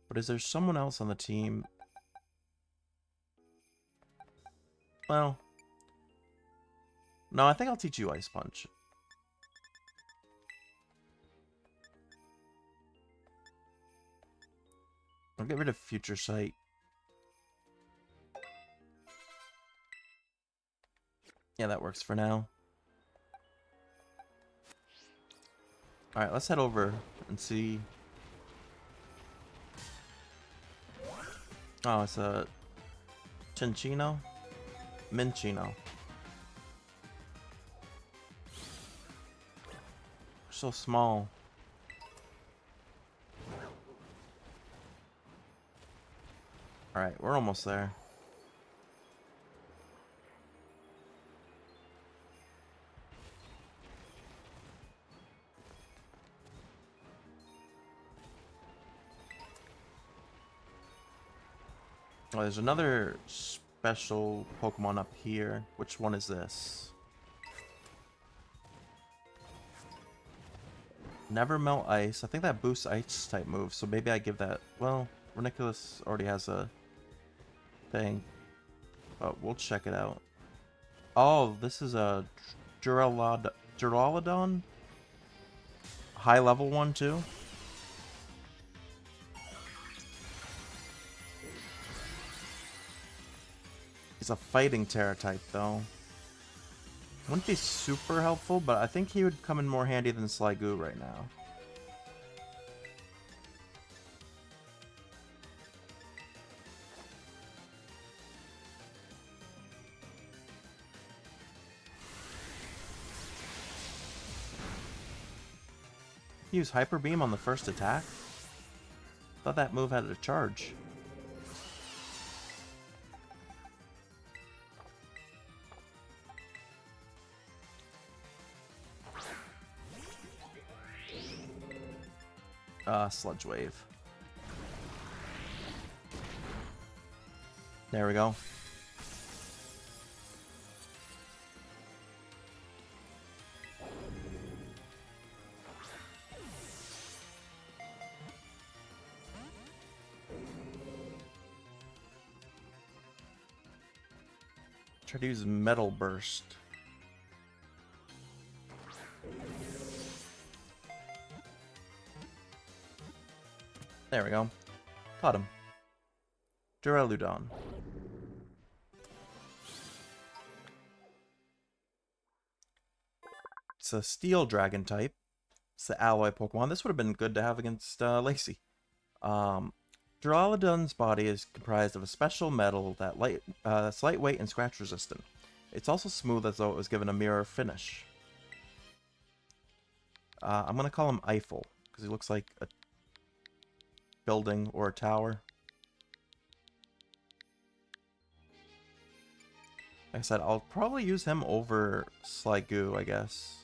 But is there someone else on the team? Well... No, I think I'll teach you Ice Punch. I'll get rid of Future Sight. Yeah, that works for now. Alright, let's head over and see. Oh, it's a Cinchino? Minchino. So small. Alright, we're almost there. Oh, there's another special Pokemon up here. Which one is this? Never melt ice. I think that boosts ice type moves, so maybe I give that. Well, Reniculus already has a thing, but we'll check it out. Oh, this is a Duraludon? High level one too? He's a fighting Terra type though. Wouldn't be super helpful, but I think he would come in more handy than Sliggoo right now. Use Hyper Beam on the first attack? Thought that move had a charge. Sludge Wave. There we go. Try to use Metal Burst. There we go. Caught him. Duraludon. It's a Steel Dragon type. It's the alloy Pokemon. This would have been good to have against Lacey. Duraludon's body is comprised of a special metal that's lightweight and scratch resistant. It's also smooth as though it was given a mirror finish. I'm going to call him Eiffel, because he looks like a building or a tower. Like I said, I'll probably use him over Sliggoo, I guess.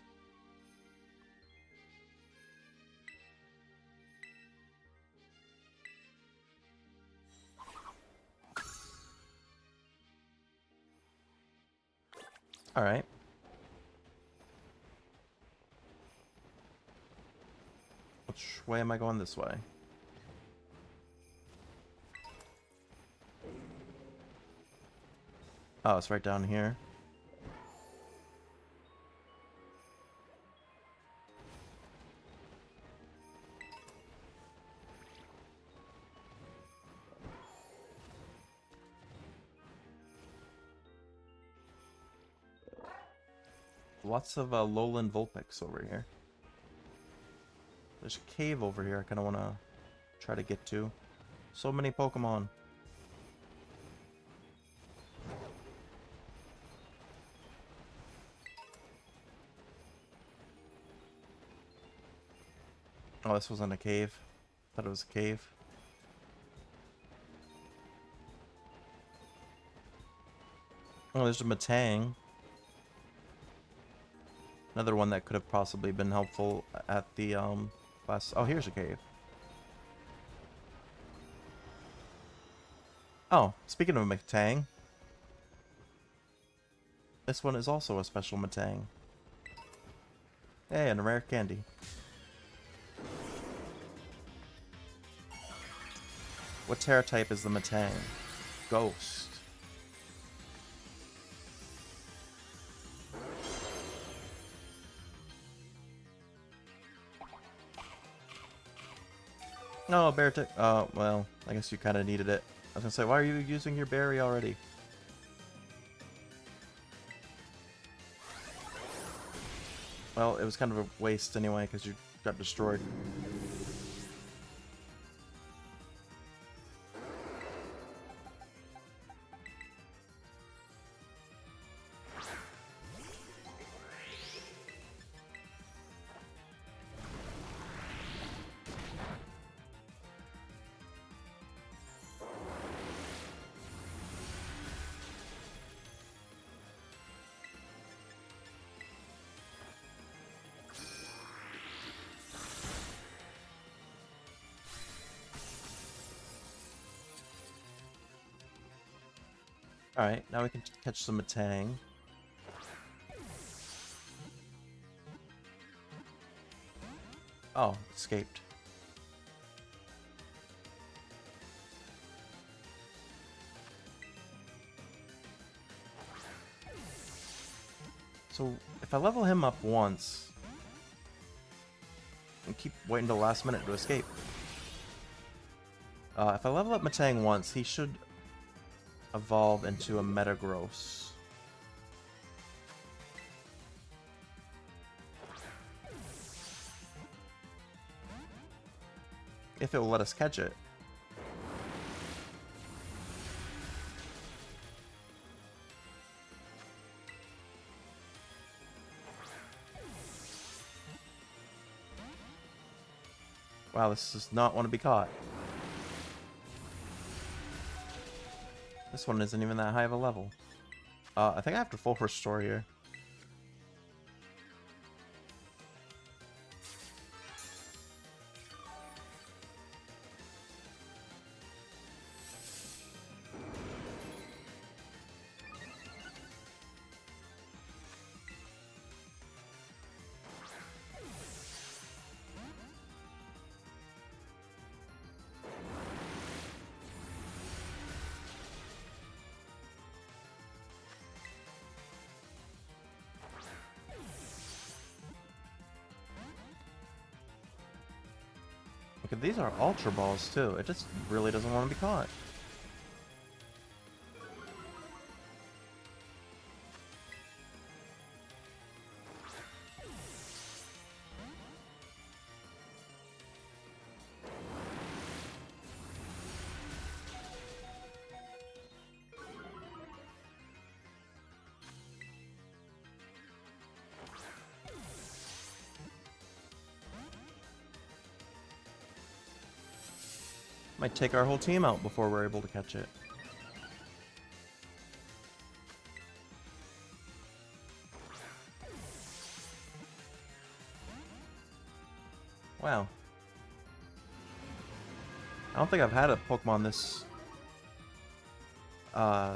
Alright. Which way am I going this way? Oh, it's right down here. Lots of lowland Vulpix over here. There's a cave over here I kind of want to try to get to. So many Pokemon. Oh, this wasn't a cave. Thought it was a cave. Oh, there's a Metang. Another one that could have possibly been helpful at the last. Oh, here's a cave. Oh, speaking of Metang, this one is also a special Metang. Hey, and a rare candy. What Terra type is the Metang? Ghost. No, bear tick. Oh, well, I guess you kind of needed it. I was gonna say, why are you using your berry already? Well, it was kind of a waste anyway, because you're got destroyed. Alright, now we can catch some Matang. Oh, escaped. So, if I level him up once, and keep waiting till the last minute to escape. If I level up Matang once, he should evolve into a Metagross. If it will let us catch it. Wow, this does not want to be caught. This one isn't even that high of a level. I think I have to full restore here. Look, these are Ultra Balls too. It just really doesn't want to be caught. Might take our whole team out before we're able to catch it. Wow. I don't think I've had a Pokemon this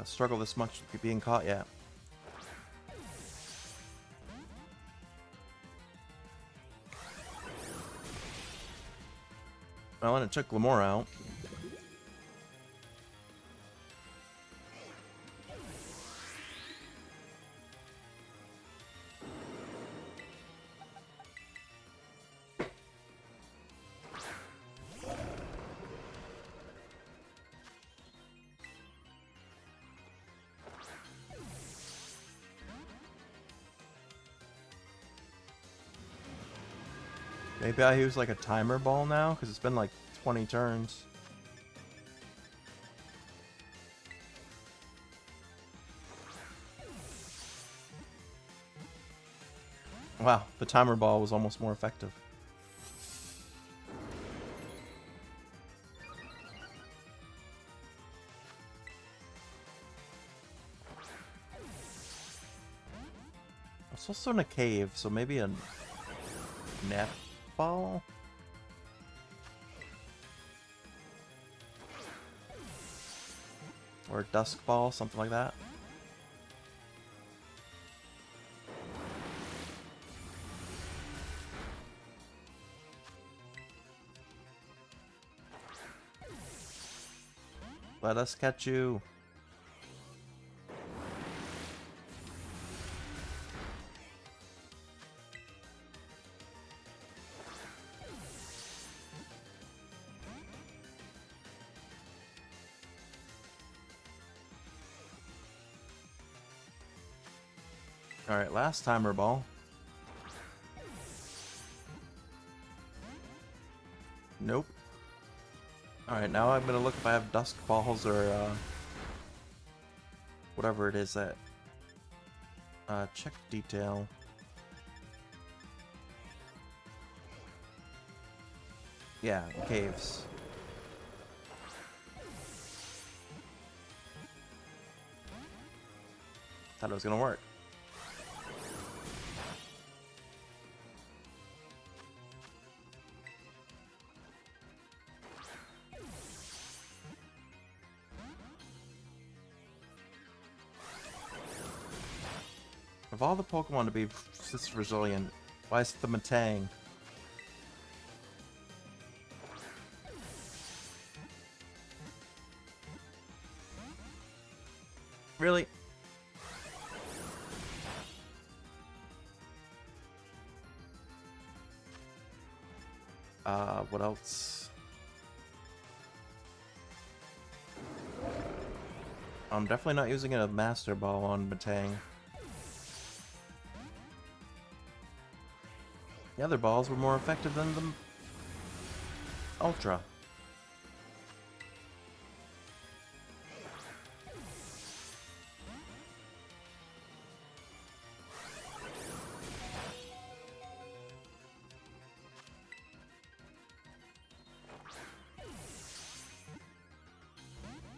struggle this much with being caught yet. Well, and it took Lamore out. Maybe I use like a timer ball now, because it's been like 20 turns. Wow, the timer ball was almost more effective. It's also in a cave, so maybe a net ball? Or a dusk ball, something like that. Let us catch you. Alright, last timer ball. Nope. Alright, now I'm gonna look if I have dusk balls or whatever it is that check detail. Yeah, caves. Thought it was gonna work. Of all the Pokemon to be this resilient, why is it the Matang? Really? What else? I'm definitely not using a Master Ball on Matang. The other balls were more effective than the Ultra.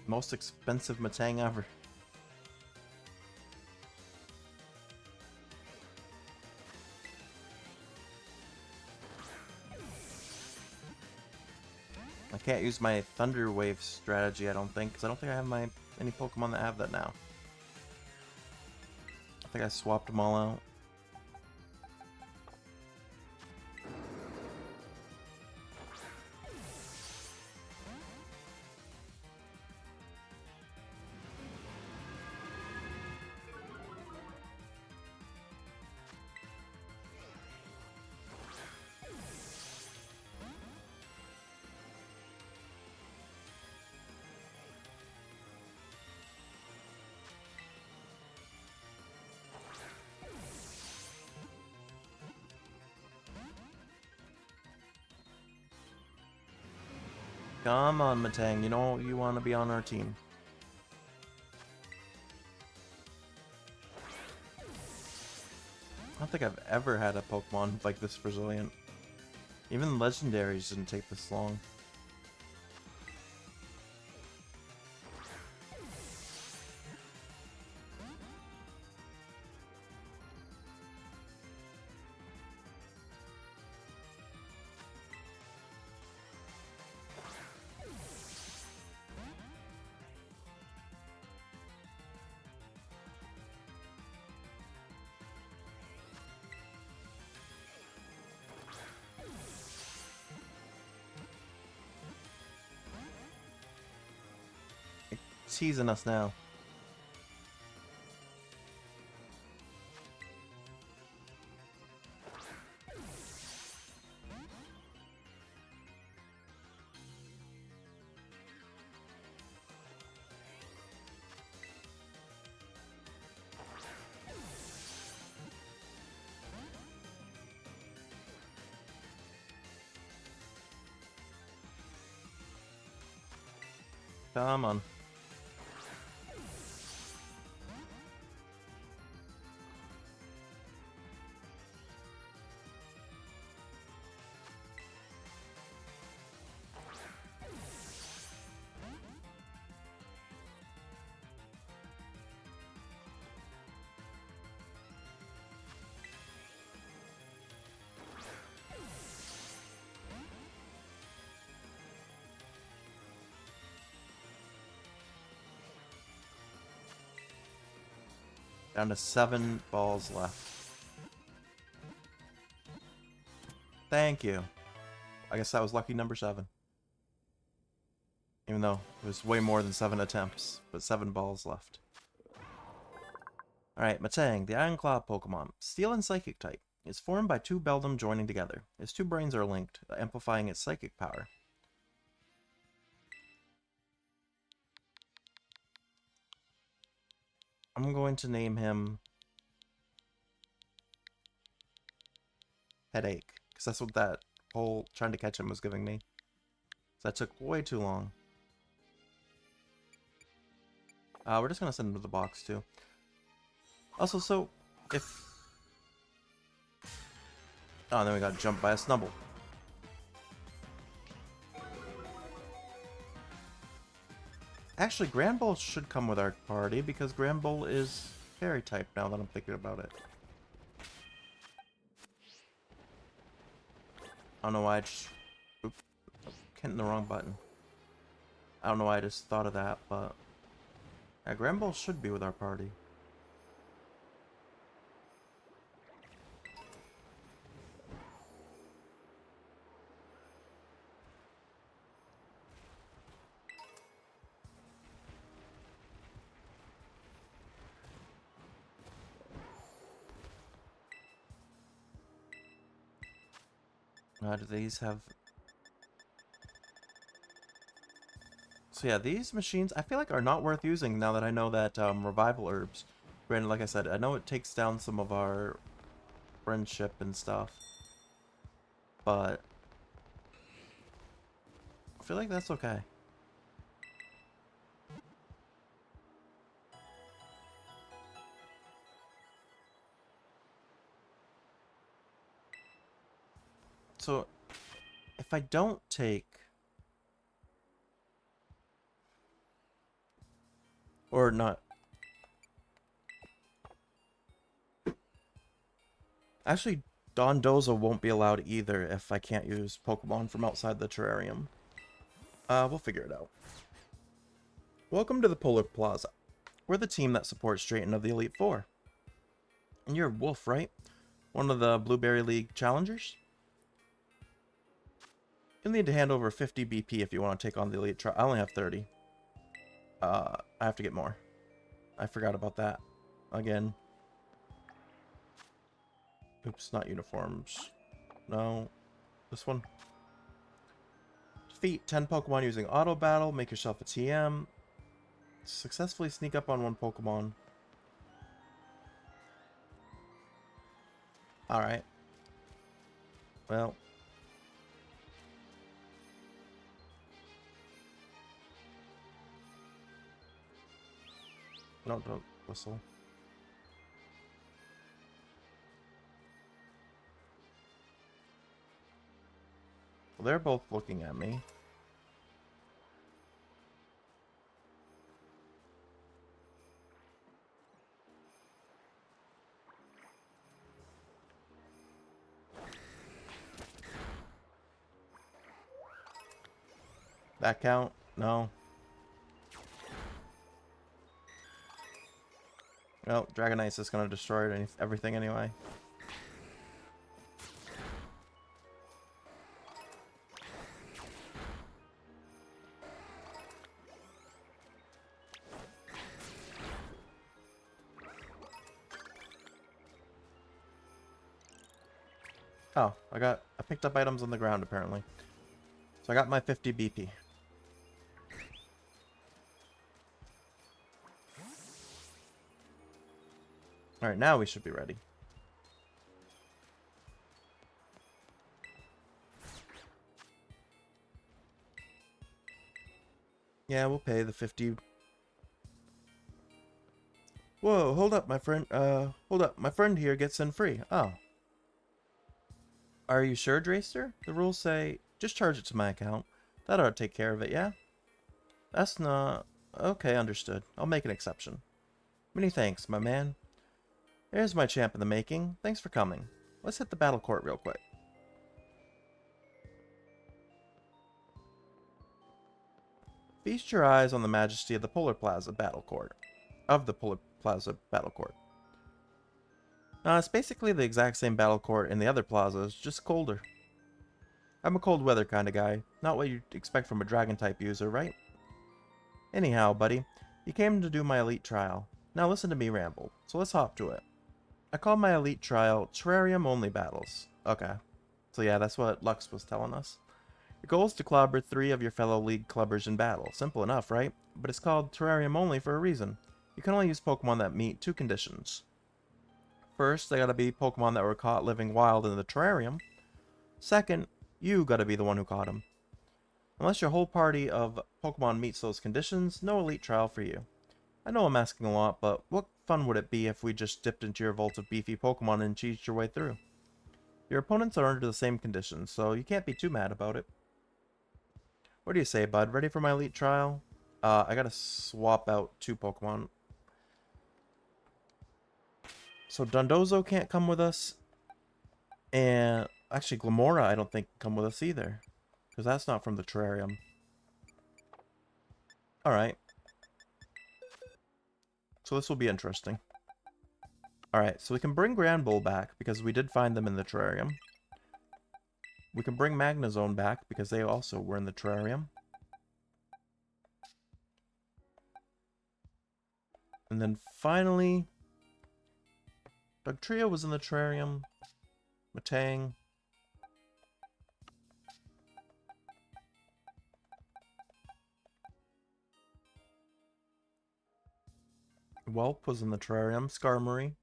Most expensive Matang ever. I can't use my Thunder Wave strategy, I don't think, because I don't think I have any Pokemon that have that now. I think I swapped them all out. Come on, Matang, you know you want to be on our team. I don't think I've ever had a Pokemon like this resilient. Even legendaries didn't take this long. It's teasing us now. Come on. Down to 7 balls left. Thank you. I guess that was lucky number 7. Even though it was way more than 7 attempts, but 7 balls left. Alright, Matang, the Iron Claw Pokemon. Steel and Psychic type. It's formed by 2 Beldum joining together. Its 2 brains are linked, amplifying its psychic power. I'm going to name him Headache, because that's what that whole trying to catch him was giving me. That took way too long. We're just gonna send him to the box too. Also, so if then we got jumped by a snubble. Actually, Granbull should come with our party because Granbull is fairy type now that I'm thinking about it. I don't know why I just... Oop, hitting the wrong button. I don't know why I just thought of that, but... Yeah, Granbull should be with our party. Do these have... So yeah, these machines I feel like are not worth using now that I know that revival herbs. Granted, like I said, I know it takes down some of our friendship and stuff, but I feel like that's okay. So if I don't take... Or not... Actually, Dondozo won't be allowed either if I can't use Pokemon from outside the terrarium. We'll figure it out. Welcome to the Polar Plaza. We're the team that supports Drayton of the Elite Four. And you're Wolf, right? One of the Blueberry League challengers? You'll need to hand over 50 BP if you want to take on the Elite I only have 30. I have to get more. I forgot about that. Again. Oops, not uniforms. No. This one. Defeat 10 Pokemon using Auto Battle. Make yourself a TM. Successfully sneak up on one Pokemon. Alright. Well. No, don't whistle. Well, they're both looking at me. That count? No. Well, Dragonite's is gonna destroy everything anyway. Oh, I picked up items on the ground apparently. So I got my 50 BP. Alright, now we should be ready. Yeah, we'll pay the 50. Whoa, hold up, my friend. Hold up. My friend here gets in free. Oh. Are you sure, Dracer? The rules say, just charge it to my account. That ought to take care of it, yeah? That's not... Okay, understood. I'll make an exception. Many thanks, my man. There's my champ in the making. Thanks for coming. Let's hit the battle court real quick. Feast your eyes on the majesty of the Polar Plaza Battle Court. It's basically the exact same battle court in the other plazas, just colder. I'm a cold weather kind of guy. Not what you'd expect from a dragon type user, right? Anyhow, buddy, you came to do my elite trial. Now listen to me ramble, so let's hop to it. I call my elite trial terrarium only battles. Okay. So yeah, that's what Lux was telling us. Your goal is to clobber 3 of your fellow league clubbers in battle. Simple enough, right? But it's called terrarium only for a reason. You can only use Pokemon that meet 2 conditions. First, they gotta be Pokemon that were caught living wild in the terrarium. Second, you gotta be the one who caught them. Unless your whole party of Pokemon meets those conditions, no elite trial for you. I know I'm asking a lot, but what fun would it be if we just dipped into your vault of beefy Pokemon and cheated your way through? Your opponents are under the same conditions, so you can't be too mad about it. What do you say, bud? Ready for my elite trial? I gotta swap out 2 Pokemon. So Dondozo can't come with us, and actually Glamora I don't think can come with us either, because that's not from the terrarium. Alright. So this will be interesting. Alright, so we can bring Granbull back, because we did find them in the terrarium. We can bring Magnezone back, because they also were in the terrarium. And then finally, Dugtrio was in the terrarium. Matang. Whelp was in the terrarium. Skarmory.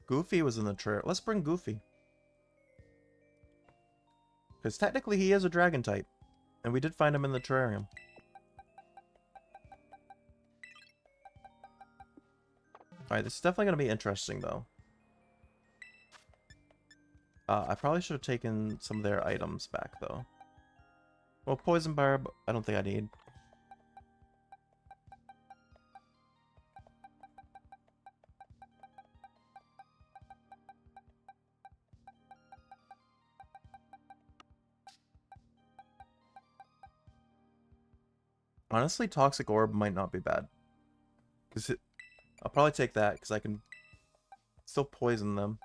Goofy was in the terrarium. Let's bring Goofy. Because technically he is a dragon type. And we did find him in the terrarium. Alright, this is definitely going to be interesting though. I probably should have taken some of their items back though. Well, Poison Barb, I don't think I need. Honestly, Toxic Orb might not be bad. I'll probably take that, because I can still poison them.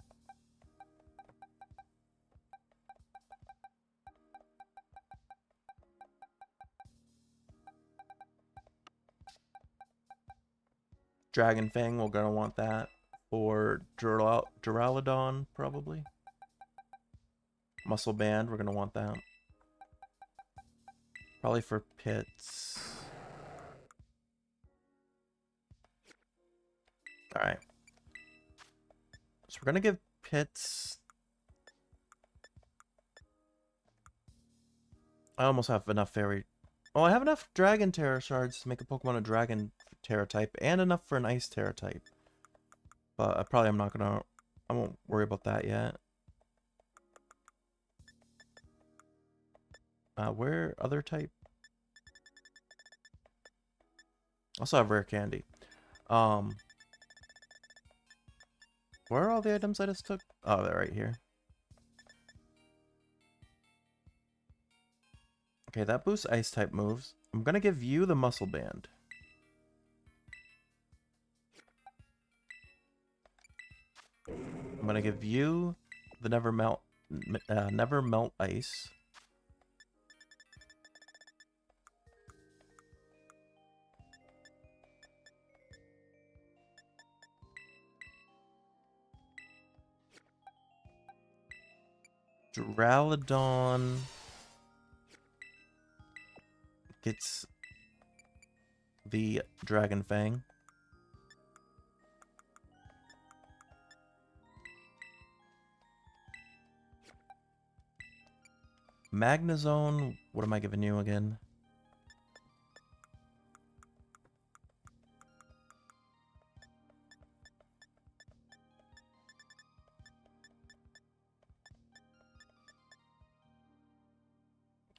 Dragon Fang, we're going to want that. For Duraludon, probably. Muscle Band, we're going to want that. Probably for Pits. Alright. So we're going to give Pits... I almost have enough Fairy... Oh, I have enough Dragon Terra Shards to make a Pokemon a Dragon Terra type, and enough for an Ice Terra type. But I'm not gonna... I won't worry about that yet. Where other type? Also have Rare Candy. Where are all the items I just took? Oh, they're right here. Okay, that boosts Ice type moves. I'm gonna give you the Muscle Band. I'm gonna give you the Never Melt Ice. Duraludon gets the Dragon Fang. Magnezone, what am I giving you again?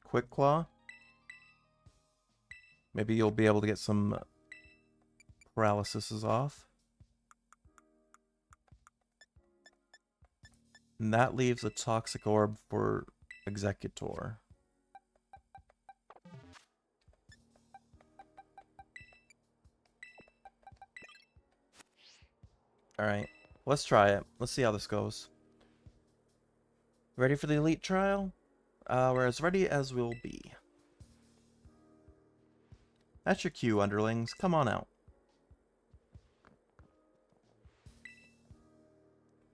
Quick Claw. Maybe you'll be able to get some paralysis off. And that leaves a Toxic Orb for Executor. Alright, let's try it. Let's see how this goes. Ready for the Elite Trial? We're as ready as we'll be. That's your cue, underlings. Come on out.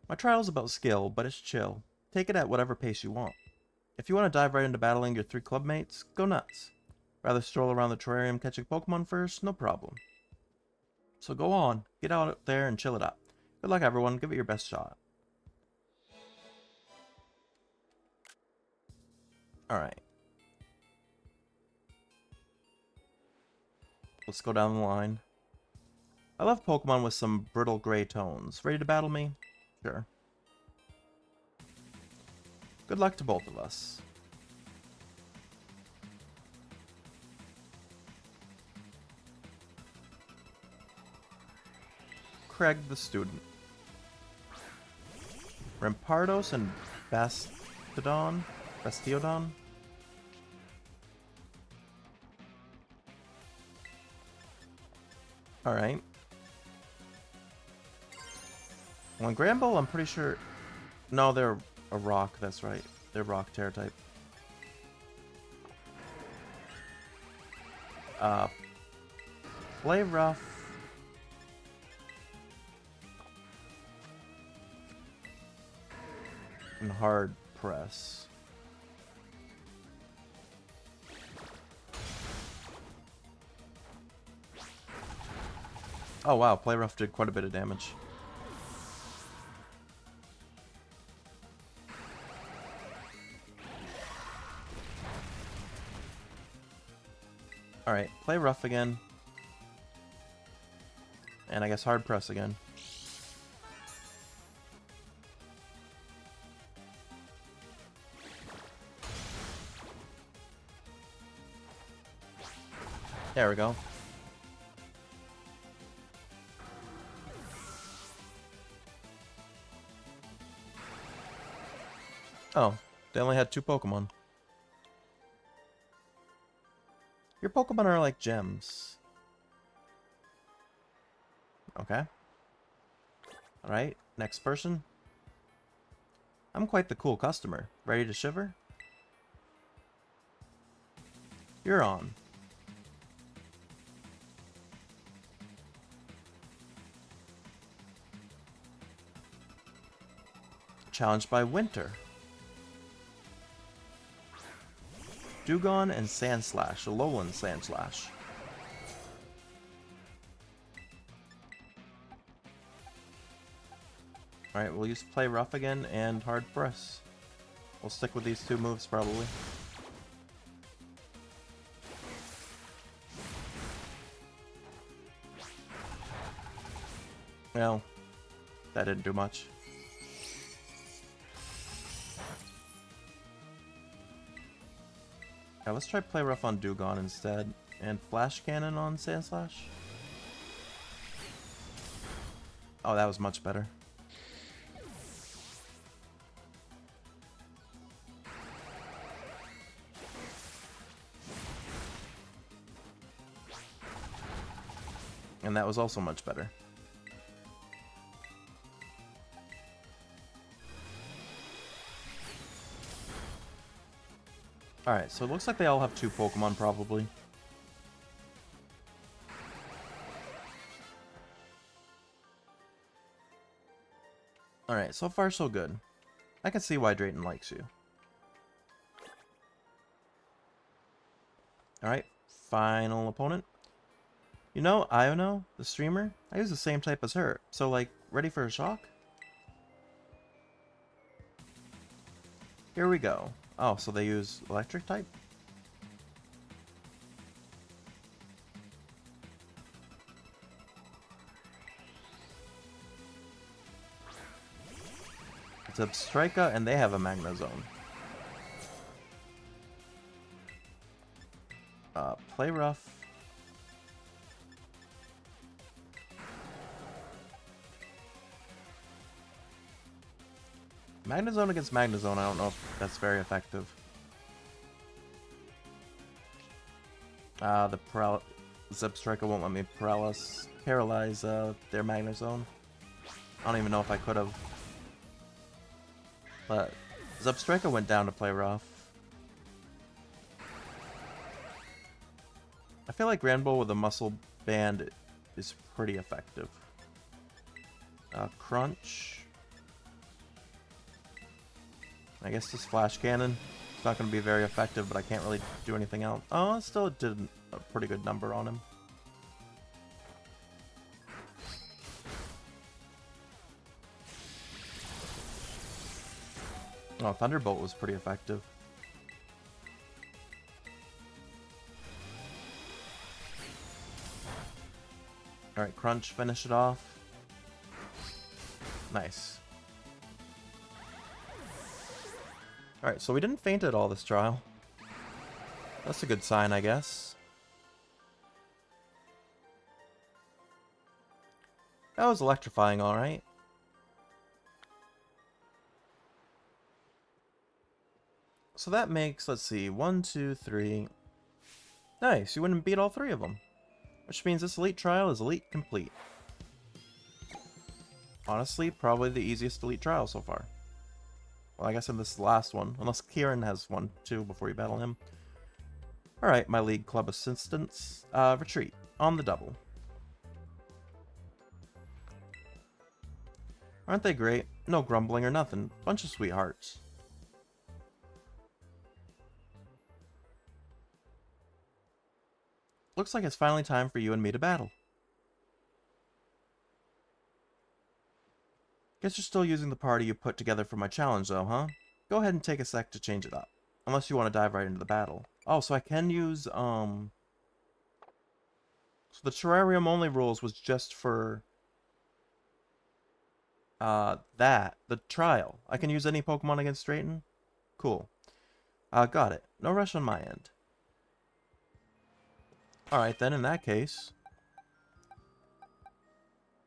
My trial's about skill, but it's chill. Take it at whatever pace you want. If you want to dive right into battling your 3 clubmates, go nuts. Rather stroll around the terrarium catching Pokemon first? No problem. So go on, get out there and chill it up. Good luck, everyone. Give it your best shot. Alright. Let's go down the line. I love Pokemon with some brittle gray tones. Ready to battle me? Sure. Good luck to both of us. Craig the student. Rampardos and Bastiodon? Alright. Well, in Granbull, I'm pretty sure... No, they're a rock, that's right. They're rock Terra type. Play rough. And hard press. Oh wow, play rough did quite a bit of damage. Alright, play rough again. And I guess hard press again. There we go. Oh, they only had 2 Pokemon. Your Pokemon are like gems. Okay. Alright, next person. I'm quite the cool customer. Ready to shiver? You're on. Challenged by Winter. Dewgong and Sandslash, a Alolan Sandslash. Alright, we'll use play rough again and hard press. We'll stick with these 2 moves probably. Well, that didn't do much. Yeah, let's try play rough on Dewgong instead, and flash cannon on Sandslash. Oh, that was much better. And that was also much better. Alright, so it looks like they all have 2 Pokemon, probably. Alright, so far so good. I can see why Drayton likes you. Alright, final opponent. You know, Iono, the streamer, I use the same type as her. So, like, ready for a shock? Here we go. Oh, so they use electric type? It's Zebstrika, and they have a Magnezone. Play rough. Magnezone against Magnezone, I don't know if that's very effective. The Zebstrika won't let me paralyze their Magnezone. I don't even know if I could have. But Zebstrika went down to play rough. I feel like Granbull with a muscle band is pretty effective. Crunch. I guess this flash cannon. It's not going to be very effective, but I can't really do anything else. Oh, it still did a pretty good number on him. No, Thunderbolt was pretty effective. Alright, Crunch, finish it off. Nice. Alright, so we didn't faint at all this trial. That's a good sign, I guess. That was electrifying, alright. So that makes, let's see, 1, 2, 3. Nice, you went and beat all 3 of them. Which means this elite trial is elite complete. Honestly, probably the easiest elite trial so far. Well, I guess in this last one. Unless Kieran has one, too, before you battle him. Alright, my League Club assistants. Retreat. On the double. Aren't they great? No grumbling or nothing. Bunch of sweethearts. Looks like it's finally time for you and me to battle. Guess you're still using the party you put together for my challenge, though, huh? Go ahead and take a sec to change it up. Unless you want to dive right into the battle. Oh, so I can use, So the terrarium only rules was just for... the trial. I can use any Pokemon against Drayton? Cool. Got it. No rush on my end. Alright then, in that case...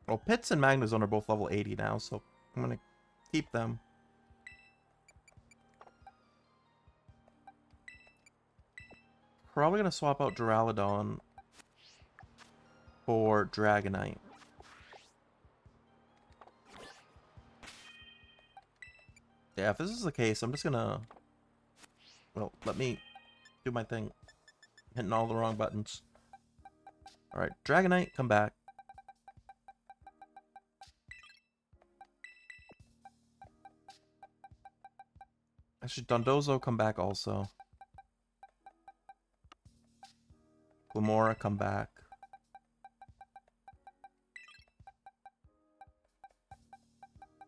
Well, Pitts and Magnezone are both level 80 now, so I'm gonna keep them. Probably gonna swap out Duraludon for Dragonite. Yeah, if this is the case, I'm just gonna... Well, let me do my thing. Hitting all the wrong buttons. Alright, Dragonite, come back. Actually, Dondozo, come back also. Glamora, come back.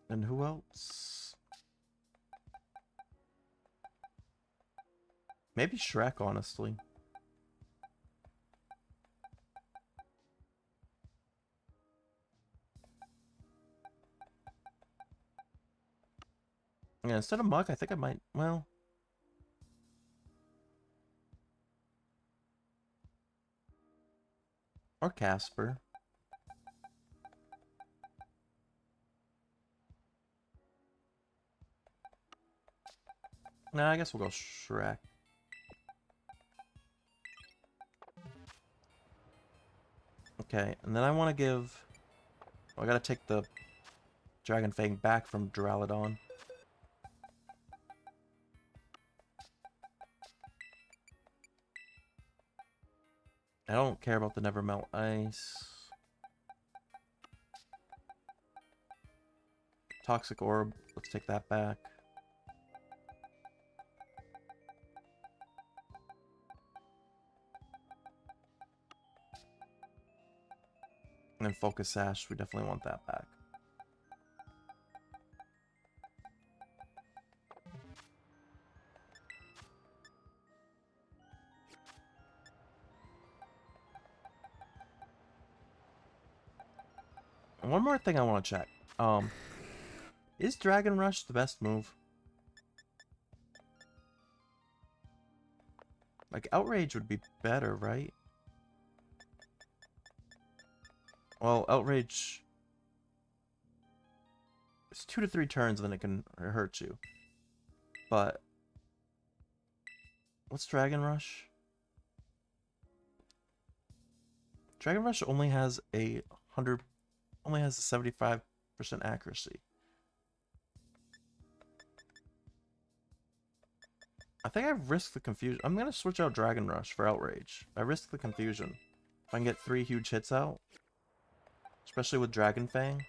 And who else? Maybe Shrek, honestly. Yeah, instead of Muk, I think I might, well... Or Casper. Nah, I guess we'll go Shrek. Okay, and then I want to give... Well, I gotta take the Dragon Fang back from Duraludon. I don't care about the Never Melt Ice. Toxic Orb, let's take that back. And then Focus Sash, we definitely want that back. And one more thing I want to check. Is Dragon Rush the best move? Like, Outrage would be better, right? Well, Outrage... It's 2 to 3 turns, and then it can hurt you. But... What's Dragon Rush? Dragon Rush only has a 75% accuracy. I think I've risked the confusion. I'm gonna switch out Dragon Rush for Outrage. I risk the confusion. If I can get 3 huge hits out, especially with Dragon Fang,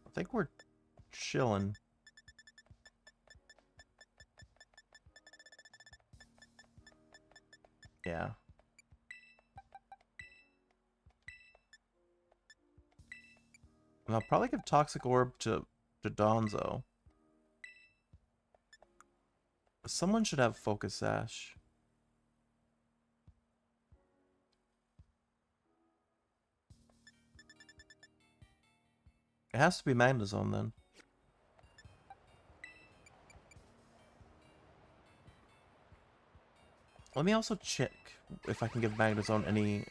I think we're chilling. Yeah. And I'll probably give Toxic Orb to to Donzo. Someone should have Focus Sash. It has to be Magnezone then. Let me also check if I can give Magnezone any...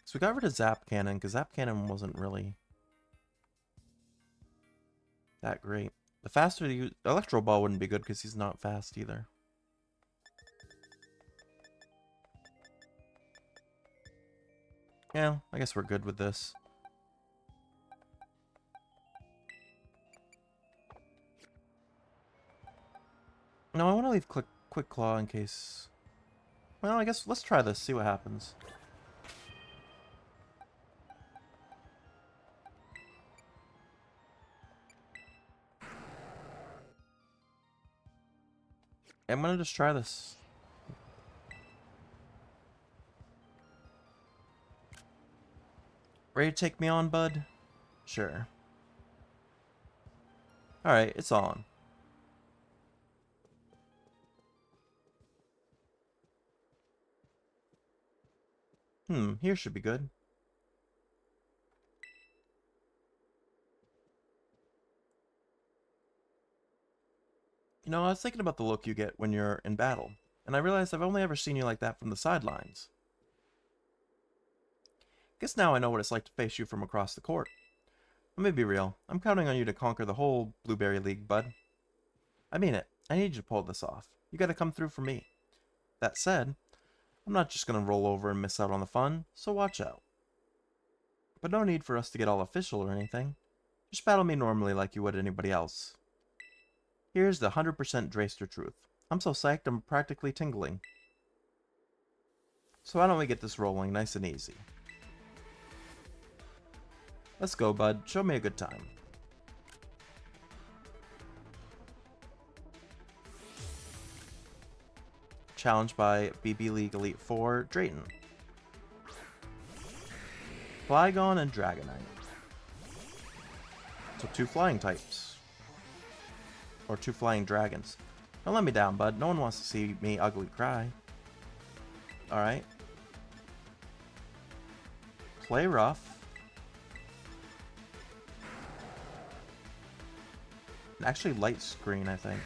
So we got rid of Zap Cannon, because Zap Cannon wasn't really that great. The faster you... Electro Ball wouldn't be good, because he's not fast either. Yeah, I guess we're good with this. No, I want to leave Quick Claw in case... Well, I guess let's try this, see what happens. I'm gonna just try this. Ready to take me on, bud? Sure. Alright, it's on. Here should be good. You know, I was thinking about the look you get when you're in battle, and I realized I've only ever seen you like that from the sidelines. Guess now I know what it's like to face you from across the court. Let me be real, I'm counting on you to conquer the whole Blueberry League, bud. I mean it, I need you to pull this off. You gotta come through for me. That said, I'm not just gonna roll over and miss out on the fun, so watch out. But no need for us to get all official or anything. Just battle me normally like you would anybody else. Here's the 100% Drayster truth. I'm so psyched I'm practically tingling. So why don't we get this rolling nice and easy? Let's go, bud. Show me a good time. Challenged by BB League Elite 4, Drayton. Flygon and Dragonite. So 2 flying types. Or 2 flying dragons. Don't let me down, bud. No one wants to see me ugly cry. Alright. Play rough. Actually, light screen, I think.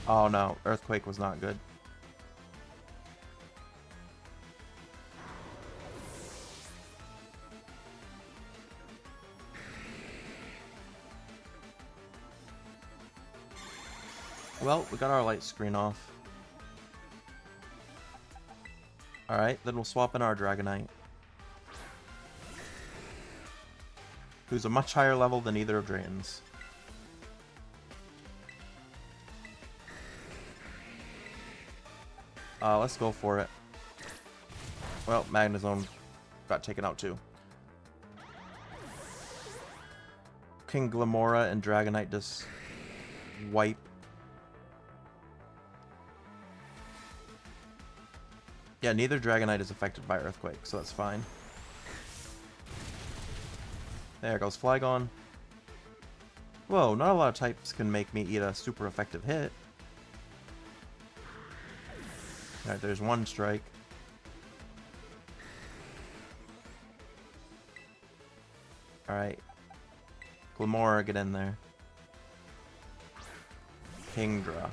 Oh no, Earthquake was not good. Well, we got our light screen off. Alright, then we'll swap in our Dragonite. Who's a much higher level than either of Drayton's. Let's go for it. Well, Magnezone got taken out too. King Glamora and Dragonite just wipe. Yeah, neither Dragonite is affected by Earthquake, so that's fine. There goes Flygon. Whoa, not a lot of types can make me eat a super effective hit. Alright, there's one strike. Alright. Glamora, get in there. Kingdra.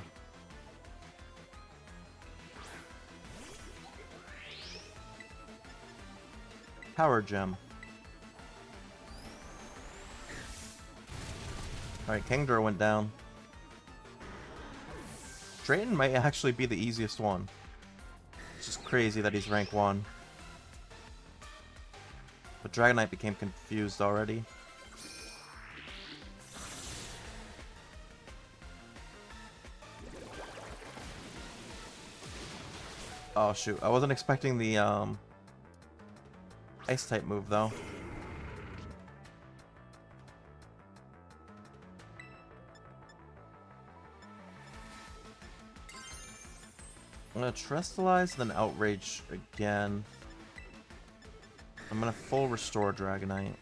Power Gem. Alright, Kingdra went down. Drayton might actually be the easiest one. It's just crazy that he's rank 1. But Dragonite became confused already. Oh shoot, I wasn't expecting the Ice type move though. I'm gonna Terrestrialize, then Outrage again. I'm gonna full restore Dragonite.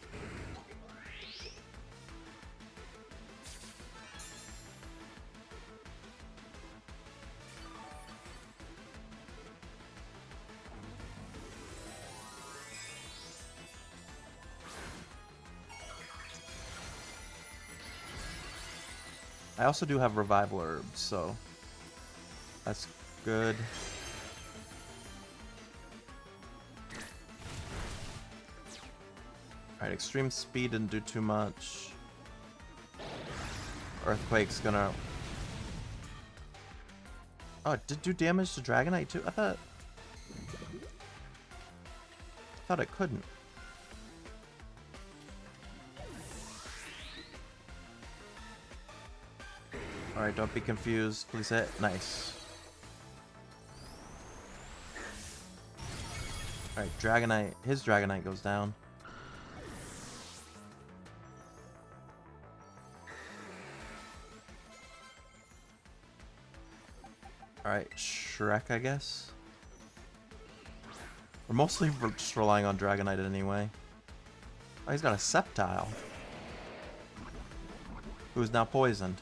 I also do have Revival Herbs, so that's good. Alright, Extreme Speed didn't do too much. Earthquake's gonna... Oh, it did do damage to Dragonite too? I thought it couldn't. Alright, don't be confused. Please hit. Nice. Alright, Dragonite. His Dragonite goes down. Alright, Shrek, I guess. We're mostly just relying on Dragonite anyway. Oh, he's got a Sceptile. Who's now poisoned.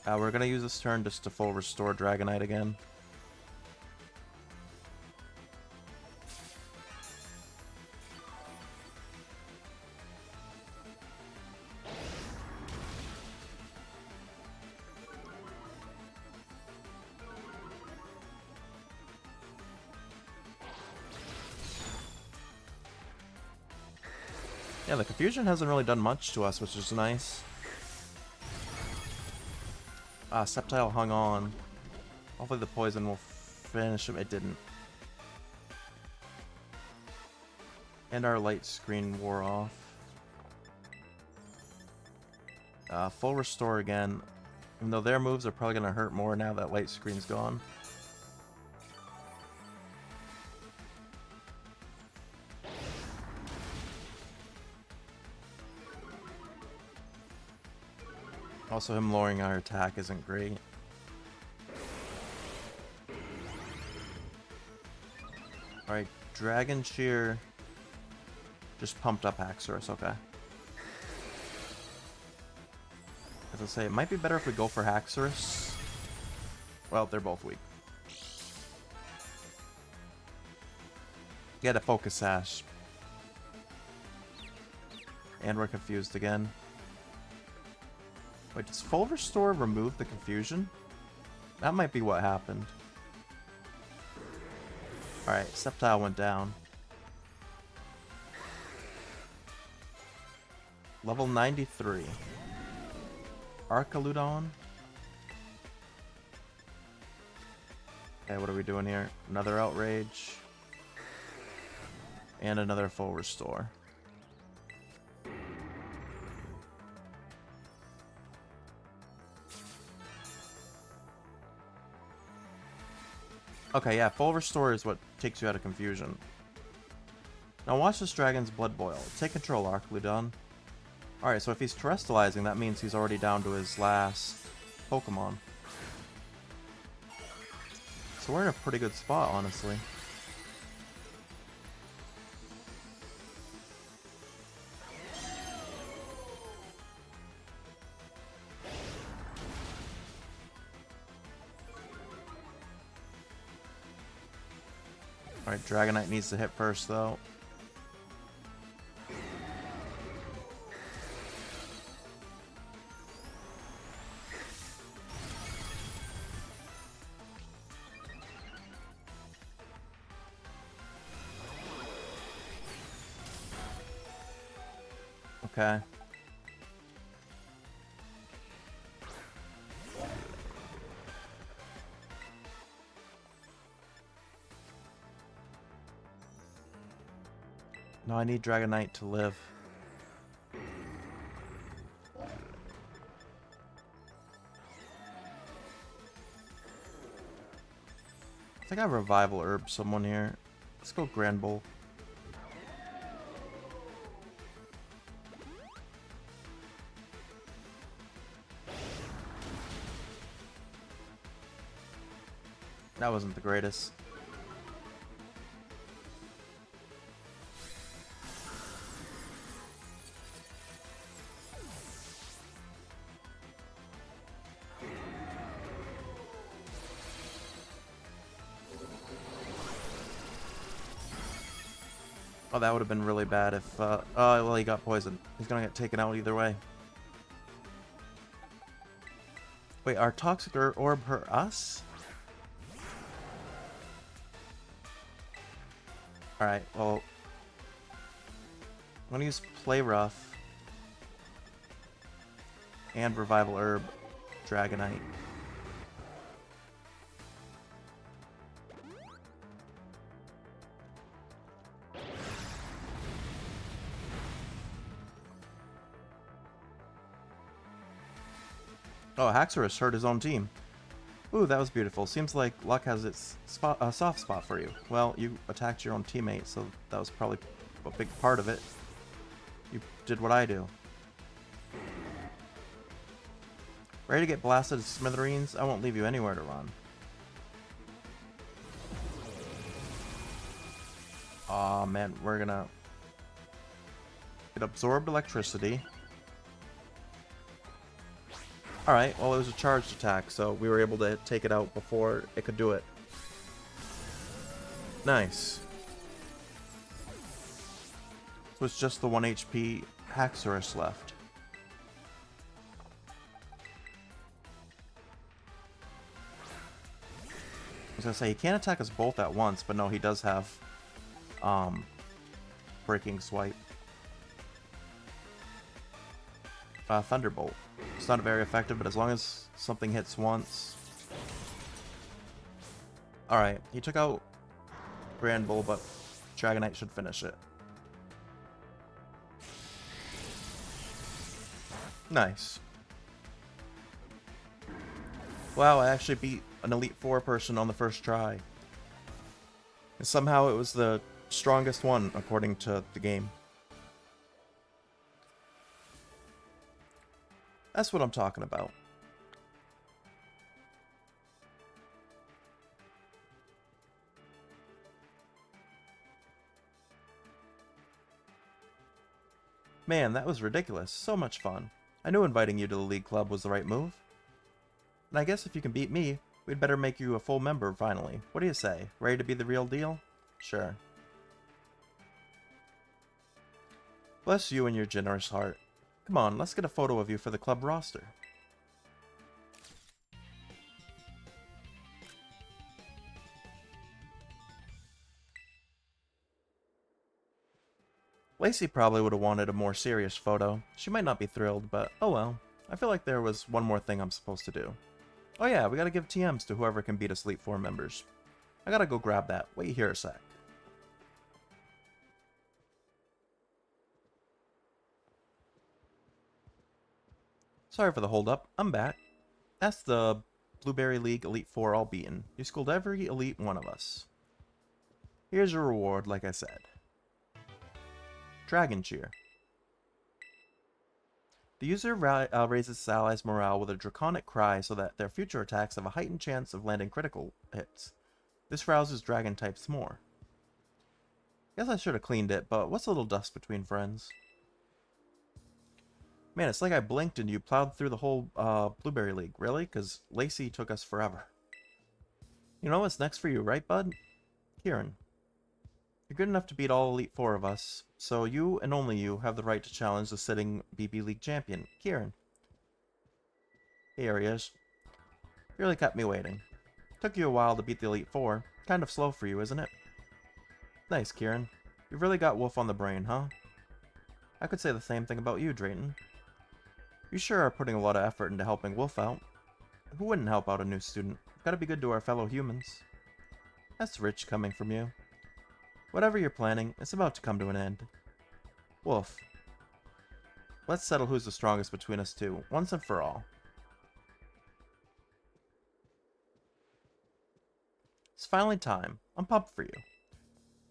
We're gonna use this turn just to full restore Dragonite again. Yeah, the confusion hasn't really done much to us, which is nice. Sceptile hung on. Hopefully the poison will finish him. It didn't. And our light screen wore off. Full restore again. Even though their moves are probably going to hurt more now that light screen's gone. Also, him lowering our attack isn't great. Alright, Dragon Shear just pumped up Haxorus, okay. As I say, it might be better if we go for Haxorus. Well, they're both weak. Get a Focus Sash. And we're confused again. Wait, does full restore remove the confusion? That might be what happened. Alright, Sceptile went down. Level 93. Archaludon. Okay, what are we doing here? Another Outrage. And another full restore. Okay, yeah, full restore is what takes you out of confusion. Now watch this dragon's blood boil. Take control, Archaludon. Alright, so if he's terrestrializing, that means he's already down to his last Pokemon. So we're in a pretty good spot, honestly. Alright, Dragonite needs to hit first, though. Okay. No, I need Dragonite to live. I think I Revival Herb someone here. Let's go Grand Bull. That wasn't the greatest. Oh, that would have been really bad if, oh, well, he got poisoned. He's gonna get taken out either way. Wait, our toxic orb hurt us? Alright, well, I'm gonna use Play Rough and Revival Herb Dragonite. Oh, Haxorus hurt his own team. Ooh, that was beautiful. Seems like luck has its soft spot for you. Well, you attacked your own teammate, so that was probably a big part of it. You did what I do. Ready to get blasted to smithereens? I won't leave you anywhere to run. Aw, man, we're gonna... It absorbed electricity. Alright, well, it was a charged attack, so we were able to take it out before it could do it. Nice. So it's just the 1 HP Haxorus left. I was gonna say, he can't attack us both at once, but no, he does have Breaking Swipe. Thunderbolt. It's not very effective, but as long as something hits once... Alright, he took out Grand Bull, but Dragonite should finish it. Nice. Wow, I actually beat an Elite Four person on the first try. And somehow it was the strongest one, according to the game. That's what I'm talking about. Man, that was ridiculous. So much fun. I knew inviting you to the League Club was the right move. And I guess if you can beat me, we'd better make you a full member finally. What do you say? Ready to be the real deal? Sure. Bless you and your generous heart. Come on, let's get a photo of you for the club roster. Lacey probably would have wanted a more serious photo. She might not be thrilled, but oh well. I feel like there was one more thing I'm supposed to do. Oh yeah, we gotta give TMs to whoever can beat us Elite Four members. I gotta go grab that. Wait here a sec. Sorry for the hold-up. I'm back. That's the Blueberry League Elite Four all beaten. You schooled every Elite one of us. Here's your reward, like I said. Dragon Cheer. The user raises his allies' morale with a draconic cry so that their future attacks have a heightened chance of landing critical hits. This rouses dragon types more. Guess I should have cleaned it, but what's a little dust between friends? Man, it's like I blinked and you plowed through the whole Blueberry League. Really? Because Lacey took us forever. You know what's next for you, right, bud? Kieran. You're good enough to beat all Elite Four of us, so you and only you have the right to challenge the sitting BB League champion, Kieran. Here he is. You really kept me waiting. Took you a while to beat the Elite Four. Kind of slow for you, isn't it? Nice, Kieran. You've really got Wolf on the brain, huh? I could say the same thing about you, Drayton. You sure are putting a lot of effort into helping Wolf out. Who wouldn't help out a new student? Gotta be good to our fellow humans. That's rich coming from you. Whatever you're planning, it's about to come to an end. Wolf. Let's settle who's the strongest between us two, once and for all. It's finally time. I'm pumped for you.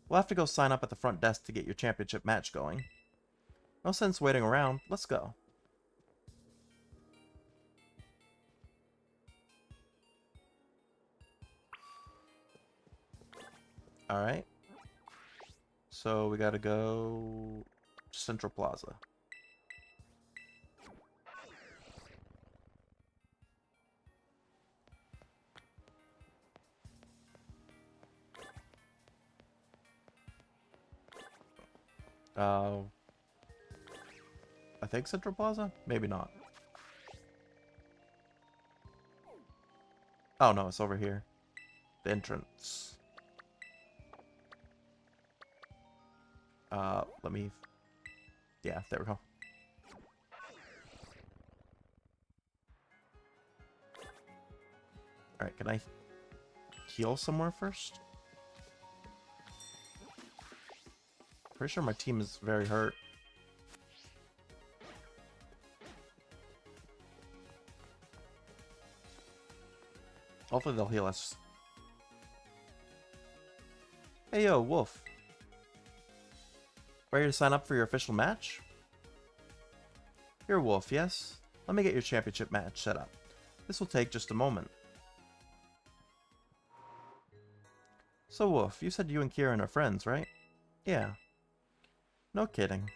We'll have to go sign up at the front desk to get your championship match going. No sense waiting around. Let's go. Alright. So we gotta go Central Plaza. I think Central Plaza? Maybe not. Oh no, it's over here. The entrance. Let me... Yeah, there we go. Alright, can I heal somewhere first? Pretty sure my team is very hurt. Hopefully they'll heal us. Hey yo, Wolf. Ready to sign up for your official match? You're Wolf, yes? Let me get your championship match set up. This will take just a moment. So Wolf, you said you and Kieran are friends, right? Yeah. No kidding.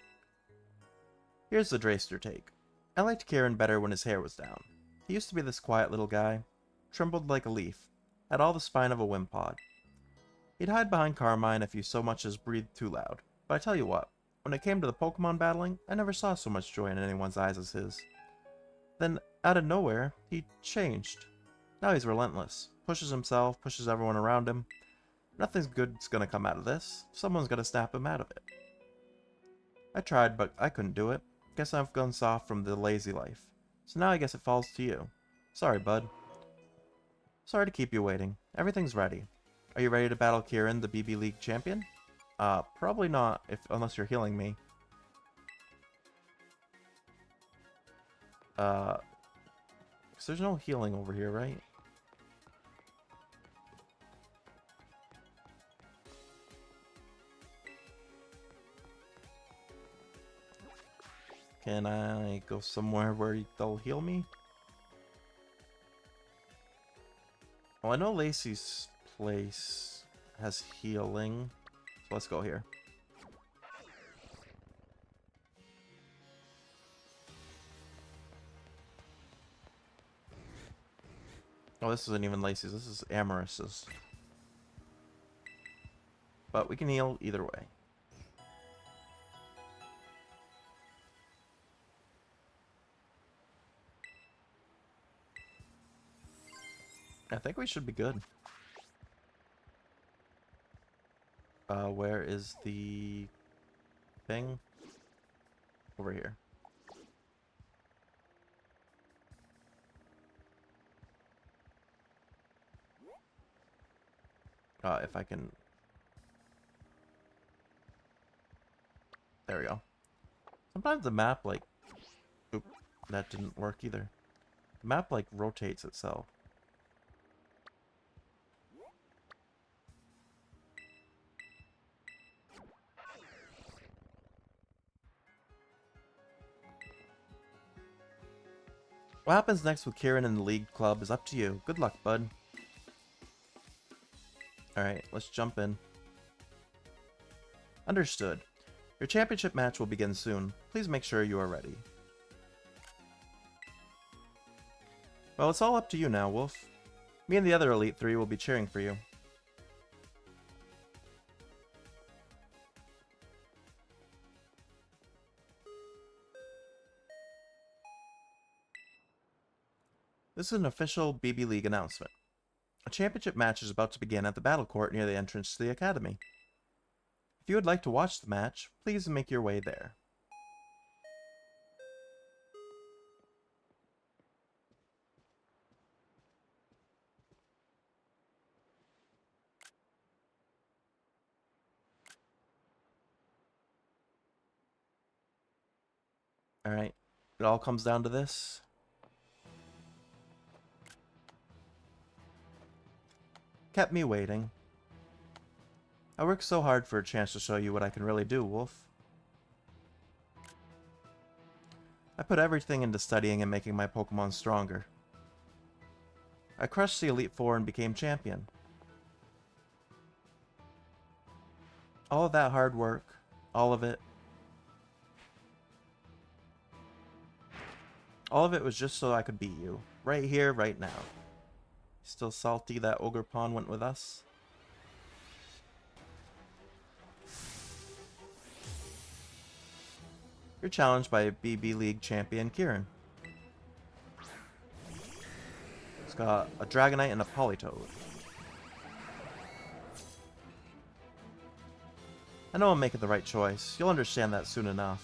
Here's the Drayster take. I liked Kieran better when his hair was down. He used to be this quiet little guy. Trembled like a leaf. Had all the spine of a wimpod. He'd hide behind Carmine if you so much as breathed too loud. But I tell you what, when it came to the Pokemon battling, I never saw so much joy in anyone's eyes as his. Then, out of nowhere, he changed. Now he's relentless. Pushes himself, pushes everyone around him. Nothing's good's gonna come out of this. Someone's gonna snap him out of it. I tried, but I couldn't do it. Guess I've gone soft from the lazy life. So now I guess it falls to you. Sorry, bud. Sorry to keep you waiting. Everything's ready. Are you ready to battle Kieran, the BB League champion? Probably not, unless you're healing me. Because there's no healing over here, right? Can I go somewhere where they'll heal me? Well, I know Lacey's place has healing. So let's go here. Oh, this isn't even Lacey's. This is Amoris's. But we can heal either way. I think we should be good. Where is the thing? Over here. If I can... There we go. Sometimes the map, like... Oop, that didn't work either. The map, like, rotates itself. What happens next with Kieran and the League Club is up to you. Good luck, bud. Alright, let's jump in. Understood. Your championship match will begin soon. Please make sure you are ready. Well, it's all up to you now, Wolf. Me and the other Elite Three will be cheering for you. This is an official BB League announcement. A championship match is about to begin at the battle court near the entrance to the academy. If you would like to watch the match, please make your way there. Alright, it all comes down to this. Kept me waiting. I worked so hard for a chance to show you what I can really do, Wolf. I put everything into studying and making my Pokemon stronger. I crushed the Elite Four and became champion. All of that hard work, all of it. All of it was just so I could beat you. Right here, right now. Still salty that Ogre Pawn went with us? You're challenged by BB League champion Kieran. He's got a Dragonite and a Politoed. I know I'm making the right choice. You'll understand that soon enough.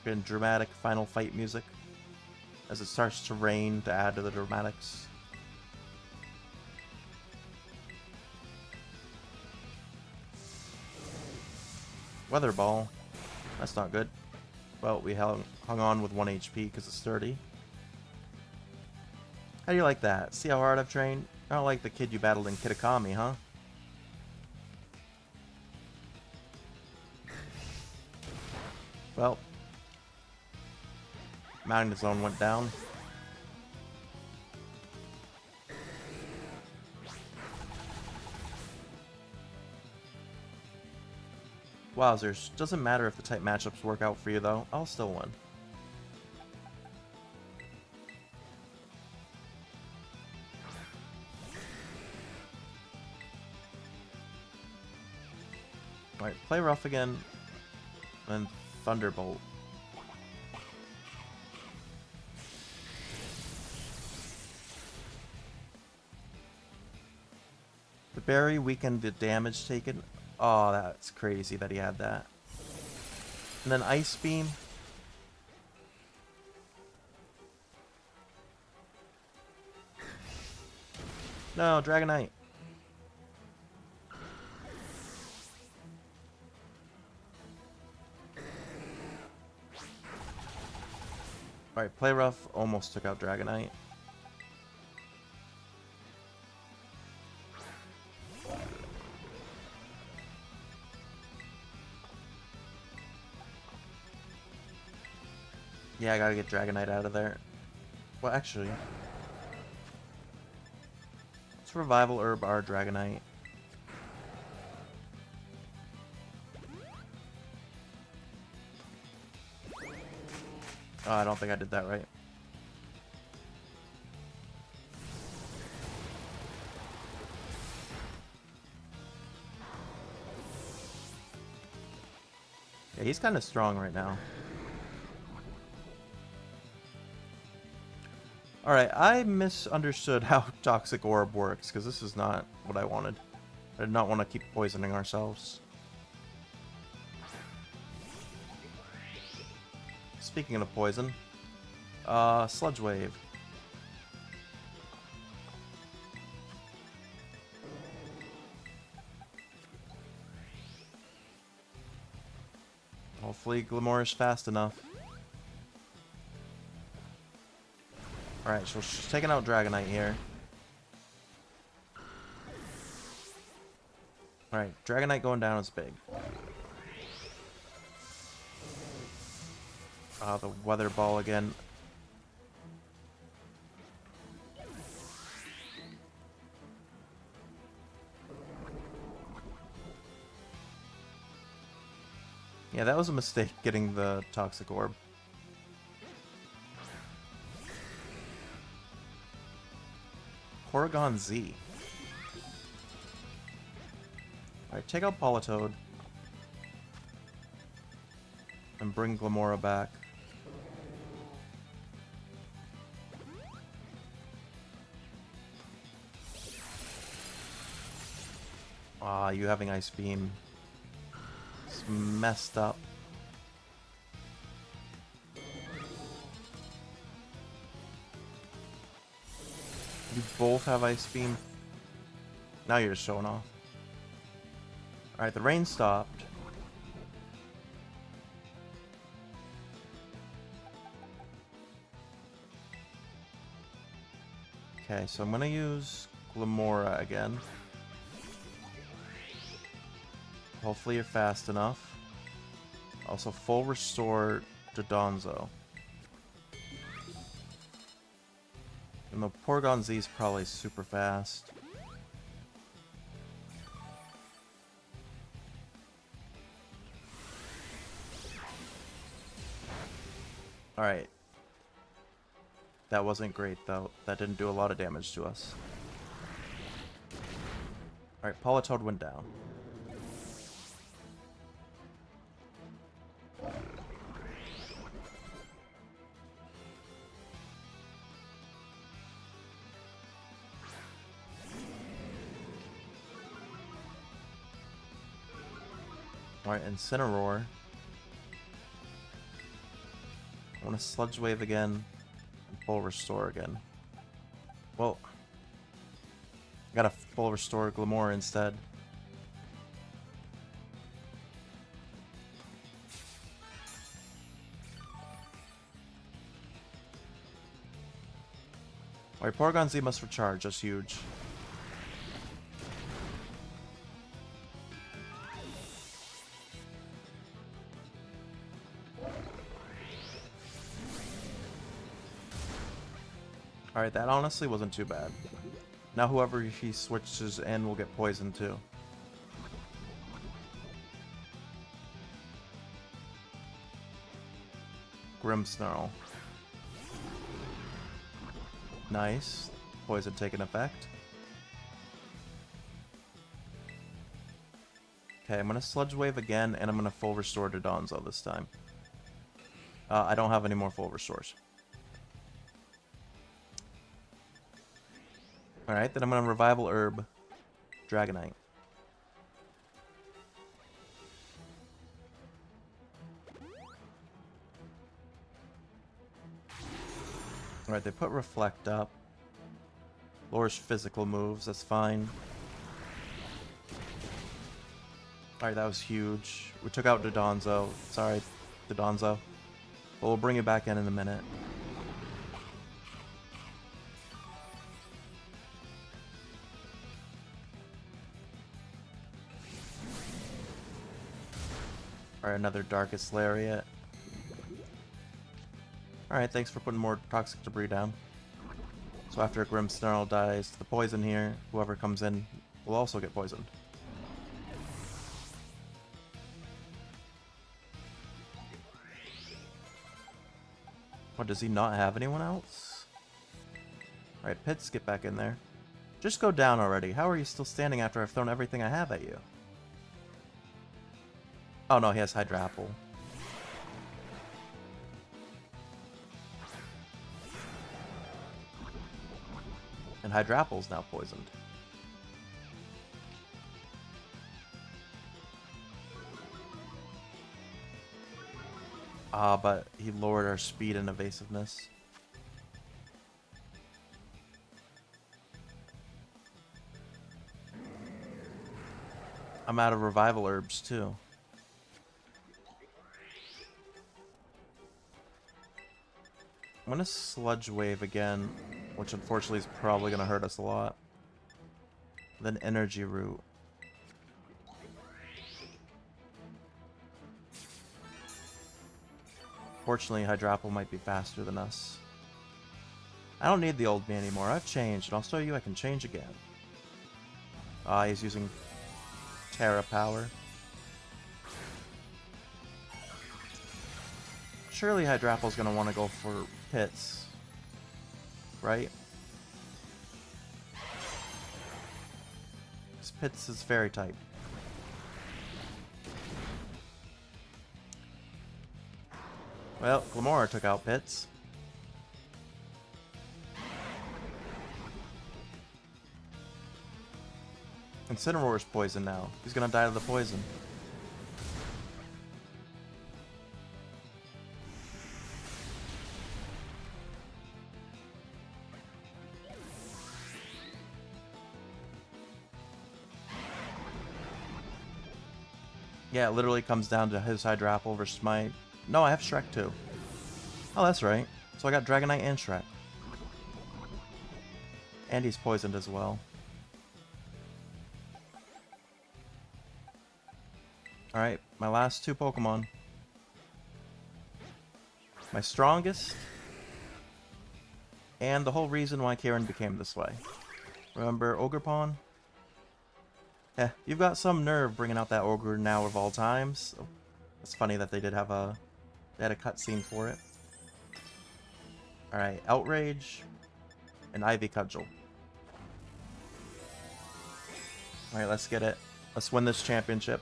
Getting dramatic final fight music as it starts to rain to add to the dramatics. Weather Ball. That's not good. Well, we hung on with 1 HP because it's sturdy. How do you like that? See how hard I've trained? I don't like the kid you battled in Kitakami, huh? Well, Magnet Zone went down. Wowzers. Doesn't matter if the type matchups work out for you, though. I'll still win. Alright, play rough again. And Thunderbolt. The berry weakened the damage taken. Oh, that's crazy that he had that. And then Ice Beam. No, Dragonite. Alright, play rough almost took out Dragonite. Yeah, I gotta get Dragonite out of there. Well, actually, let's Revival Herb our Dragonite. Oh, I don't think I did that right. Yeah, he's kind of strong right now. Alright, I misunderstood how Toxic Orb works, because this is not what I wanted. I did not want to keep poisoning ourselves. Speaking of poison, Sludge Wave. Hopefully Glimmer is fast enough. Alright, so she's taking out Dragonite here. Alright, Dragonite going down is big. The Weather Ball again. Yeah, that was a mistake getting the Toxic Orb. Porygon Z. Alright, take out Politoed. And bring Glamora back. Ah, you having Ice Beam. It's messed up. You both have Ice Beam. Now you're just showing off. Alright, the rain stopped. Okay, so I'm gonna use Glamora again. Hopefully you're fast enough. Also, full restore to Donzo. And the Porygon Z is probably super fast. Alright. That wasn't great, though. That didn't do a lot of damage to us. Alright, Politoed went down. Alright, Incineroar. I want to Sludge Wave again. And full Restore again. Well, I got a full Restore Glamour instead. Alright, Porygon Z must recharge. That's huge. Alright, that honestly wasn't too bad. Now whoever he switches in will get poisoned too. Grimmsnarl. Nice. Poison taking effect. Okay, I'm gonna Sludge Wave again, and I'm gonna full restore to Donzo this time. I don't have any more full restores. Alright, then I'm gonna Revival Herb Dragonite. Alright, they put Reflect up. Lowers physical moves, that's fine. Alright, that was huge. We took out Dodonzo. Sorry, Dodonzo. But we'll bring it back in a minute. Alright, another Darkest Lariat. Alright, thanks for putting more Toxic Debris down. So after Grimmsnarl dies to the poison here, whoever comes in will also get poisoned. What, does he not have anyone else? Alright, Pits, get back in there. Just go down already. How are you still standing after I've thrown everything I have at you? Oh no, he has Hydra Apple. And Hydra Apple's now poisoned. Ah, but he lowered our speed and evasiveness. I'm out of revival herbs too. I'm gonna Sludge Wave again, which unfortunately is probably gonna hurt us a lot. Then Energy Root. Fortunately, Hydrapple might be faster than us. I don't need the old me anymore. I've changed, and I'll show you I can change again. Ah, he's using Terra Power. Surely Hydrapple's gonna want to go for Pits. Right? Because Pits is Fairy type. Well, Glamora took out Pits. Incineroar's poison now. He's gonna die to the poison. Yeah, it literally comes down to his Hydra Apple versus my... No, I have Shrek too. Oh, that's right. So I got Dragonite and Shrek. And he's poisoned as well. Alright, my last two Pokemon. My strongest. And the whole reason why Karen became this way. Remember Ogerpon? Yeah, you've got some nerve bringing out that Ogre now of all times. It's funny that they did have a... They had a cutscene for it. Alright, Outrage and Ivy Cudgel. Alright, let's get it. Let's win this championship.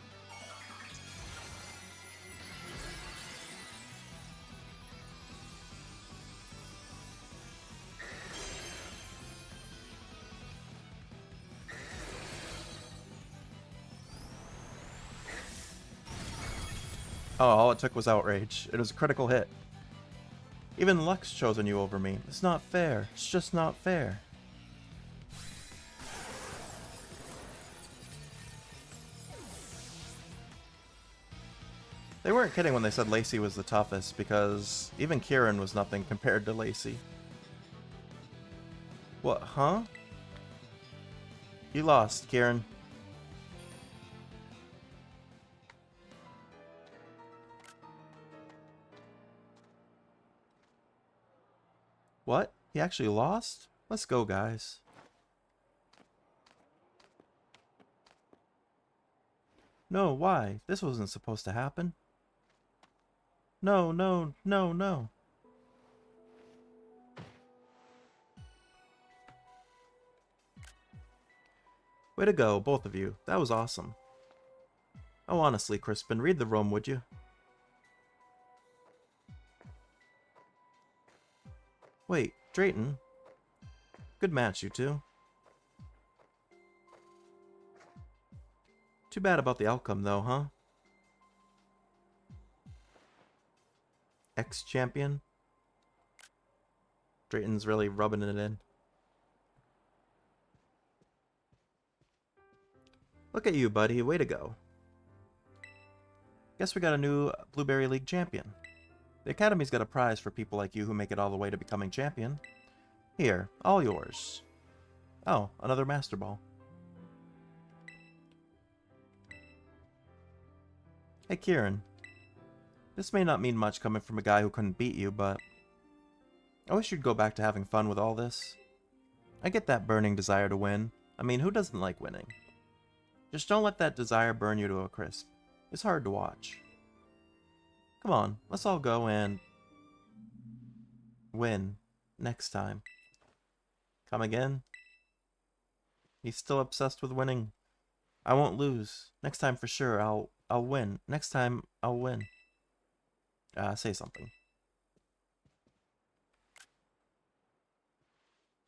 Oh, all it took was Outrage. It was a critical hit. Even Luck's chosen you over me. It's not fair. It's just not fair. They weren't kidding when they said Lacey was the toughest, because even Kieran was nothing compared to Lacey. What, huh? You lost, Kieran. What? He actually lost? Let's go, guys. No, why? This wasn't supposed to happen. No, no, no, no. Way to go, both of you. That was awesome. Oh, honestly, Crispin, read the room, would you? Wait, Drayton. Good match, you two. Too bad about the outcome, though, huh? Ex-champion? Drayton's really rubbing it in. Look at you, buddy. Way to go. Guess we got a new Blueberry League champion. The Academy's got a prize for people like you who make it all the way to becoming champion. Here, all yours. Oh, another Master Ball. Hey, Kieran. This may not mean much coming from a guy who couldn't beat you, but I wish you'd go back to having fun with all this. I get that burning desire to win. I mean, who doesn't like winning? Just don't let that desire burn you to a crisp. It's hard to watch. Come on, let's all go and win next time. Come again? He's still obsessed with winning. I won't lose. Next time for sure, I'll win. Next time, I'll win. Say something.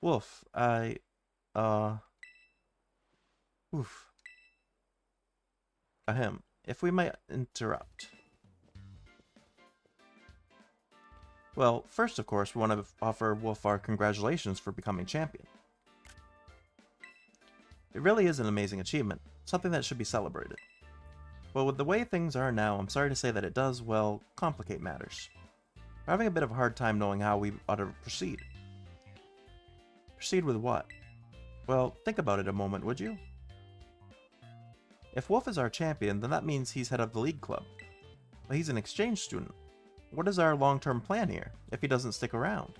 Wolf, oof. Ahem. If we might interrupt. Well, first, of course, we want to offer Wolf our congratulations for becoming champion. It really is an amazing achievement, something that should be celebrated. But with the way things are now, I'm sorry to say that it does, well, complicate matters. We're having a bit of a hard time knowing how we ought to proceed. Proceed with what? Well, think about it a moment, would you? If Wolf is our champion, then that means he's head of the League Club. But he's an exchange student. What is our long-term plan here, if he doesn't stick around?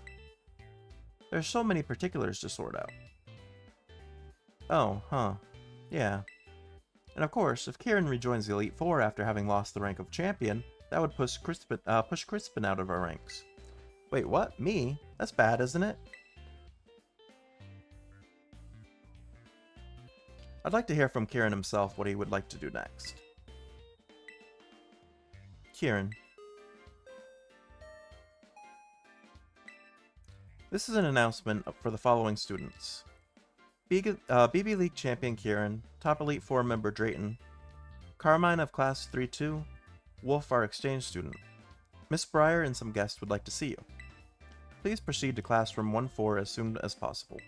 There's so many particulars to sort out. Oh, huh. Yeah. And of course, if Kieran rejoins the Elite Four after having lost the rank of champion, that would push Crispin out of our ranks. Wait, what? Me? That's bad, isn't it? I'd like to hear from Kieran himself what he would like to do next. Kieran. This is an announcement for the following students. BB League Champion Kieran, Top Elite 4 member Drayton, Carmine of Class 3-2, Wolf our exchange student. Miss Breyer and some guests would like to see you. Please proceed to Classroom 1-4 as soon as possible.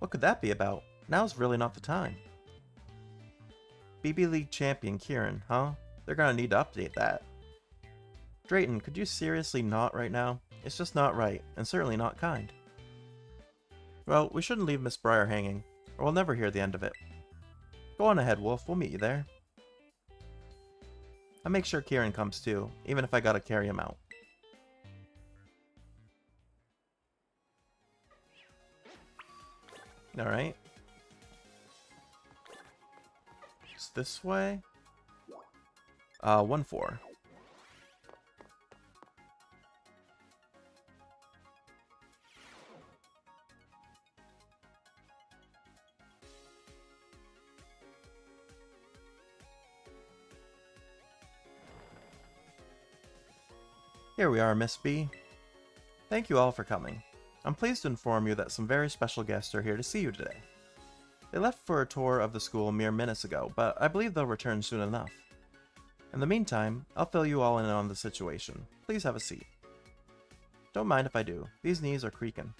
What could that be about? Now's really not the time. BB League Champion Kieran, huh? They're gonna need to update that. Drayton, could you seriously not right now? It's just not right, and certainly not kind. Well, we shouldn't leave Miss Breyer hanging, or we'll never hear the end of it. Go on ahead, Wolf, we'll meet you there. I'll make sure Kieran comes too, even if I gotta carry him out. Alright. It's this way? 1-4. Here we are, Miss B. Thank you all for coming. I'm pleased to inform you that some very special guests are here to see you today. They left for a tour of the school mere minutes ago, but I believe they'll return soon enough. In the meantime, I'll fill you all in on the situation. Please have a seat. Don't mind if I do. These knees are creaking.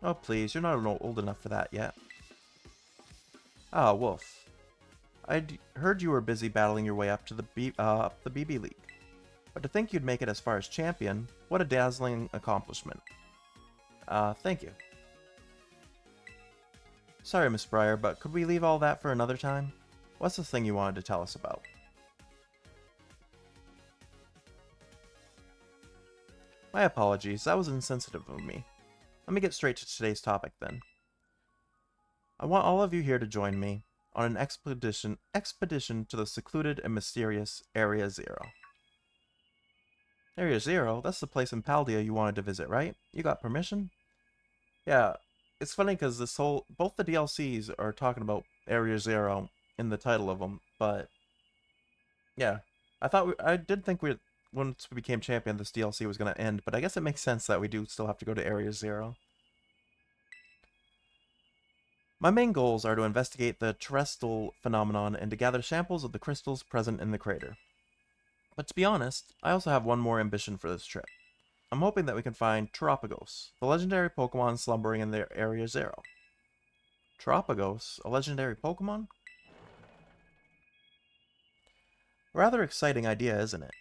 Oh please, you're not old enough for that yet. Ah, Wolf. I'd heard you were busy battling your way up to the BB League. But to think you'd make it as far as champion, what a dazzling accomplishment. Thank you. Sorry, Miss Briar, but could we leave all that for another time? What's the thing you wanted to tell us about? My apologies, that was insensitive of me. Let me get straight to today's topic then. I want all of you here to join me on an expedition to the secluded and mysterious Area Zero. Area Zero? That's the place in Paldea you wanted to visit, right? You got permission? Yeah, it's funny because both the DLCs are talking about Area Zero in the title of them, but yeah, I did think once we became champion, this DLC was going to end, but I guess it makes sense that we do still have to go to Area Zero. My main goals are to investigate the terrestrial phenomenon and to gather samples of the crystals present in the crater. But to be honest, I also have one more ambition for this trip. I'm hoping that we can find Terapagos, the legendary Pokemon slumbering in their Area Zero. Terapagos? A legendary Pokemon? Rather exciting idea, isn't it?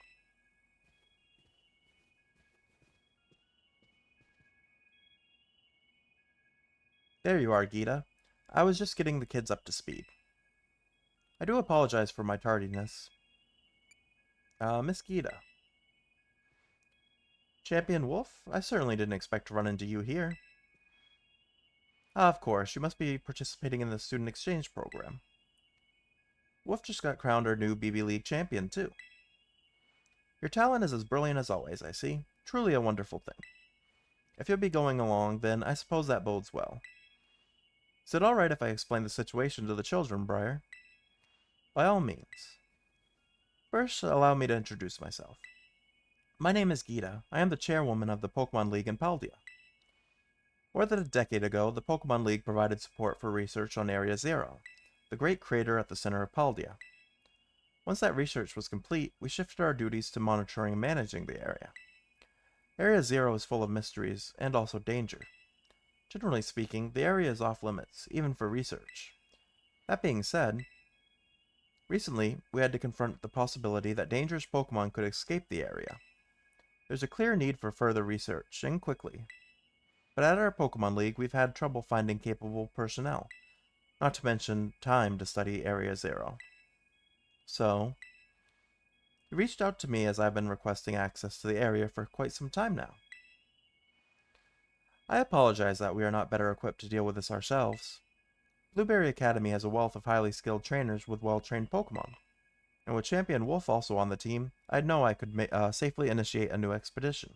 There you are, Gita. I was just getting the kids up to speed. I do apologize for my tardiness. Miss Gita. Champion Wolf? I certainly didn't expect to run into you here. Of course, you must be participating in the student exchange program. Wolf just got crowned our new BB League champion, too. Your talent is as brilliant as always, I see. Truly a wonderful thing. If you'll be going along, then I suppose that bodes well. Is it alright if I explain the situation to the children, Briar? By all means. First, allow me to introduce myself. My name is Gita. I am the chairwoman of the Pokemon League in Paldea. More than a decade ago, the Pokemon League provided support for research on Area Zero, the great crater at the center of Paldea. Once that research was complete, we shifted our duties to monitoring and managing the area. Area Zero is full of mysteries, and also danger. Generally speaking, the area is off limits, even for research. That being said, recently, we had to confront the possibility that dangerous Pokemon could escape the area. There's a clear need for further research, and quickly. But at our Pokemon League, we've had trouble finding capable personnel, not to mention time to study Area Zero. So, he reached out to me as I've been requesting access to the area for quite some time now. I apologize that we are not better equipped to deal with this ourselves. Blueberry Academy has a wealth of highly skilled trainers with well-trained Pokemon. And with Champion Wolf also on the team, I'd know I could safely initiate a new expedition.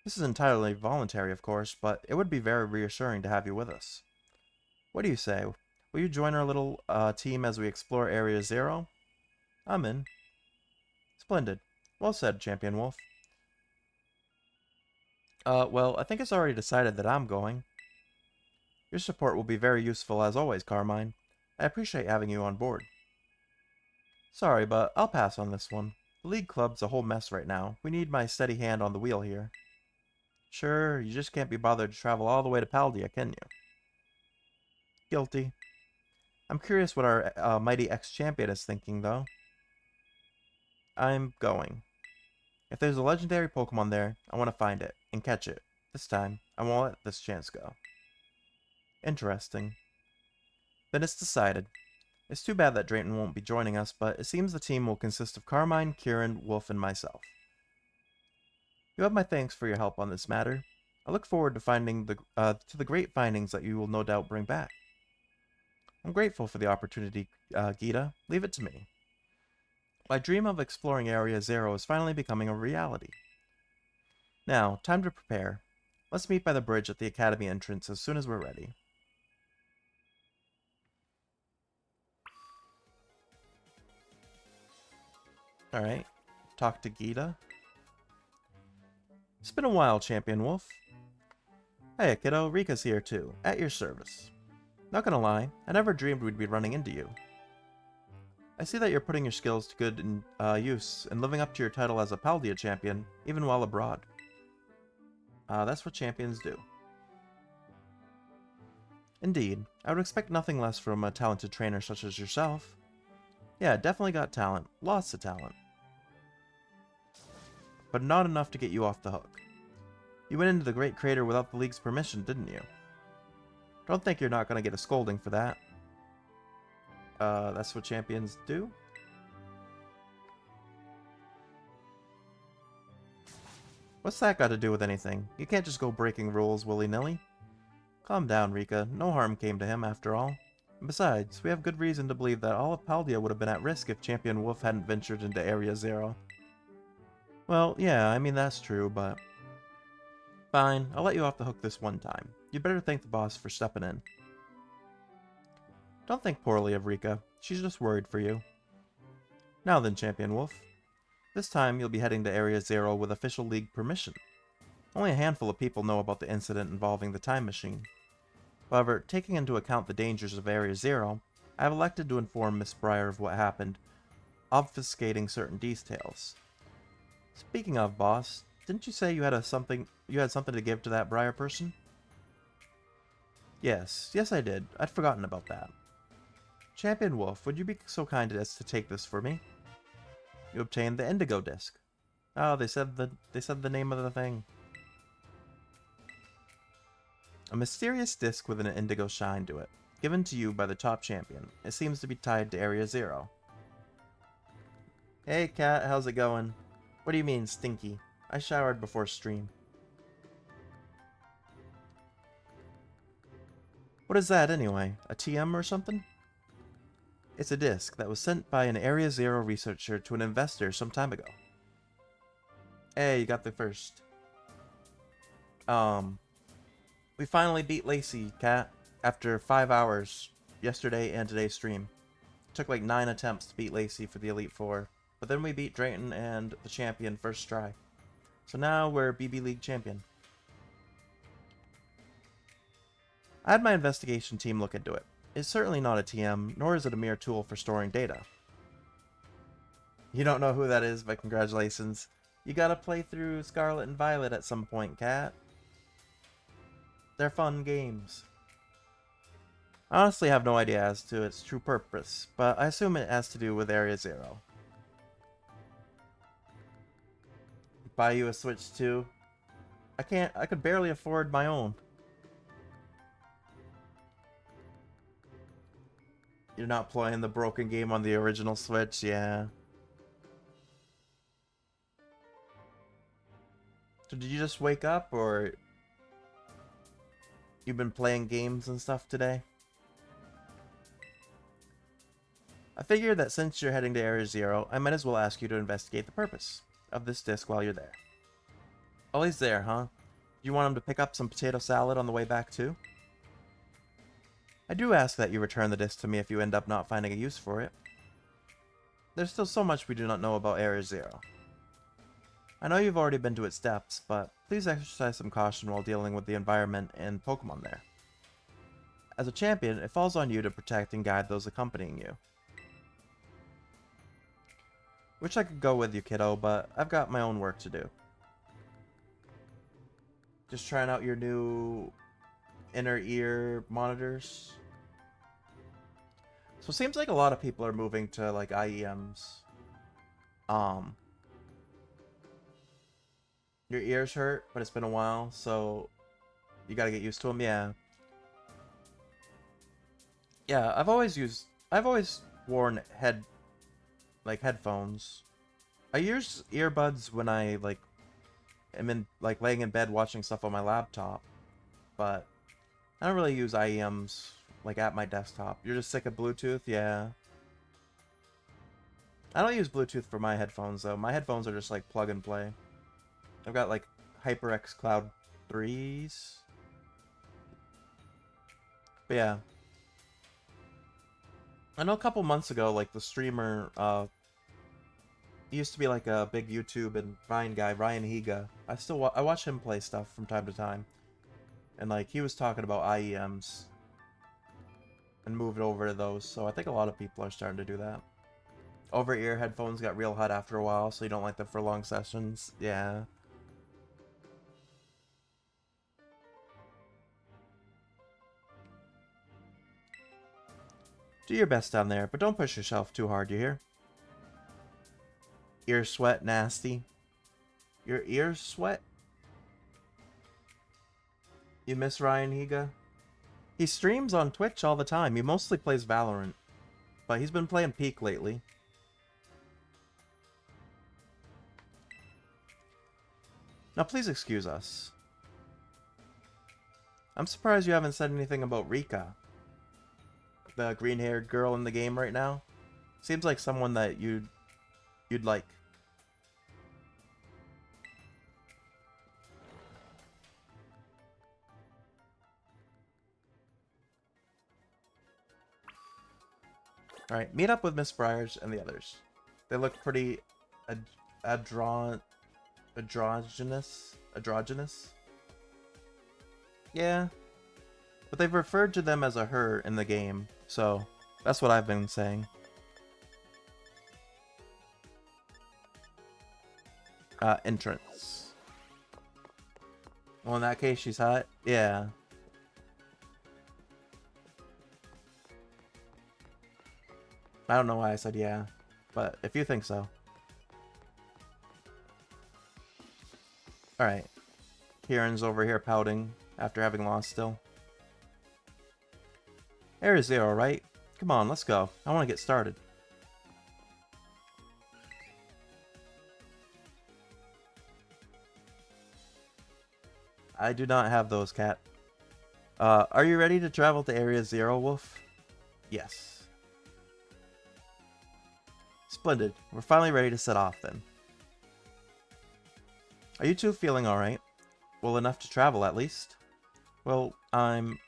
This is entirely voluntary, of course, but it would be very reassuring to have you with us. What do you say? Will you join our little team as we explore Area Zero? I'm in. Splendid. Well said, Champion Wolf. Well, I think it's already decided that I'm going. Your support will be very useful as always, Carmine. I appreciate having you on board. Sorry, but I'll pass on this one. The League Club's a whole mess right now. We need my steady hand on the wheel here. Sure, you just can't be bothered to travel all the way to Paldea, can you? Guilty. I'm curious what our mighty ex-champion is thinking, though. I'm going. If there's a legendary Pokemon there, I want to find it, and catch it. This time, I won't let this chance go. Interesting. Then it's decided. It's too bad that Drayton won't be joining us, but it seems the team will consist of Carmine, Kieran, Wolf, and myself. You have my thanks for your help on this matter. I look forward to the great findings that you will no doubt bring back. I'm grateful for the opportunity, Gita. Leave it to me. My dream of exploring Area Zero is finally becoming a reality. Now, time to prepare. Let's meet by the bridge at the Academy entrance as soon as we're ready. Alright, talk to Gita. It's been a while, Champion Wolf. Hey, kiddo, Rika's here too, at your service. Not gonna lie, I never dreamed we'd be running into you. I see that you're putting your skills to good use and living up to your title as a Paldea champion, even while abroad. That's what champions do. Indeed, I would expect nothing less from a talented trainer such as yourself. Yeah, definitely got talent, lots of talent. But not enough to get you off the hook. You went into the Great Crater without the League's permission, didn't you? Don't think you're not gonna get a scolding for that. That's what champions do? What's that got to do with anything? You can't just go breaking rules willy-nilly. Calm down, Rika. No harm came to him, after all. And besides, we have good reason to believe that all of Paldea would have been at risk if Champion Wolf hadn't ventured into Area Zero. Well, yeah, I mean that's true, but... Fine, I'll let you off the hook this one time. You better thank the boss for stepping in. Don't think poorly of Rika. She's just worried for you. Now then, Champion Wolf. This time, you'll be heading to Area Zero with official League permission. Only a handful of people know about the incident involving the time machine. However, taking into account the dangers of Area Zero, I have elected to inform Miss Briar of what happened, obfuscating certain details. Speaking of, boss, didn't you say you had something to give to that Briar person? Yes, I did. I'd forgotten about that. Champion Wolf, would you be so kind as to take this for me? You obtained the Indigo Disc. Oh, they said the name of the thing. A mysterious disc with an indigo shine to it, given to you by the top champion. It seems to be tied to Area Zero. Hey Cat, how's it going? What do you mean, stinky? I showered before stream. What is that anyway? A TM or something? It's a disc that was sent by an Area Zero researcher to an investor some time ago. Hey, you got there first. We finally beat Lacey, Cat, after 5 hours yesterday and today's stream. It took like 9 attempts to beat Lacey for the Elite Four, but then we beat Drayton and the champion first try. So now we're BB League champion. I had my investigation team look into it. It's certainly not a TM, nor is it a mere tool for storing data. You don't know who that is, but congratulations. You gotta play through Scarlet and Violet at some point, Cat. They're fun games. I honestly have no idea as to its true purpose, but I assume it has to do with Area Zero. Buy you a Switch too? I could barely afford my own. You're not playing the broken game on the original Switch, yeah. So did you just wake up, or you've been playing games and stuff today? I figured that since you're heading to Area Zero, I might as well ask you to investigate the purpose of this disc while you're there. Oh, he's there, huh? You want him to pick up some potato salad on the way back too? I do ask that you return the disc to me if you end up not finding a use for it. There's still so much we do not know about Area Zero. I know you've already been to its depths, but please exercise some caution while dealing with the environment and Pokemon there. As a champion, it falls on you to protect and guide those accompanying you. Wish I could go with you, kiddo, but I've got my own work to do. Just trying out your new inner ear monitors. So it seems like a lot of people are moving to like IEMs. Your ears hurt, but it's been a while, so you gotta get used to them. Yeah. Yeah, I've always worn headphones. I use earbuds when I am in laying in bed watching stuff on my laptop, but I don't really use IEMs at my desktop. You're just sick of Bluetooth? Yeah. I don't use Bluetooth for my headphones though. My headphones are just plug and play. I've got HyperX Cloud 3s. But yeah. I know a couple months ago, the streamer, He used to be like a big YouTube and Vine guy, Ryan Higa. I watch him play stuff from time to time. And like he was talking about IEMs and moved over to those, so I think a lot of people are starting to do that. Over-ear headphones got real hot after a while, so you don't like them for long sessions. Yeah. Do your best down there, but don't push yourself too hard, you hear? Ear sweat, nasty. Your ears sweat? You miss Ryan Higa? He streams on Twitch all the time. He mostly plays Valorant, but he's been playing Peak lately. Now please excuse us. I'm surprised you haven't said anything about Rika, the green-haired girl in the game right now. Seems like someone that you'd like. Alright, meet up with Miss Briars and the others. They look pretty androgynous. Yeah. But they've referred to them as a her in the game, so that's what I've been saying. Entrance. Well, in that case, she's hot. Yeah. I don't know why I said yeah, but if you think so. Alright. Kieran's over here pouting after having lost still. Area 0, right? Come on, let's go. I want to get started. I do not have those, cat. Are you ready to travel to Area 0, Wolf? Yes. Splendid. We're finally ready to set off, then. Are you two feeling alright? Well enough to travel, at least? Well, I'm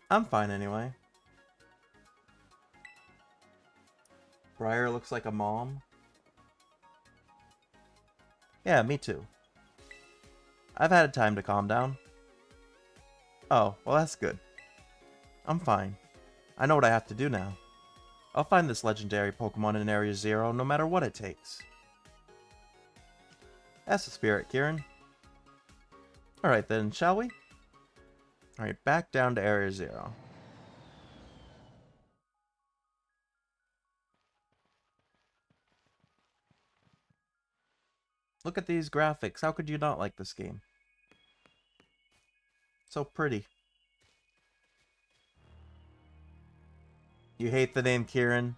fine, anyway. Briar looks like a mom. Yeah, me too. I've had time to calm down. Oh, well that's good. I'm fine. I know what I have to do now. I'll find this legendary Pokemon in Area 0 no matter what it takes. That's the spirit, Kieran. Alright then, shall we? Alright, back down to Area 0. Look at these graphics. How could you not like this game? So pretty. You hate the name Kieran?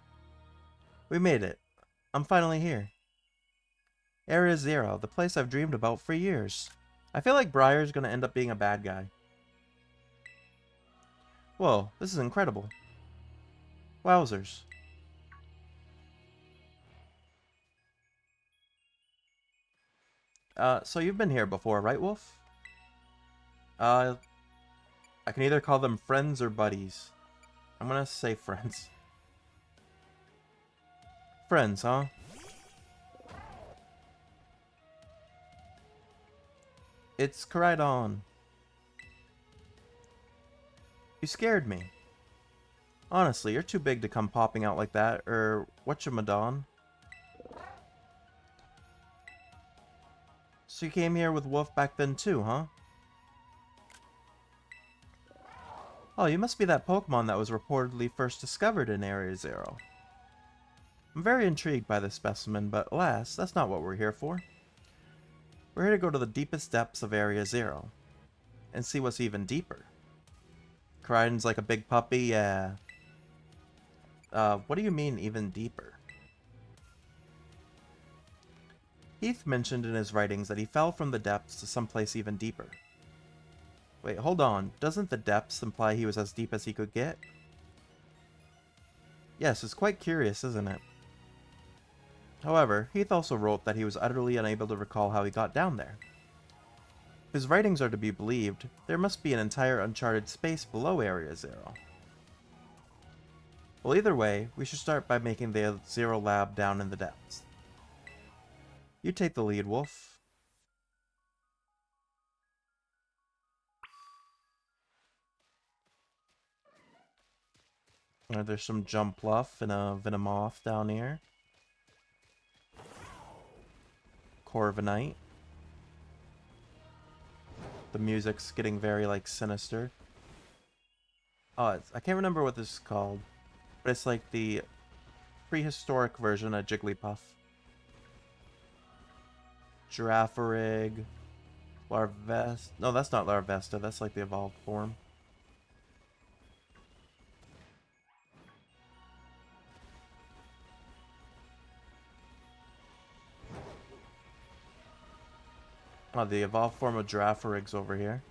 We made it. I'm finally here. Area 0, the place I've dreamed about for years. I feel like Briar's gonna end up being a bad guy. Whoa, this is incredible. Wowzers. So you've been here before, right, Wolf? I can either call them friends or buddies. I'm gonna say friends. Friends, huh? It's Koraidon. You scared me. Honestly, you're too big to come popping out like that, or whatchamadon. So you came here with Wolf back then too, huh? Oh, you must be that Pokemon that was reportedly first discovered in Area 0. I'm very intrigued by this specimen, but alas, that's not what we're here for. We're here to go to the deepest depths of Area 0, and see what's even deeper. Koraidon's like a big puppy, yeah. What do you mean, even deeper? Heath mentioned in his writings that he fell from the depths to someplace even deeper. Wait, hold on. Doesn't the depths imply he was as deep as he could get? Yes, it's quite curious, isn't it? However, Heath also wrote that he was utterly unable to recall how he got down there. If his writings are to be believed, there must be an entire uncharted space below Area 0. Well, either way, we should start by making the Zero Lab down in the depths. You take the lead, Wolf. There's some Jumpluff and a Venomoth down here. Corviknight. The music's getting very, like, sinister. Oh, I can't remember what this is called. But it's like the prehistoric version of Jigglypuff. Girafarig. Larvest. No, that's not Larvesta. That's like the evolved form. Oh, the evolved form of Girafarig's over here.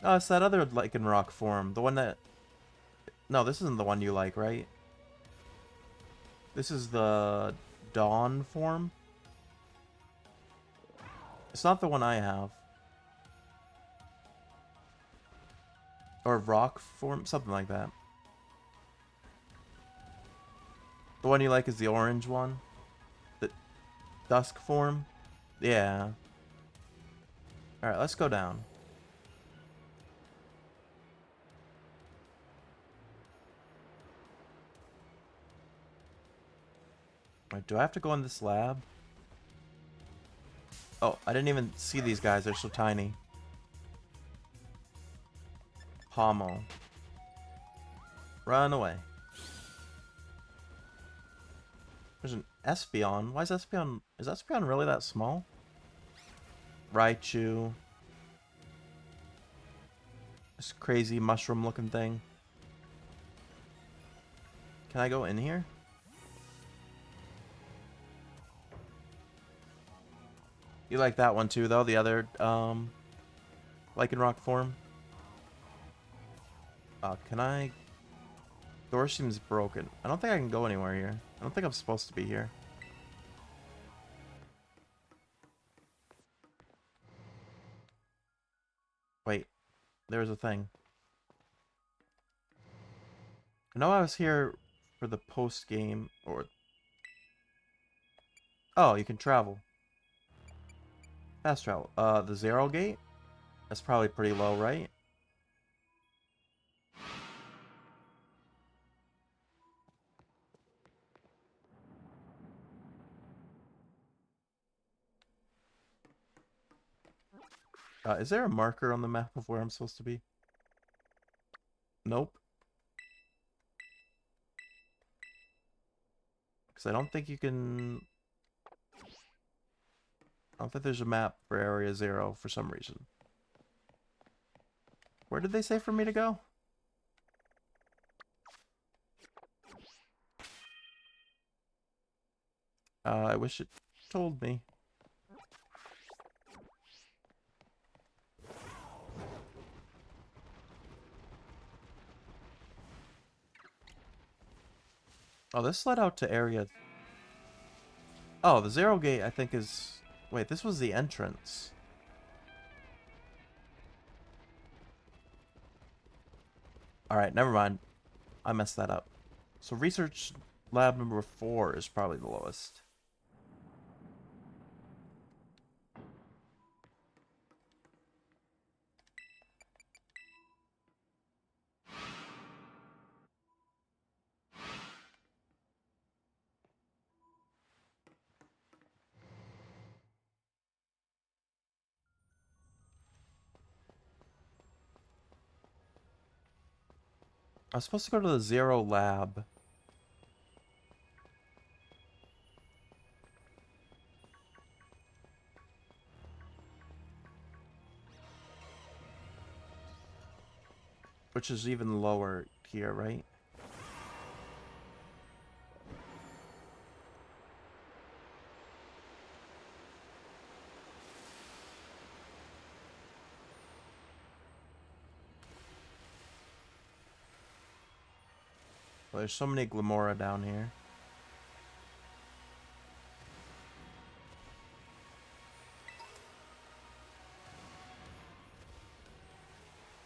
Oh, it's that other Lycanroc form. The one that... No, this isn't the one you like, right? This is the Dawn form? It's not the one I have. Or Rock form? Something like that. The one you like is the orange one? The Dusk form? Yeah. Alright, let's go down. Wait, do I have to go in this lab? Oh, I didn't even see these guys. They're so tiny. Pommel. Run away. There's an Espeon. Why is Espeon... Is Espeon really that small? Raichu. This crazy mushroom looking thing. Can I go in here? You like that one too, though? The other, Lycanroc form? Can I... Door seems broken. I don't think I can go anywhere here. I don't think I'm supposed to be here. Wait. There's a thing. I know I was here for the post-game, or... Oh, you can travel. Fast travel. The Zero Gate? That's probably pretty low, right? Is there a marker on the map of where I'm supposed to be? Nope. Because I don't think you can... I don't think there's a map for Area 0 for some reason. Where did they say for me to go? I wish it told me. Oh, this led out to area... Oh, the Zero Gate, I think, is... Wait, this was the entrance. Alright, never mind. I messed that up. So research lab number 4 is probably the lowest. I was supposed to go to the Zero lab. Which is even lower here, right? Well, there's so many Glamora down here.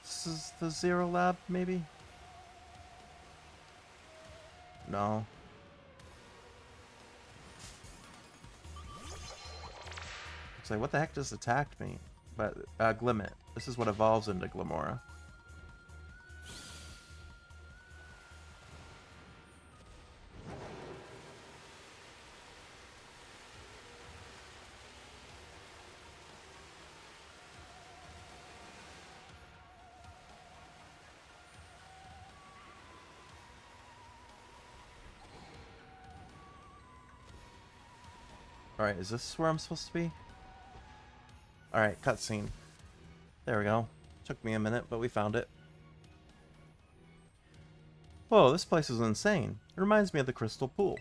This is the Zero lab, maybe? No. say, what the heck just attacked me? But, Glimmet. This is what evolves into Glimora. Alright, is this where I'm supposed to be? Alright, cutscene. There we go. Took me a minute, but we found it. Whoa, this place is insane. It reminds me of the Crystal Pool.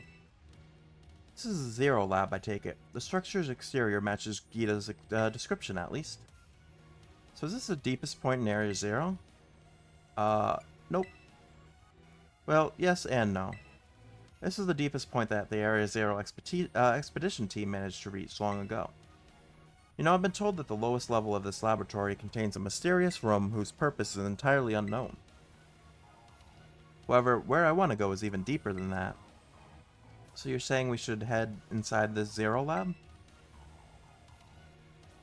This is a Zero Lab, I take it. The structure's exterior matches Gita's description, at least. So is this the deepest point in Area Zero? Nope. Well, yes and no. This is the deepest point that the Area Zero expedition team managed to reach long ago. You know, I've been told that the lowest level of this laboratory contains a mysterious room whose purpose is entirely unknown. However, where I want to go is even deeper than that. So you're saying we should head inside this Zero Lab?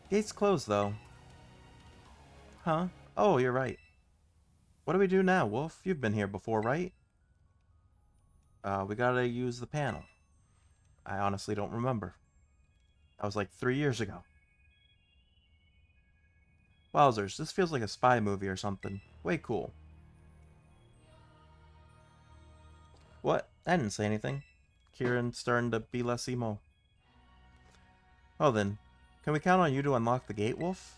Gate's closed, though. Huh? Oh, you're right. What do we do now, Wolf? You've been here before, right? We gotta use the panel. I honestly don't remember. That was like 3 years ago. Wowzers, this feels like a spy movie or something. Way cool. What? I didn't say anything. Kieran's starting to be less emo. Well then, can we count on you to unlock the gate, Wolf?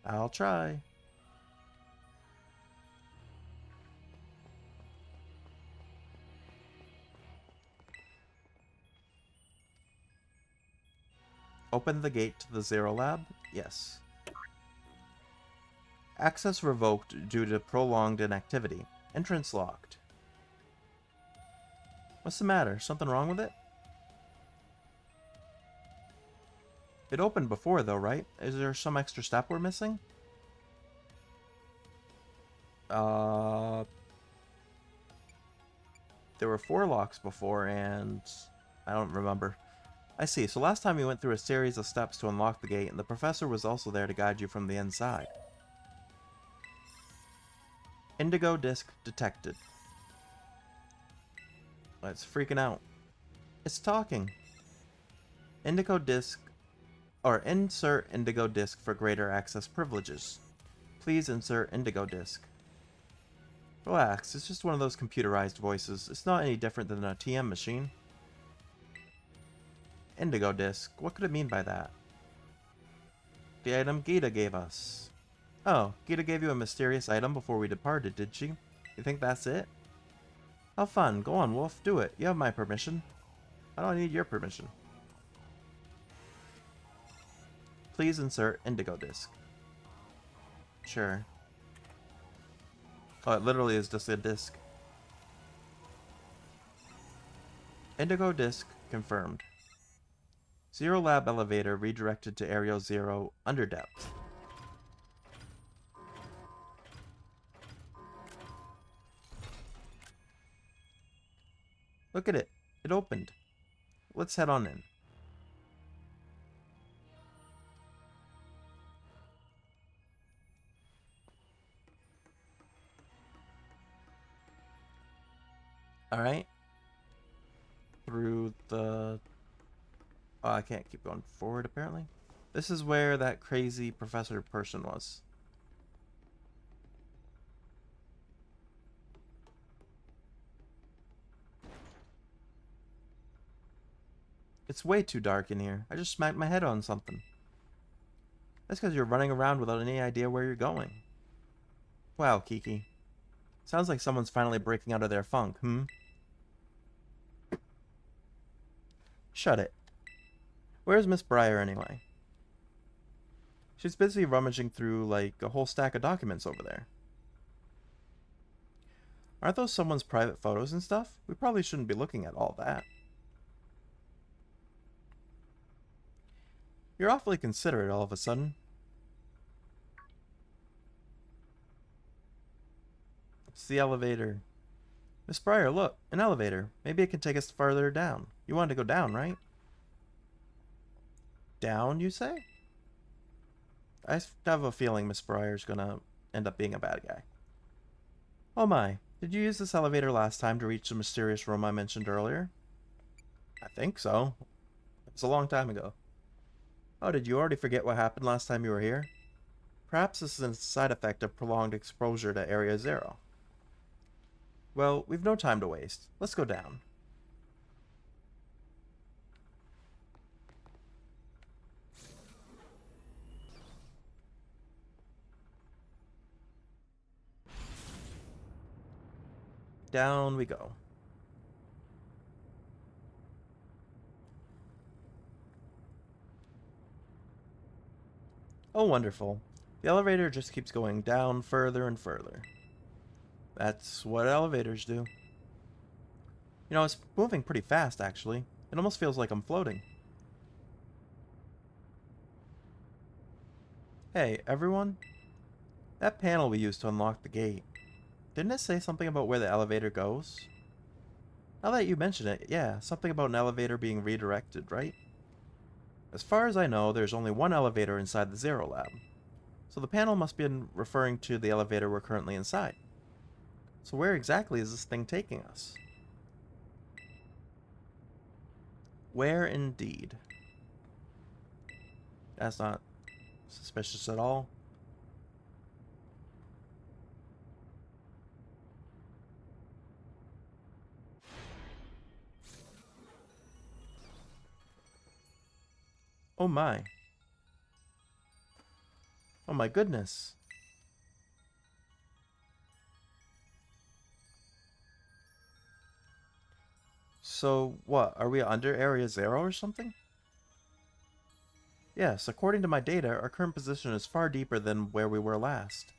I'll try. Open the gate to the Zero Lab? Yes. Access revoked due to prolonged inactivity. Entrance locked. What's the matter? Something wrong with it? It opened before though, right? Is there some extra step we're missing? There were 4 locks before and I don't remember. I see. So last time you went through a series of steps to unlock the gate and the professor was also there to guide you from the inside. Indigo disc detected. It's freaking out. It's talking. Indigo disc, or insert indigo disc for greater access privileges. Please insert indigo disc. Relax, it's just one of those computerized voices. It's not any different than a TM machine. Indigo disc, what could it mean by that? The item Gita gave us. Oh, Gita gave you a mysterious item before we departed, did she? You think that's it? How fun. Go on, Wolf. Do it. You have my permission. I don't need your permission. Please insert indigo disc. Sure. Oh, it literally is just a disc. Indigo disc confirmed. Zero Lab elevator redirected to Area Zero under depth. Look at it. It opened. Let's head on in. Alright. Through the... Oh, I can't keep going forward, apparently. This is where that crazy professor person was. It's way too dark in here. I just smacked my head on something. That's because you're running around without any idea where you're going. Wow, Kiki. Sounds like someone's finally breaking out of their funk, Shut it. Where's Miss Breyer anyway? She's busy rummaging through, like, a whole stack of documents over there. Aren't those someone's private photos and stuff? We probably shouldn't be looking at all that. You're awfully considerate all of a sudden. It's the elevator. Miss Breyer, look, an elevator. Maybe it can take us farther down. You wanted to go down, right? Down, you say? I have a feeling Miss Briar's gonna end up being a bad guy. Oh my, did you use this elevator last time to reach the mysterious room I mentioned earlier? I think so. It was a long time ago. Oh, did you already forget what happened last time you were here? Perhaps this is a side effect of prolonged exposure to Area Zero. Well, we've no time to waste. Let's go down. Down we go. Oh, wonderful. The elevator just keeps going down further and further. That's what elevators do. You know, it's moving pretty fast, actually. It almost feels like I'm floating. Hey, everyone? That panel we used to unlock the gate. Didn't it say something about where the elevator goes? Now that you mention it, yeah, something about an elevator being redirected, right? As far as I know, there's only one elevator inside the Zero Lab. So the panel must be referring to the elevator we're currently inside. So where exactly is this thing taking us? Where indeed? That's not suspicious at all. Oh my. Oh my goodness. So what, are we under Area Zero or something? Yes, according to my data, our current position is far deeper than where we were last.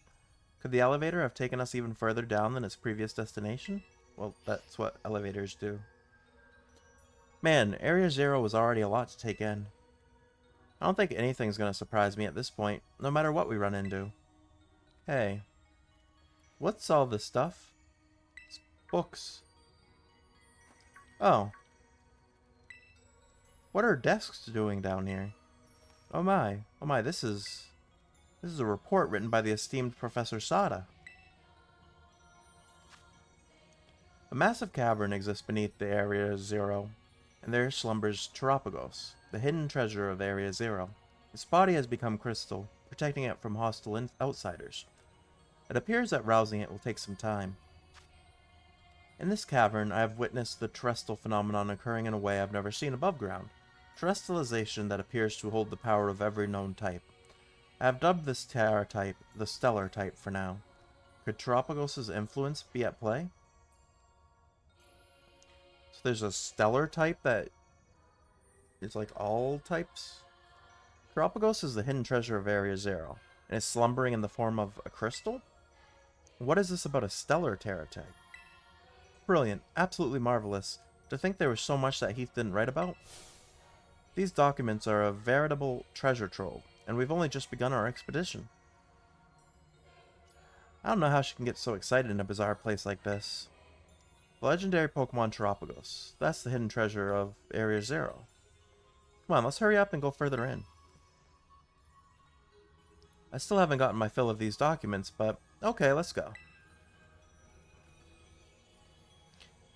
Could the elevator have taken us even further down than its previous destination? Well, that's what elevators do. Man, Area Zero was already a lot to take in. I don't think anything's gonna surprise me at this point, no matter what we run into. Hey, what's all this stuff? It's books. Oh. What are desks doing down here? Oh my, this is a report written by the esteemed Professor Sada. A massive cavern exists beneath the Area Zero, and there slumbers Terapagos, the hidden treasure of Area Zero. Its body has become crystal, protecting it from hostile outsiders. It appears that rousing it will take some time. In this cavern, I have witnessed the terrestrial phenomenon occurring in a way I've never seen above ground. Terrestrialization that appears to hold the power of every known type. I have dubbed this Terra type the Stellar type for now. Could Terapagos' influence be at play? So there's a Stellar type that is like all types? Terapagos is the hidden treasure of Area Zero, and is slumbering in the form of a crystal? What is this about a Stellar Terra type? Brilliant, absolutely marvelous. To think there was so much that Heath didn't write about? These documents are a veritable treasure trove, and we've only just begun our expedition. I don't know how she can get so excited in a bizarre place like this. The legendary Pokemon Terapagos. That's the hidden treasure of Area Zero. Come on, let's hurry up and go further in. I still haven't gotten my fill of these documents, but okay, let's go.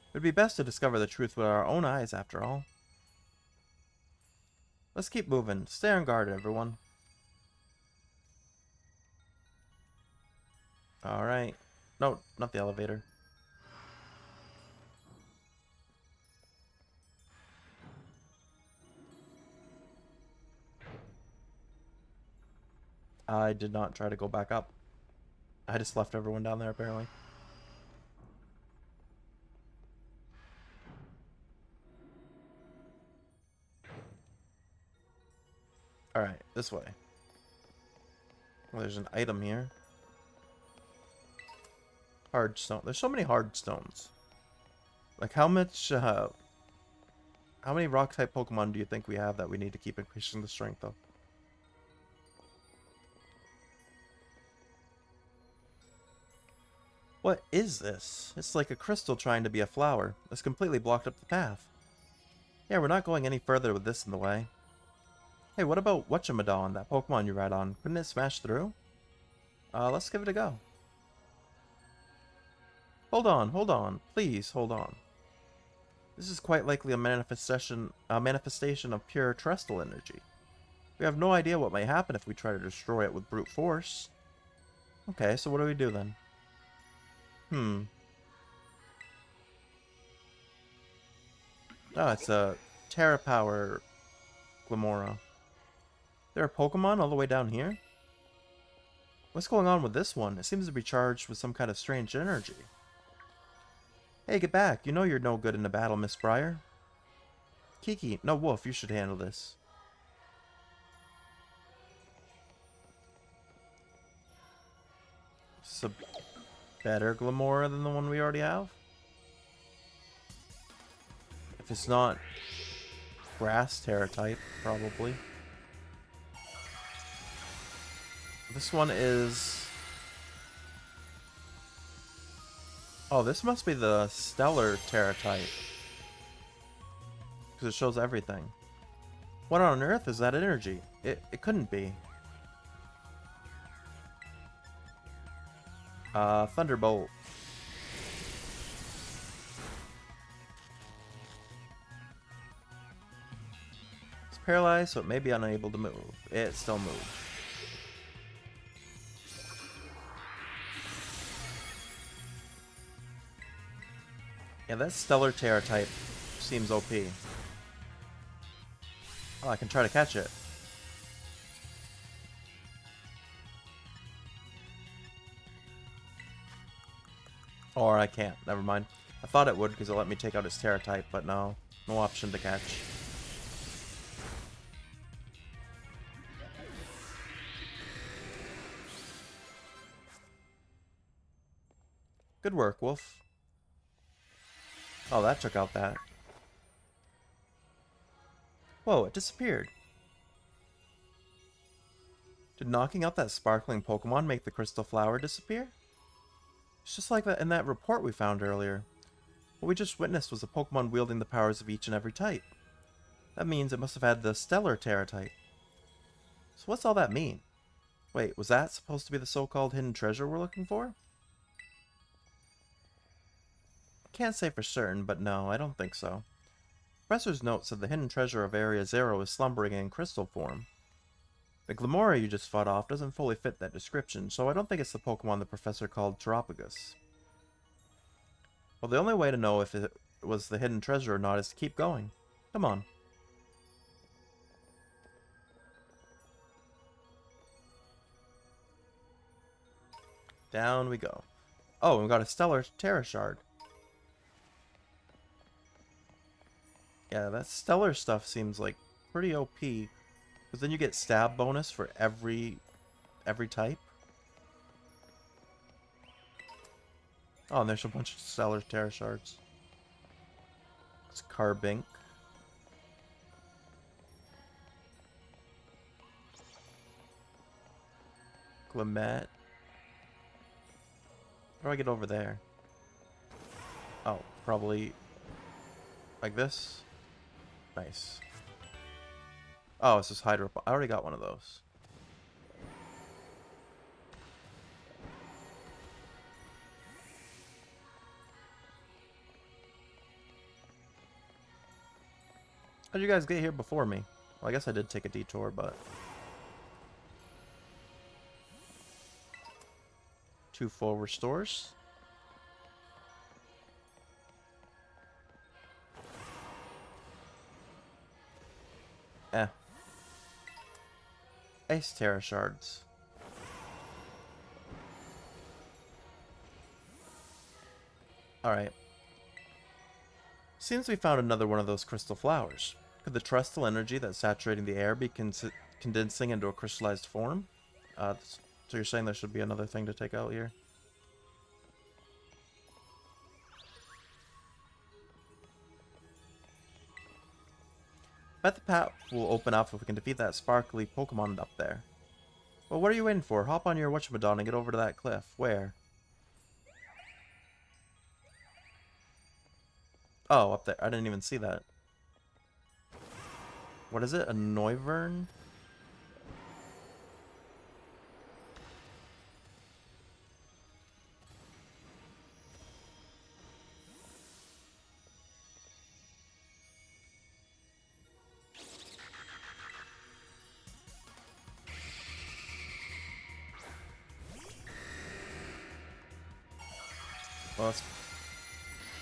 It would be best to discover the truth with our own eyes, after all. Let's keep moving. Stay on guard, everyone. Alright. No, not the elevator. I did not try to go back up. I just left everyone down there, apparently. Alright, this way. Well, there's an item here. Hard stone. There's so many hard stones. Like, how many rock-type Pokemon do you think we have that we need to keep increasing the strength of? What is this? It's like a crystal trying to be a flower. It's completely blocked up the path. Yeah, we're not going any further with this in the way. Hey, what about Whatchamadon, that Pokemon you ride on? Couldn't it smash through? Let's give it a go. Hold on. Please, hold on. This is quite likely a manifestation of pure terrestrial energy. We have no idea what might happen if we try to destroy it with brute force. Okay, so what do we do then? Oh, it's a Terra Power Glamora. There are Pokemon all the way down here? What's going on with this one? It seems to be charged with some kind of strange energy. Hey, get back. You know you're no good in a battle, Miss Briar. Kiki, no, Wolf, you should handle this. It's a better Glamora than the one we already have? If it's not Grass Terra type, probably. This one is... Oh, this must be the Stellar Terra type. Because it shows everything. What on earth is that energy? It couldn't be. Thunderbolt. It's paralyzed, so it may be unable to move. It still moves. Yeah, that Stellar Terra type seems OP. Oh, I can try to catch it. Or I can't. Never mind. I thought it would because it let me take out its Terra type, but no. No option to catch. Good work, Wolf. Oh, that took out that. Whoa, it disappeared. Did knocking out that sparkling Pokemon make the crystal flower disappear? It's just like that in that report we found earlier. What we just witnessed was a Pokemon wielding the powers of each and every type. That means it must have had the Stellar Terra type. So what's all that mean? Wait, was that supposed to be the so-called hidden treasure we're looking for? Can't say for certain, but no, I don't think so. Professor's note said the hidden treasure of Area Zero is slumbering in crystal form. The Glamora you just fought off doesn't fully fit that description, so I don't think it's the Pokemon the professor called Teropagus. Well, the only way to know if it was the hidden treasure or not is to keep going. Come on. Down we go. Oh, and we got a Stellar Terra Shard. Yeah, that Stellar stuff seems like pretty OP. Because then you get stab bonus for every type. Oh, and there's a bunch of Stellar Terra Shards. It's Carbink. Glamet. How do I get over there? Oh, probably like this. Nice. Oh, it's this Hydro. I already got one of those. How'd you guys get here before me? Well, I guess I did take a detour, but... 2 full restores. Ice Terra Shards. Alright. Seems we found another one of those crystal flowers. Could the terrestrial energy that's saturating the air be condensing into a crystallized form? So you're saying there should be another thing to take out here? Bet the path will open up if we can defeat that sparkly Pokemon up there. Well, what are you waiting for? Hop on your Whatchamadon and get over to that cliff. Where? Oh, up there. I didn't even see that. What is it? A Noivern? Well, it's,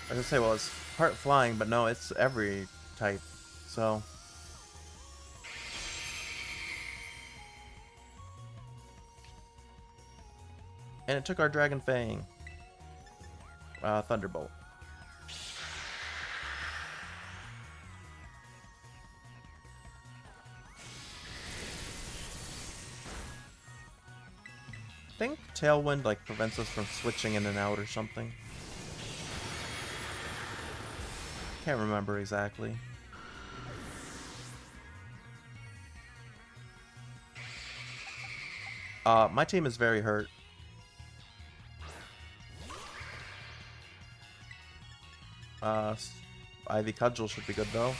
I was gonna say, well, it's part flying, but no, it's every type. So. And it took our Dragon Fang. Thunderbolt. I think Tailwind like prevents us from switching in and out or something. Can't remember exactly. My team is very hurt. Ivy Cudgel should be good though.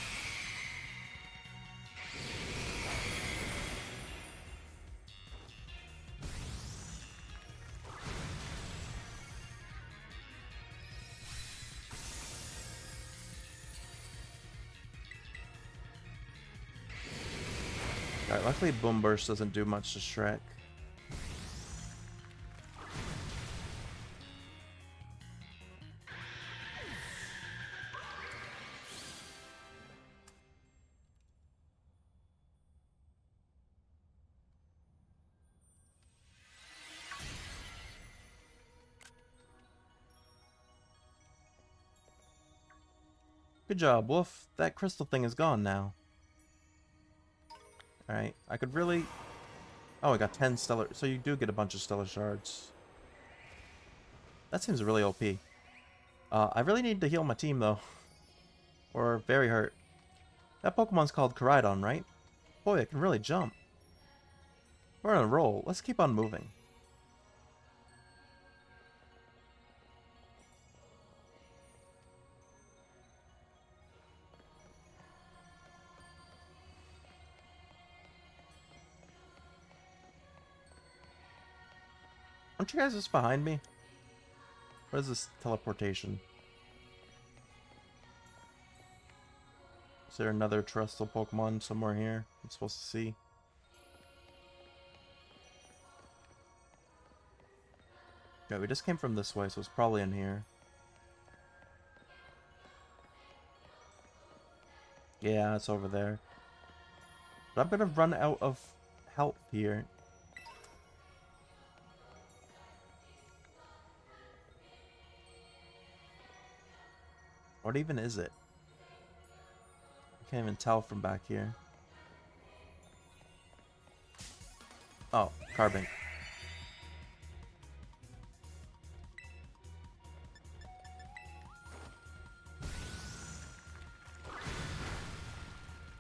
Alright, luckily Boom Burst doesn't do much to Shrek. Good job, Wolf. That crystal thing is gone now. Alright, I could really... Oh, I got 10 stellar... So you do get a bunch of stellar shards. That seems really OP. I really need to heal my team, though. Or very hurt. That Pokemon's called Koraidon, right? Boy, it can really jump. We're on a roll. Let's keep on moving. Aren't you guys just behind me? What is this teleportation? Is there another terrestrial Pokemon somewhere here I'm supposed to see? Yeah, we just came from this way, so it's probably in here. Yeah, it's over there. But I'm gonna run out of help here. What even is it? I can't even tell from back here. Oh, Carbink.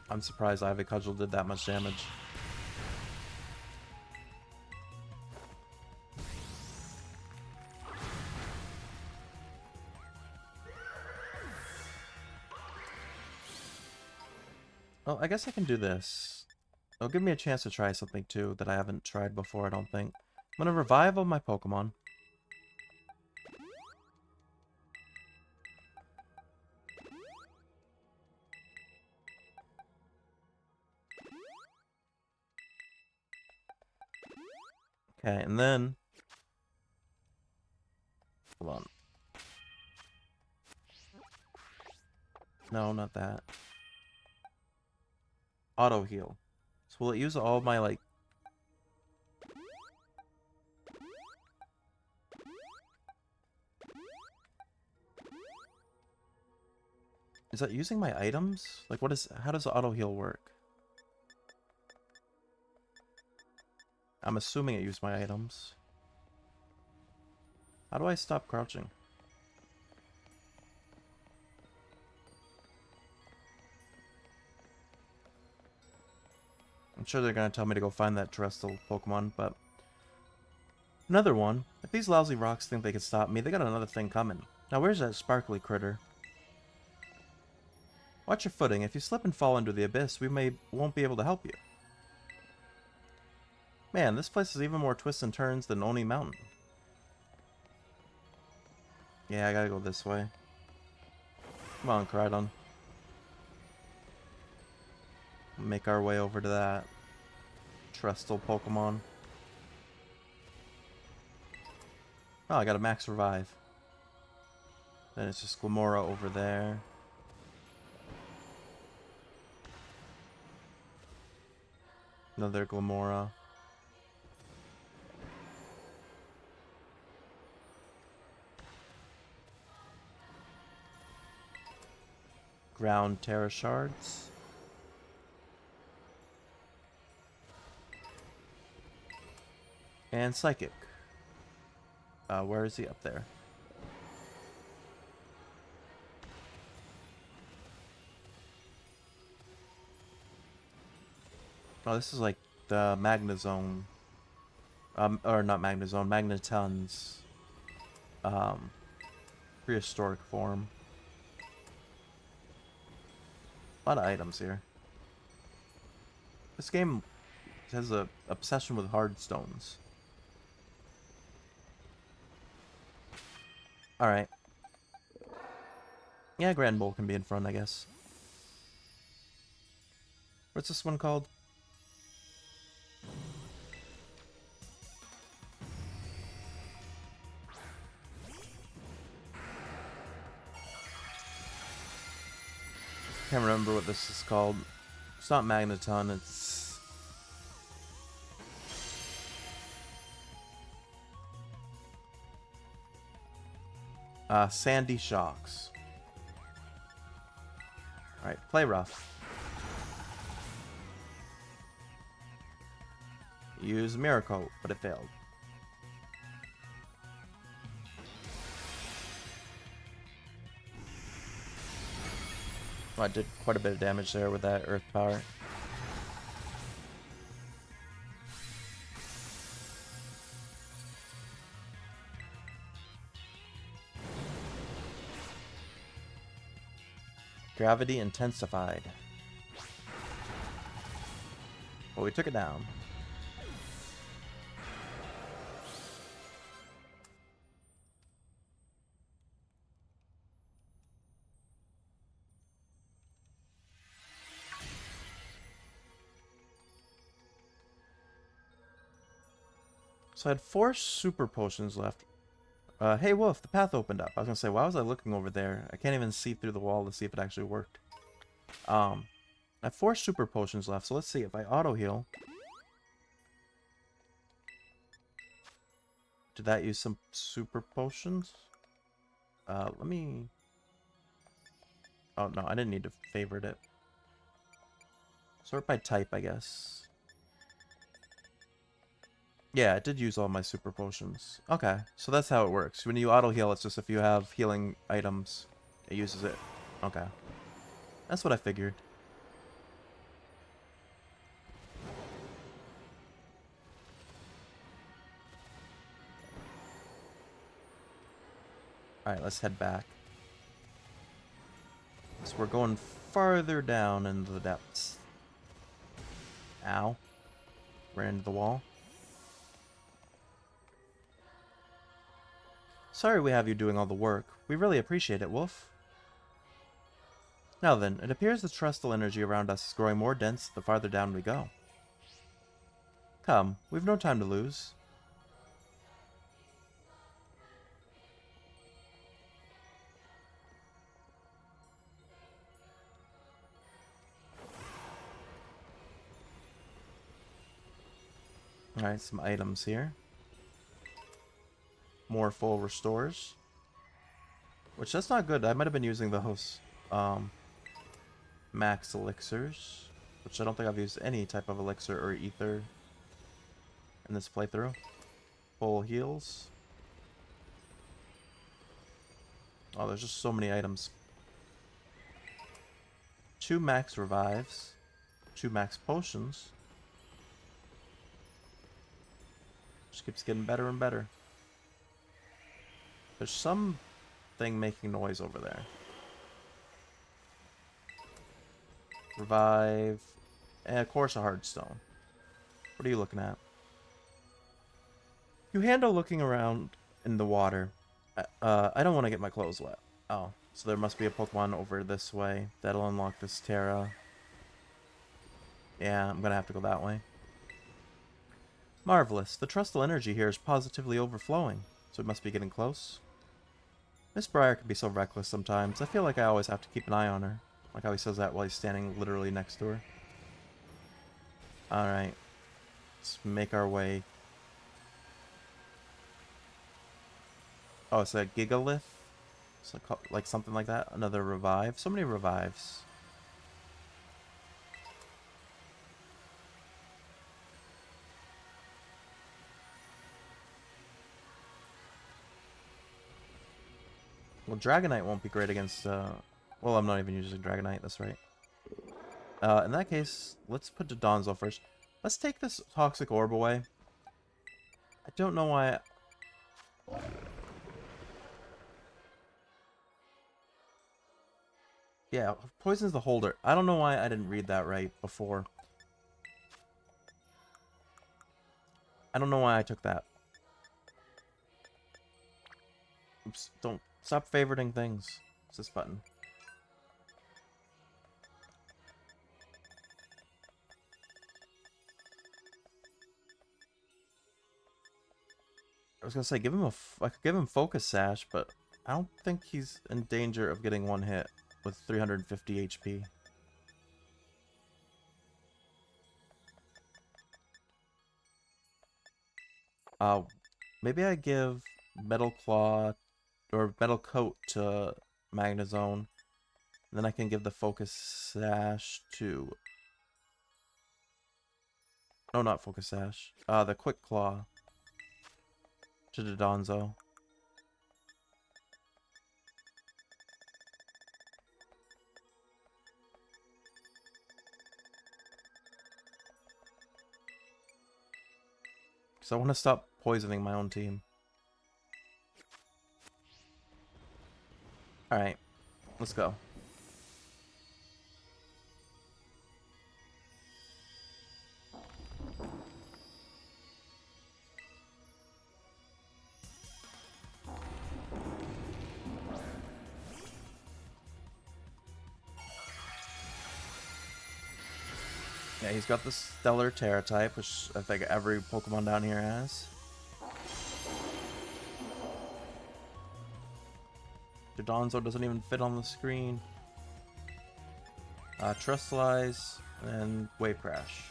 I'm surprised Ivy Cudgel did that much damage. Well, I guess I can do this. It'll give me a chance to try something too that I haven't tried before, I don't think. I'm gonna revive all my Pokemon. Okay, and then... Hold on. No, not that. Auto heal. So will it use all my, like... Is that using my items? Like, what is... How does auto heal work? I'm assuming it used my items. How do I stop crouching? I'm sure they're gonna tell me to go find that terrestrial Pokemon, but... Another one. If these lousy rocks think they can stop me, they got another thing coming. Now where's that sparkly critter? Watch your footing. If you slip and fall into the abyss, we won't be able to help you. Man, this place is even more twists and turns than Oni Mountain. Yeah, I gotta go this way. Come on, Koraidon. Make our way over to that terrestrial Pokemon. Oh, I got a max revive. Then it's just Glamora over there. Another Glamora. Ground Terra Shards. And Psychic. Where is he? Up there. Oh, this is like the Magnezone. Or not Magnezone, Magneton's prehistoric form. A lot of items here. This game has a obsession with hard stones. Alright. Yeah, Grand Bowl can be in front, I guess. What's this one called? Can't remember what this is called. It's not Magneton, it's... Sandy Shocks. Alright, play rough. Use Miracle, but it failed. Oh, I did quite a bit of damage there with that Earth Power. Gravity intensified. Well, we took it down. So I had 4 super potions left. Hey Wolf, the path opened up. I was gonna say, why was I looking over there? I can't even see through the wall to see if it actually worked. I have 4 super potions left, so let's see if I auto heal. Did that use some super potions? Let me... Oh no, I didn't need to favorite it. Sort by type, I guess. Yeah, it did use all my super potions. Okay, so that's how it works. When you auto heal, it's just if you have healing items, it uses it. Okay. That's what I figured. Alright, let's head back. So we're going farther down into the depths. Ow. Ran into the wall. Sorry we have you doing all the work. We really appreciate it, Wolf. Now then, it appears the trustful energy around us is growing more dense the farther down we go. Come, we've no time to lose. Alright, some items here. More full restores. Which, that's not good. I might have been using those max elixirs. Which I don't think I've used any type of elixir or ether in this playthrough. Full heals. Oh, there's just so many items. 2 max revives. 2 max potions. Just keeps getting better and better. There's something making noise over there. Revive. And of course a hard stone. What are you looking at? You handle looking around in the water. I don't want to get my clothes wet. Oh, so there must be a Pokemon over this way. That'll unlock this Terra. Yeah, I'm gonna have to go that way. Marvelous. The trustful energy here is positively overflowing. So it must be getting close. Miss Briar can be so reckless sometimes. I feel like I always have to keep an eye on her. Like how he says that while he's standing literally next to her. Alright. Let's make our way. Oh, it's a Gigalith? So, like something like that? Another revive? So many revives. Well, Dragonite won't be great against, well, I'm not even using Dragonite, that's right. In that case, let's put Donzo first. Let's take this Toxic Orb away. I don't know why... Yeah, poisons the holder. I don't know why I didn't read that right before. I don't know why I took that. Oops, don't... Stop favoriting things. It's this button. I was gonna say, give him I could give him Focus Sash, but I don't think he's in danger of getting one hit with 350 HP. Maybe I give Metal Claw or Metal Coat to Magnezone. Then I can give the Focus Sash to... No, not Focus Sash. The Quick Claw to Dodonzo. Because I want to stop poisoning my own team. Alright, let's go. Yeah, he's got the Stellar Terra type, which I think every Pokemon down here has. Dodonzo doesn't even fit on the screen. Trustlize and Wave Crash.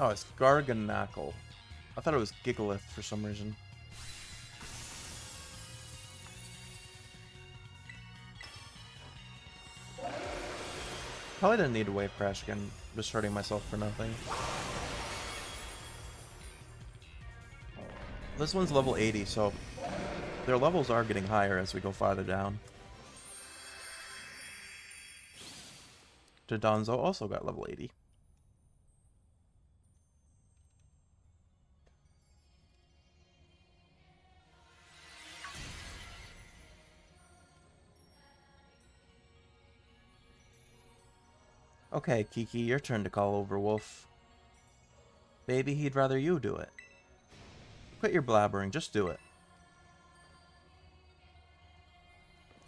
Oh, it's Garganackle. I thought it was Gigalith for some reason. Probably didn't need a Wave Crash again. Just hurting myself for nothing. This one's level 80, so their levels are getting higher as we go farther down. Dodonzo also got level 80. Okay, Kiki, your turn to call over Wolf. Maybe he'd rather you do it. Quit your blabbering, just do it.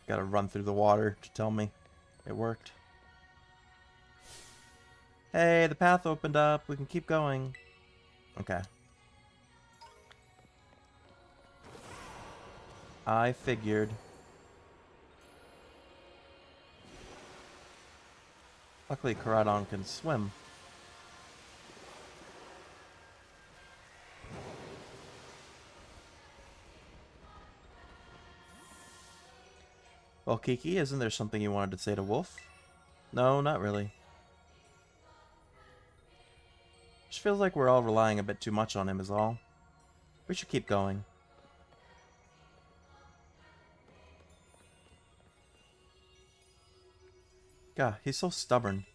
Gotta run through the water to tell me it worked. Hey, the path opened up. We can keep going. Okay. I figured. Luckily, Caradon can swim. Well, Kiki, isn't there something you wanted to say to Wolf? No, not really. Just feels like we're all relying a bit too much on him is all. We should keep going. God, he's so stubborn.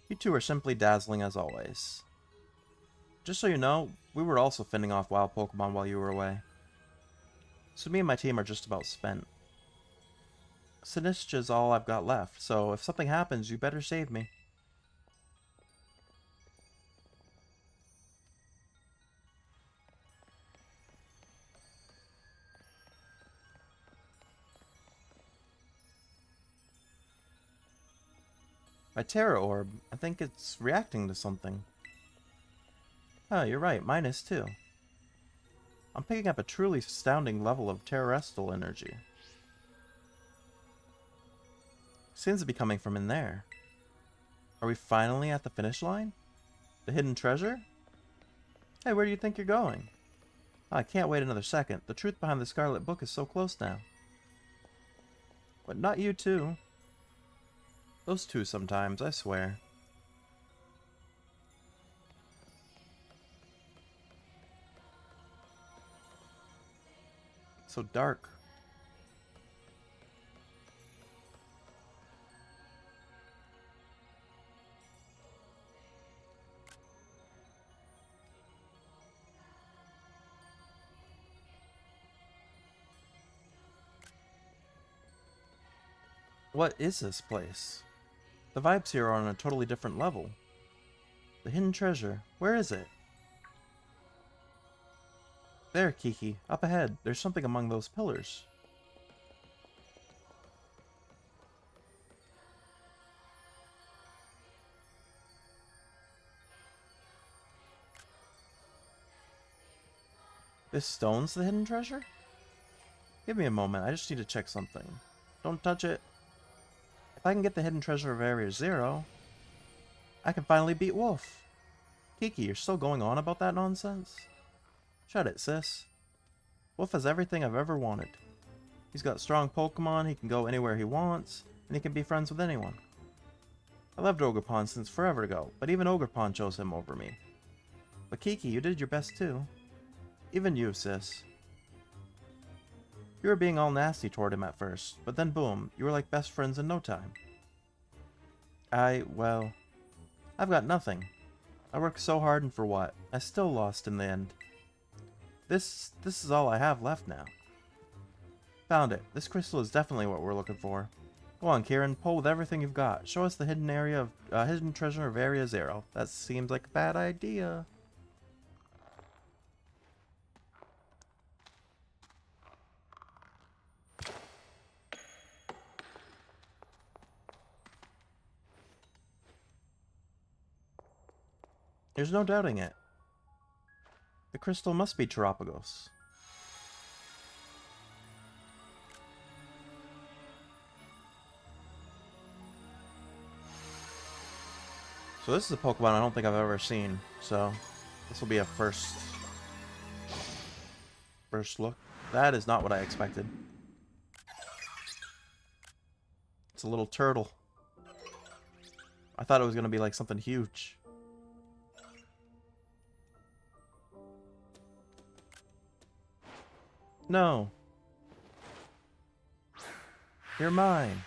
You two are simply dazzling as always. Just so you know, we were also fending off wild Pokemon while you were away. So me and my team are just about spent. Sinistcha's all I've got left, so if something happens, you better save me. My Terra Orb. I think it's reacting to something. Oh, you're right. Mine is too. I'm picking up a truly astounding level of terrestrial energy. Seems to be coming from in there. Are we finally at the finish line? The hidden treasure? Hey, where do you think you're going? Oh, I can't wait another second. The truth behind the Scarlet Book is so close now. But not you two. Those two sometimes, I swear. So dark. What is this place? The vibes here are on a totally different level. The hidden treasure. Where is it? There, Kiki. Up ahead. There's something among those pillars. This stone's the hidden treasure? Give me a moment. I just need to check something. Don't touch it. If I can get the hidden treasure of Area 0, I can finally beat Wolf. Kiki, you're still going on about that nonsense? Shut it, sis. Wolf has everything I've ever wanted. He's got strong Pokemon, he can go anywhere he wants, and he can be friends with anyone. I loved Ogerpon since forever ago, but even Ogerpon chose him over me. But Kiki, you did your best too. Even you, sis. You were being all nasty toward him at first, but then boom, you were like best friends in no time. Well, I've got nothing. I worked so hard and for what? I still lost in the end. This is all I have left now. Found it. This crystal is definitely what we're looking for. Go on, Kieran, pull with everything you've got. Show us the hidden treasure of Area 0. That seems like a bad idea. There's no doubting it. The crystal must be Terapagos. So this is a Pokemon I don't think I've ever seen, so this will be a first look. That is not what I expected. It's a little turtle. I thought it was going to be like something huge. No. You're mine.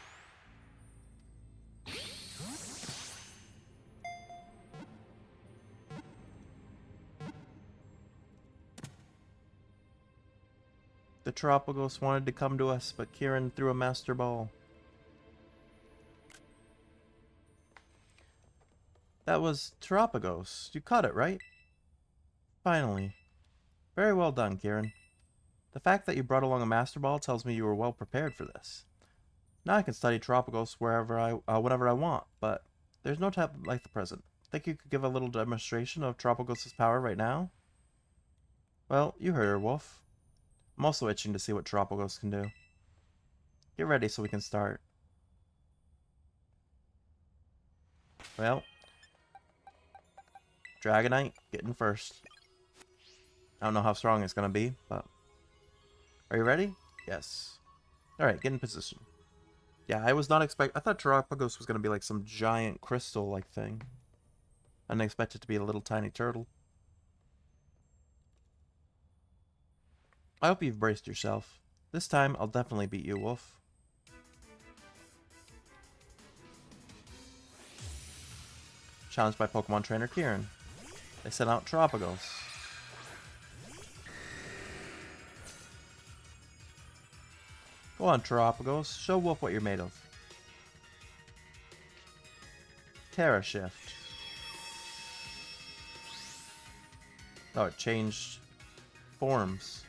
The Terapagos wanted to come to us, but Kieran threw a Master Ball. That was Terapagos. You caught it, right? Finally. Very well done, Kieran. The fact that you brought along a Master Ball tells me you were well prepared for this. Now I can study Terapagos whenever I want, but there's no time like the present. Think you could give a little demonstration of Terapagos' power right now? Well, you heard her, Wolf. I'm also itching to see what Terapagos can do. Get ready so we can start. Well, Dragonite, getting first. I don't know how strong it's going to be, but... Are you ready? Yes. Alright, get in position. Yeah, I was not I thought Terapagos was going to be like some giant crystal-like thing. I didn't expect it to be a little tiny turtle. I hope you've braced yourself. This time, I'll definitely beat you, Wolf. Challenged by Pokemon trainer Kieran. They sent out Terapagos. Go on, Terapagos. Show Wolf what you're made of. Terra Shift. Oh, it changed forms.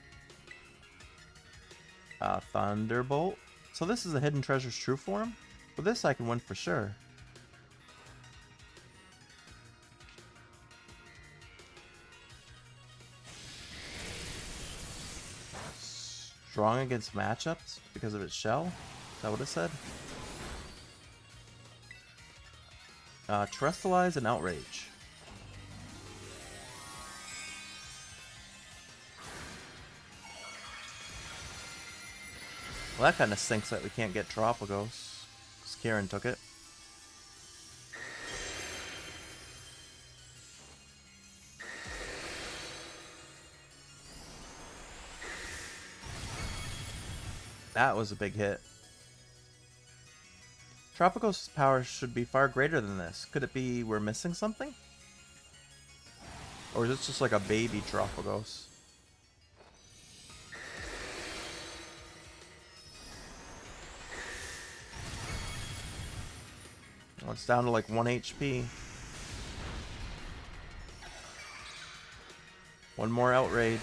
Thunderbolt. So this is the Hidden Treasure's true form? With this I can win for sure. strong against matchups because of its shell? Is that what it said? Terrestrialize and Outrage. Well, that kind of stinks that we can't get Tropicos. Kieran took it. That was a big hit. Tropicos' power should be far greater than this. Could it be we're missing something? Or is this just like a baby Tropicos? Well, it's down to like 1 HP. One more Outrage.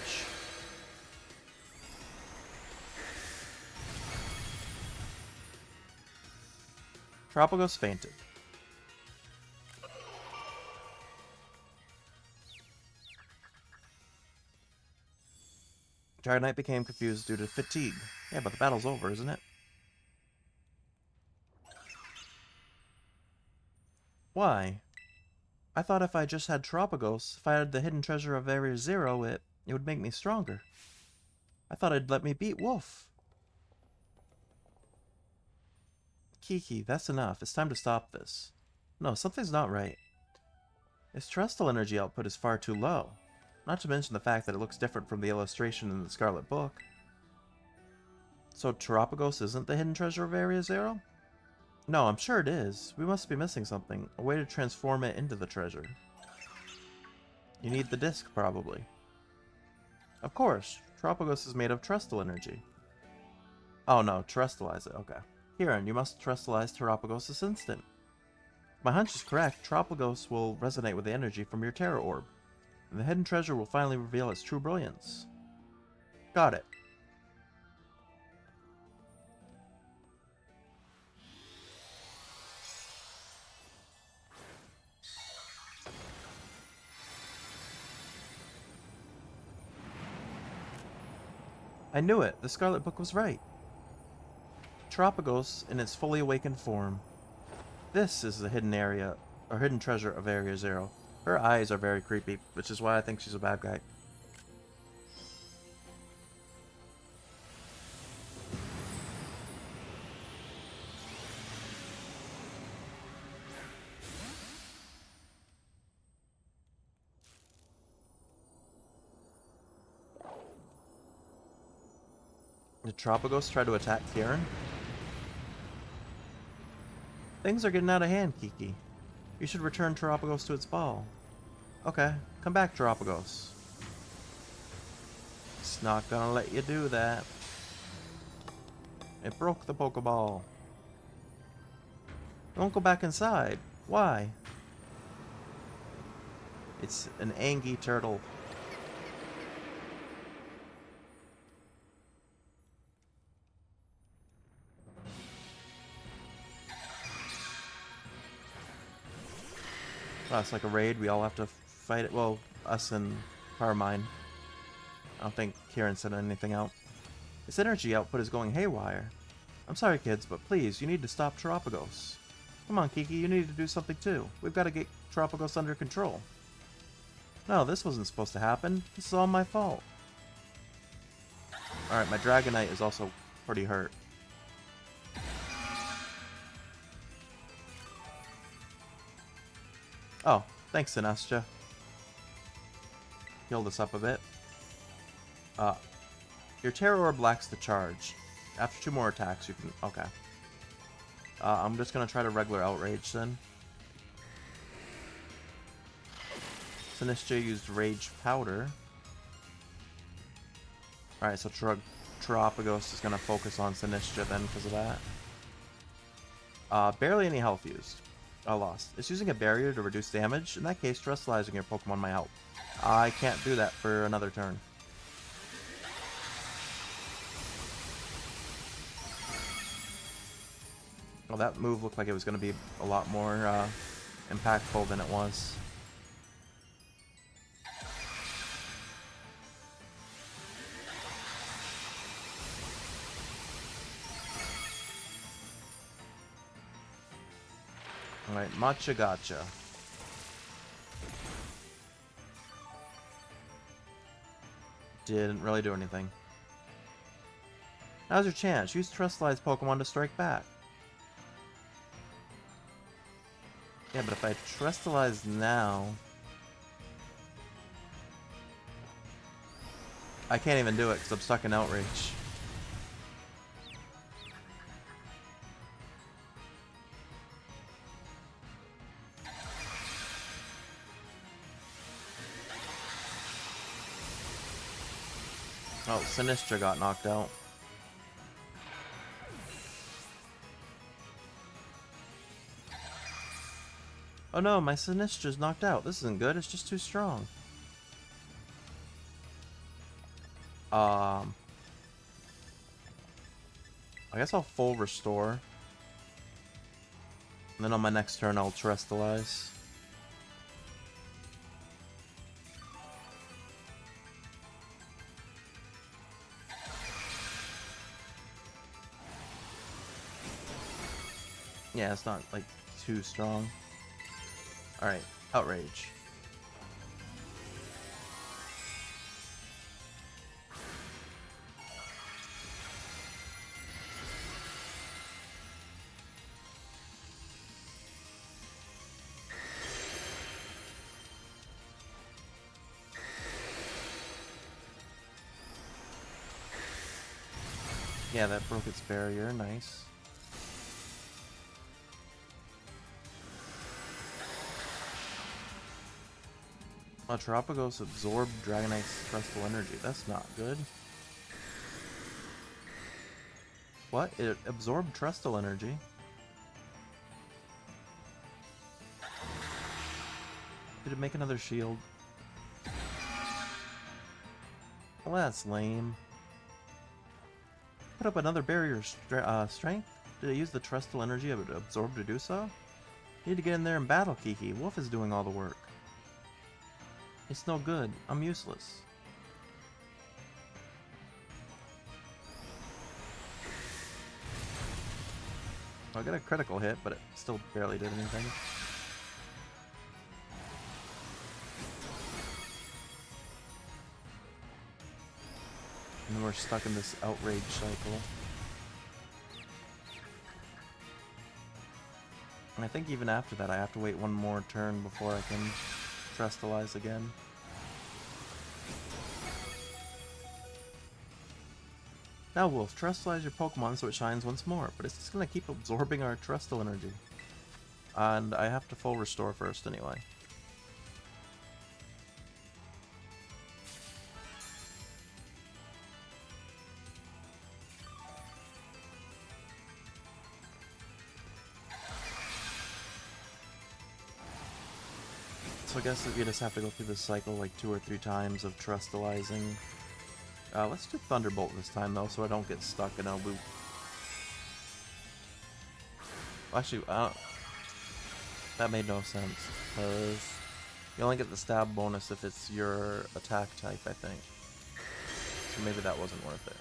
Tropicos fainted. Dragonite became confused due to fatigue. Yeah, but the battle's over, isn't it? Why? I thought if I just had Tropicos, if I had the hidden treasure of Area Zero, it would make me stronger. I thought it'd let me beat Wolf. Kiki, that's enough. It's time to stop this. No, something's not right. Its terrestrial energy output is far too low. Not to mention the fact that it looks different from the illustration in the Scarlet Book. So Tropicos isn't the hidden treasure of Area Zero? No, I'm sure it is. We must be missing something. A way to transform it into the treasure. You need the disc, probably. Of course. Tropicos is made of terrestrial energy. Oh no, terrestrialize it. Okay. Kieran, you must terrestrialize Tropicos this instant. My hunch is correct. Tropicos will resonate with the energy from your Terror Orb, and the hidden treasure will finally reveal its true brilliance. Got it. I knew it. The Scarlet Book was right. Tropicos in its fully awakened form. This is the hidden area, or hidden treasure of Area Zero. Her eyes are very creepy, which is why I think she's a bad guy. Did Tropicos try to attack Kieran? Things are getting out of hand, Kiki. You should return Tropicos to its ball. Okay, come back, Tropicos. It's not gonna let you do that. It broke the Pokeball. Don't go back inside. Why? It's an Angie turtle. Oh, it's like a raid. We all have to fight it. Well, us and Carmine. I don't think Kieran sent anything out. Its energy output is going haywire. I'm sorry, kids, but please, you need to stop Tropicos. Come on, Kiki, you need to do something too. We've got to get Tropicos under control. No, this wasn't supposed to happen. This is all my fault. Alright, my Dragonite is also pretty hurt. Oh, thanks, Sinestria. Healed us up a bit. Your Terror Orb lacks the charge. After 2 more attacks, you can... Okay. I'm just gonna try to regular Outrage then. Sinestria used Rage Powder. Alright, so Tropicos is gonna focus on Sinestria then because of that. Barely any health used. Lost. It's using a barrier to reduce damage. In that case, terrestrializing your Pokemon might help. I can't do that for another turn. Well, that move looked like it was going to be a lot more impactful than it was. Alright, Matcha Gotcha. Didn't really do anything. Now's your chance. Use Terrestrialize Pokemon to strike back. Yeah, but if I Terrestrialize now... I can't even do it because I'm stuck in Outrage. Oh, Sinistra got knocked out. Oh no, my Sinistra's knocked out. This isn't good, it's just too strong. I guess I'll full restore. And then on my next turn I'll Terrestrialize. Yeah, it's not like too strong. Alright, Outrage. Yeah, that broke its barrier, nice. Terapagos absorbed Dragonite's Crystal Energy. That's not good. What? It absorbed Trestle Energy? Did it make another shield? Well, that's lame. Put up another barrier strength? Did it use the Trestle Energy it absorbed to do so? Need to get in there and battle Kiki. Wolf is doing all the work. It's no good. I'm useless. I got a critical hit, but it still barely did anything. And then we're stuck in this outrage cycle. And I think even after that I have to wait one more turn before I can Terrestrialize again. Now Wolf, Terrestrialize your Pokemon so it shines once more, but it's just gonna keep absorbing our Terrestrial Energy. And I have to full restore first anyway. So I guess we just have to go through this cycle like 2 or 3 times of Terrestrializing. Let's do Thunderbolt this time though, so I don't get stuck in a loop. Actually, that made no sense, because you only get the stab bonus if it's your attack type, I think. So maybe that wasn't worth it.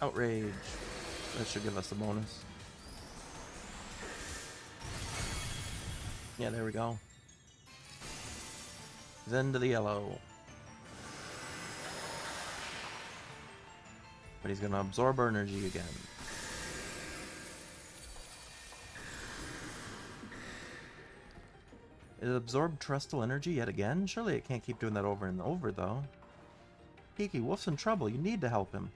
Outrage. That should give us a bonus. Yeah, there we go. Zen to the yellow. But he's gonna absorb our energy again. It absorbed Terrestrial Energy yet again? Surely it can't keep doing that over and over, though. Kiki, Wolf's in trouble. You need to help him.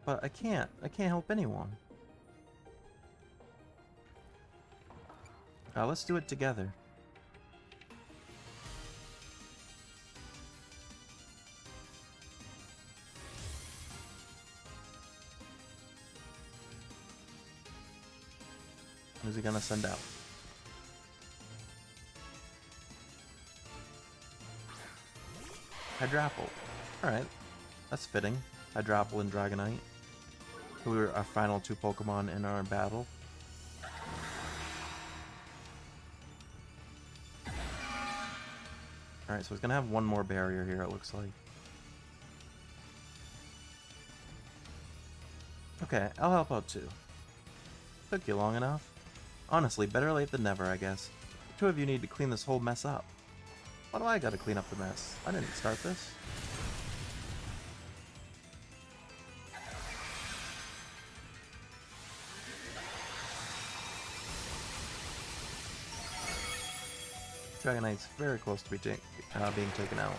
But I can't. I can't help anyone. Let's do it together. Who's he gonna send out? Hydrapple. Alright. That's fitting. Hydrapple and Dragonite. Who are our final 2 Pokemon in our battle. Alright, so he's gonna have one more barrier here, it looks like. Okay, I'll help out too. Took you long enough. Honestly, better late than never, I guess. The two of you need to clean this whole mess up. Why do I gotta clean up the mess? I didn't start this. Dragonite's very close to being taken out.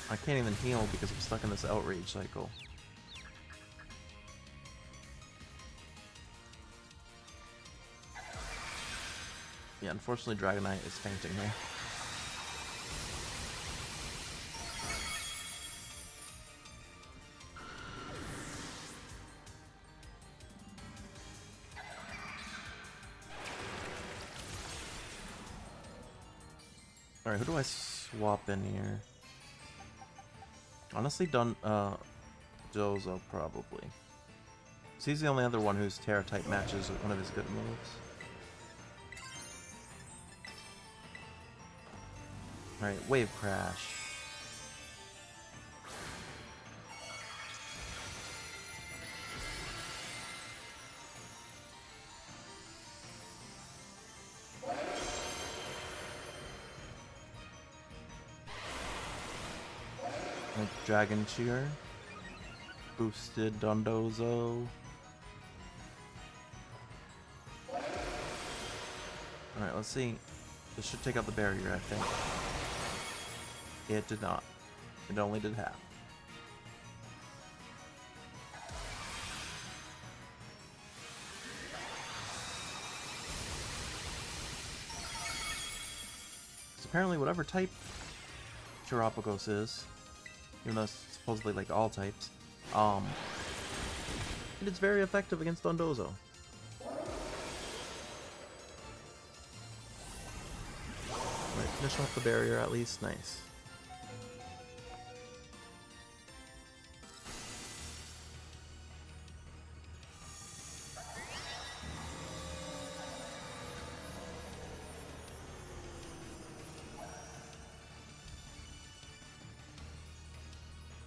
I can't even heal because I'm stuck in this outrage cycle. Yeah, unfortunately Dragonite is fainting here. Alright, who do I swap in here? Honestly, Dozo probably. So he's the only other one whose Terra type matches with one of his good moves. Alright, Wave Crash. Dragon Cheer. Boosted Dondozo. Alright, let's see. This should take out the barrier, I think. It did not. It only did half. So apparently whatever type Terapagos is, even though it's supposedly like all types, it is very effective against Dondozo. Right, finish off the barrier at least, nice.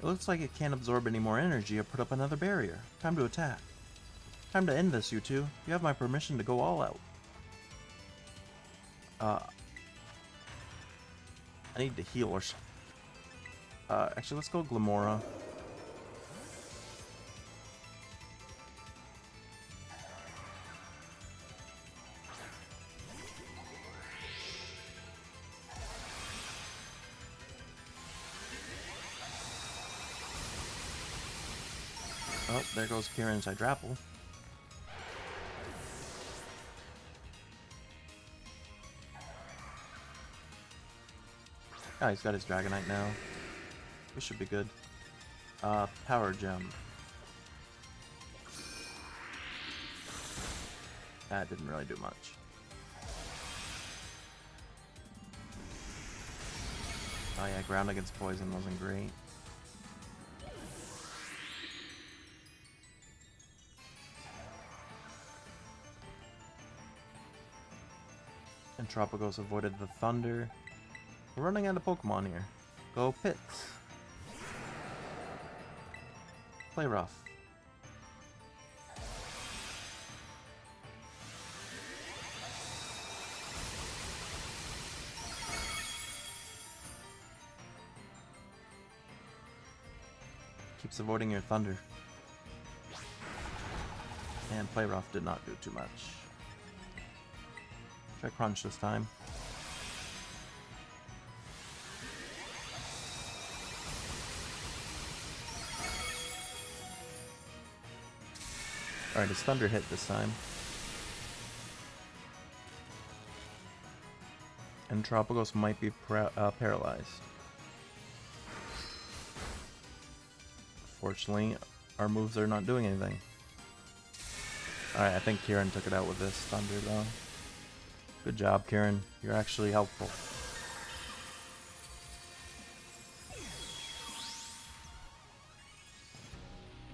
It looks like it can't absorb any more energy or put up another barrier. Time to attack. Time to end this, you two. You have my permission to go all out. I need to heal or something. Actually, let's go Glamora. Oh, there goes Kieran's Hydrapple. Oh, he's got his Dragonite now. This should be good. Power Gem. That didn't really do much. Oh yeah, ground against poison wasn't great. And Tropicos avoided the thunder. We're running out of Pokemon here. Go Pits. Play rough. Keeps avoiding your thunder. And Play rough did not do too much. Try Crunch this time. Alright, his Thunder hit this time. And Tropicos might be paralyzed. Fortunately, our moves are not doing anything. Alright, I think Kieran took it out with this Thunder though. Good job, Kieran. You're actually helpful.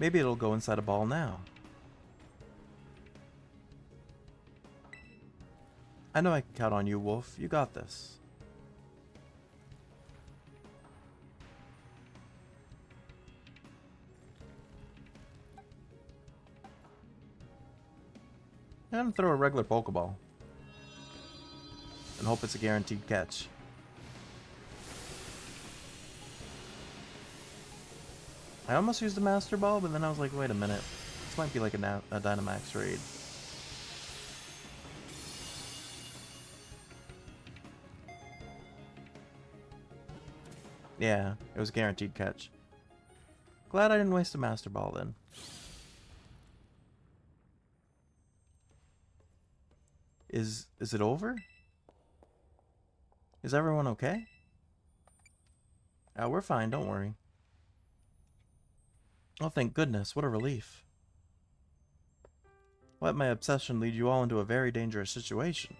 Maybe it'll go inside a ball now. I know I can count on you, Wolf. You got this. I'm gonna throw a regular Pokeball. And hope it's a guaranteed catch. I almost used the Master Ball, but then I was like, wait a minute. This might be like a Dynamax raid. Yeah, it was a guaranteed catch. Glad I didn't waste a Master Ball then. Is it over? Is everyone okay? We're fine, don't worry. Oh, thank goodness, what a relief. Let my obsession lead you all into a very dangerous situation.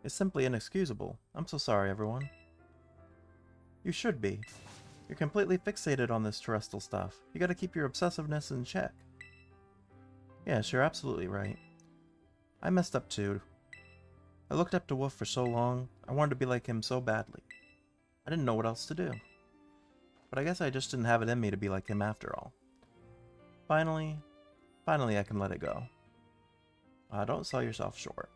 It's simply inexcusable. I'm so sorry, everyone. You should be. You're completely fixated on this terrestrial stuff. You gotta keep your obsessiveness in check. Yes, you're absolutely right. I messed up too. I looked up to Wolf for so long, I wanted to be like him so badly. I didn't know what else to do. But I guess I just didn't have it in me to be like him after all. Finally I can let it go. Don't sell yourself short.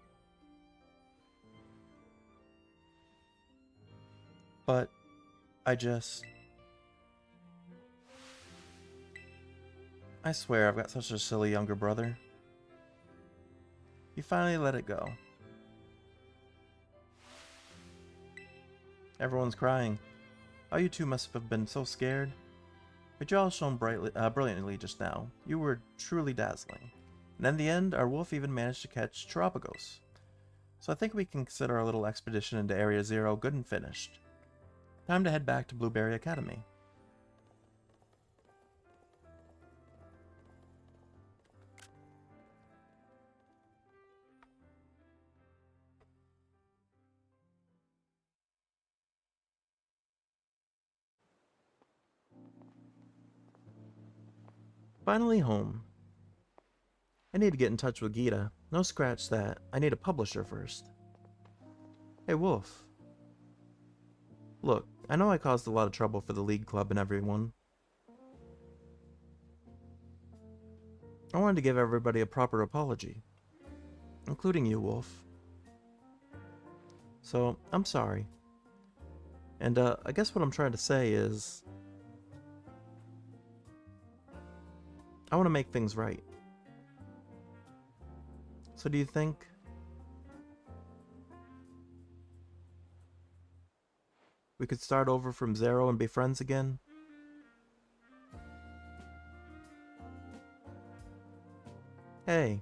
But I swear I've got such a silly younger brother. You finally let it go. Everyone's crying. Oh, you two must have been so scared. But you all shone brilliantly just now. You were truly dazzling. And in the end, our wolf even managed to catch Terapagos. So I think we can consider our little expedition into Area Zero good and finished. Time to head back to Blueberry Academy. Finally home. I need to get in touch with Gita. No scratch that. I need a publisher first. Hey, Wolf. Look, I know I caused a lot of trouble for the League Club and everyone. I wanted to give everybody a proper apology. Including you, Wolf. So, I'm sorry. And, I guess what I'm trying to say is... I want to make things right. So do you think... we could start over from zero and be friends again? Hey.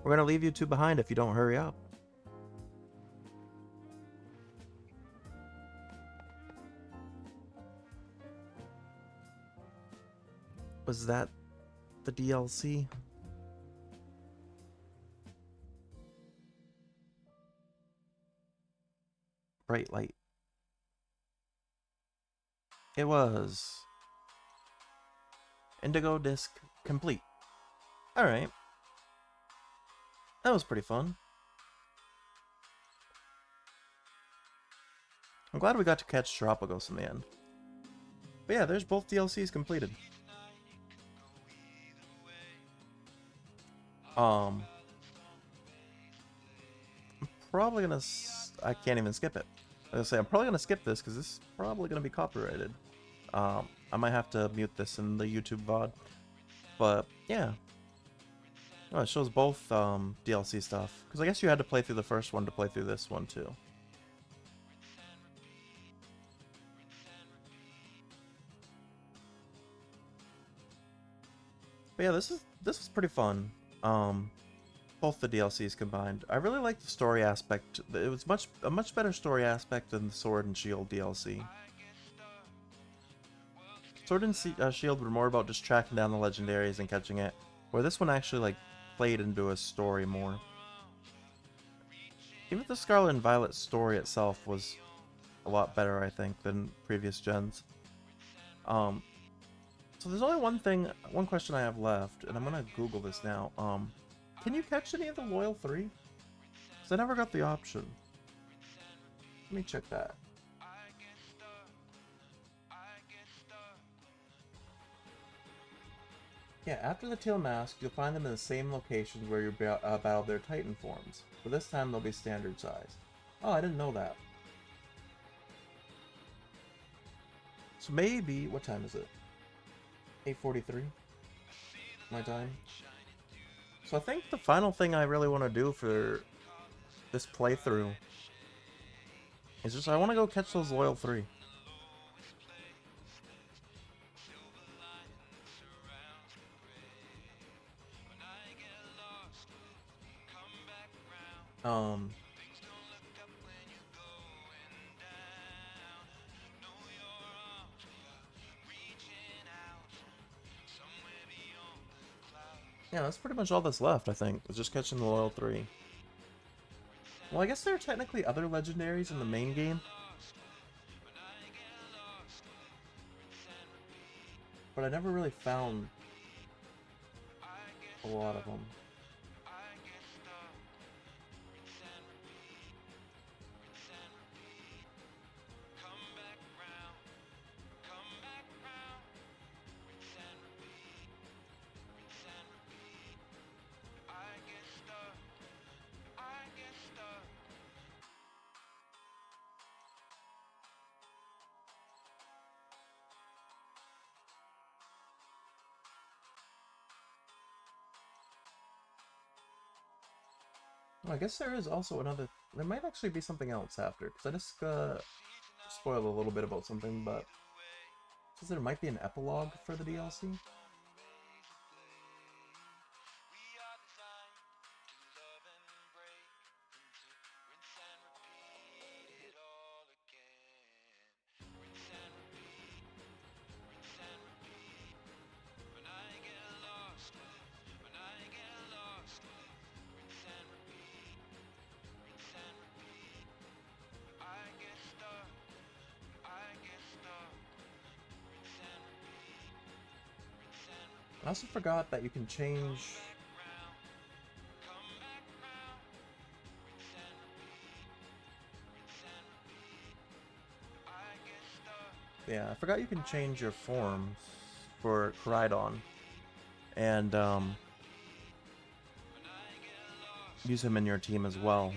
We're gonna leave you two behind if you don't hurry up. Was that the DLC? Bright light. It was. Indigo disc complete. Alright. That was pretty fun. I'm glad we got to catch Terapagos in the end. But yeah, there's both DLCs completed. I'm probably gonna... I can't even skip it. I was gonna say, I'm probably gonna skip this because this is probably gonna be copyrighted. I might have to mute this in the YouTube VOD. But, yeah. Oh, it shows both DLC stuff. Because I guess you had to play through the first one to play through this one, too. But yeah, this is pretty fun. Both the DLCs combined. I really like the story aspect. It was a much better story aspect than the Sword and Shield DLC. Sword and Shield were more about just tracking down the legendaries and catching it, where this one actually like played into a story more. Even the Scarlet and Violet story itself was a lot better, I think, than previous gens. So there's only one question I have left, and I'm gonna Google this now. Can you catch any of the Loyal 3? Because I never got the option. Let me check that. Yeah, after the Teal Mask, you'll find them in the same locations where you battled their Titan forms, but this time they'll be standard size. Oh, I didn't know that. So maybe, what time is it? 8:43? My time? So I think the final thing I really want to do for this playthrough is just I want to go catch those Loyal 3. Um, yeah, that's pretty much all that's left, I think. Is just catching the Loyal 3. Well, I guess there are technically other legendaries in the main game. But I never really found a lot of them. Well, I guess there is also another... There might actually be something else after, because I just spoiled a little bit about something, but... It says there might be an epilogue for the DLC. I also forgot that you can change... Yeah, I forgot you can change your forms for Koraidon. And, use him in your team as well.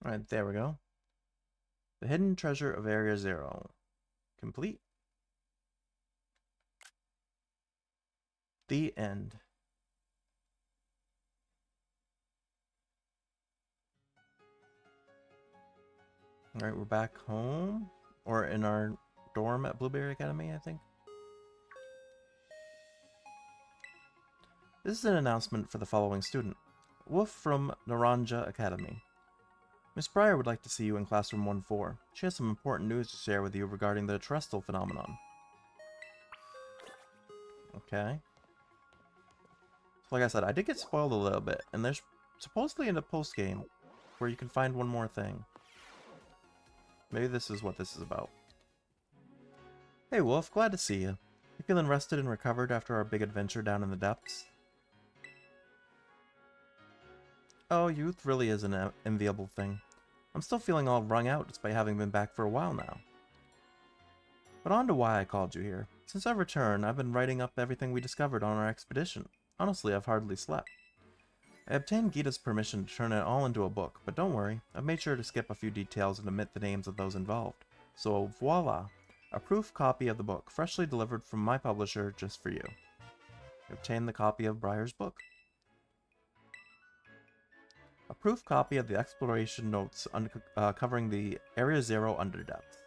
Alright, there we go. The Hidden Treasure of Area Zero. Complete. The end. Alright, we're back home. Or in our dorm at Blueberry Academy, I think. This is an announcement for the following student. Wolf from Naranja Academy. Miss Breyer would like to see you in classroom 1-4. She has some important news to share with you regarding the terrestrial phenomenon. Okay. So like I said, I did get spoiled a little bit, and there's supposedly in the post-game where you can find one more thing. Maybe this is what this is about. Hey Wolf, glad to see you. You feeling rested and recovered after our big adventure down in the depths? Oh, youth really is an enviable thing. I'm still feeling all wrung out despite having been back for a while now. But on to why I called you here. Since our return, I've been writing up everything we discovered on our expedition. Honestly, I've hardly slept. I obtained Gita's permission to turn it all into a book, but don't worry, I've made sure to skip a few details and omit the names of those involved. So voila, a proof copy of the book, freshly delivered from my publisher just for you. Obtain the copy of Breyer's book. A proof copy of the exploration notes covering the Area Zero Underdepth.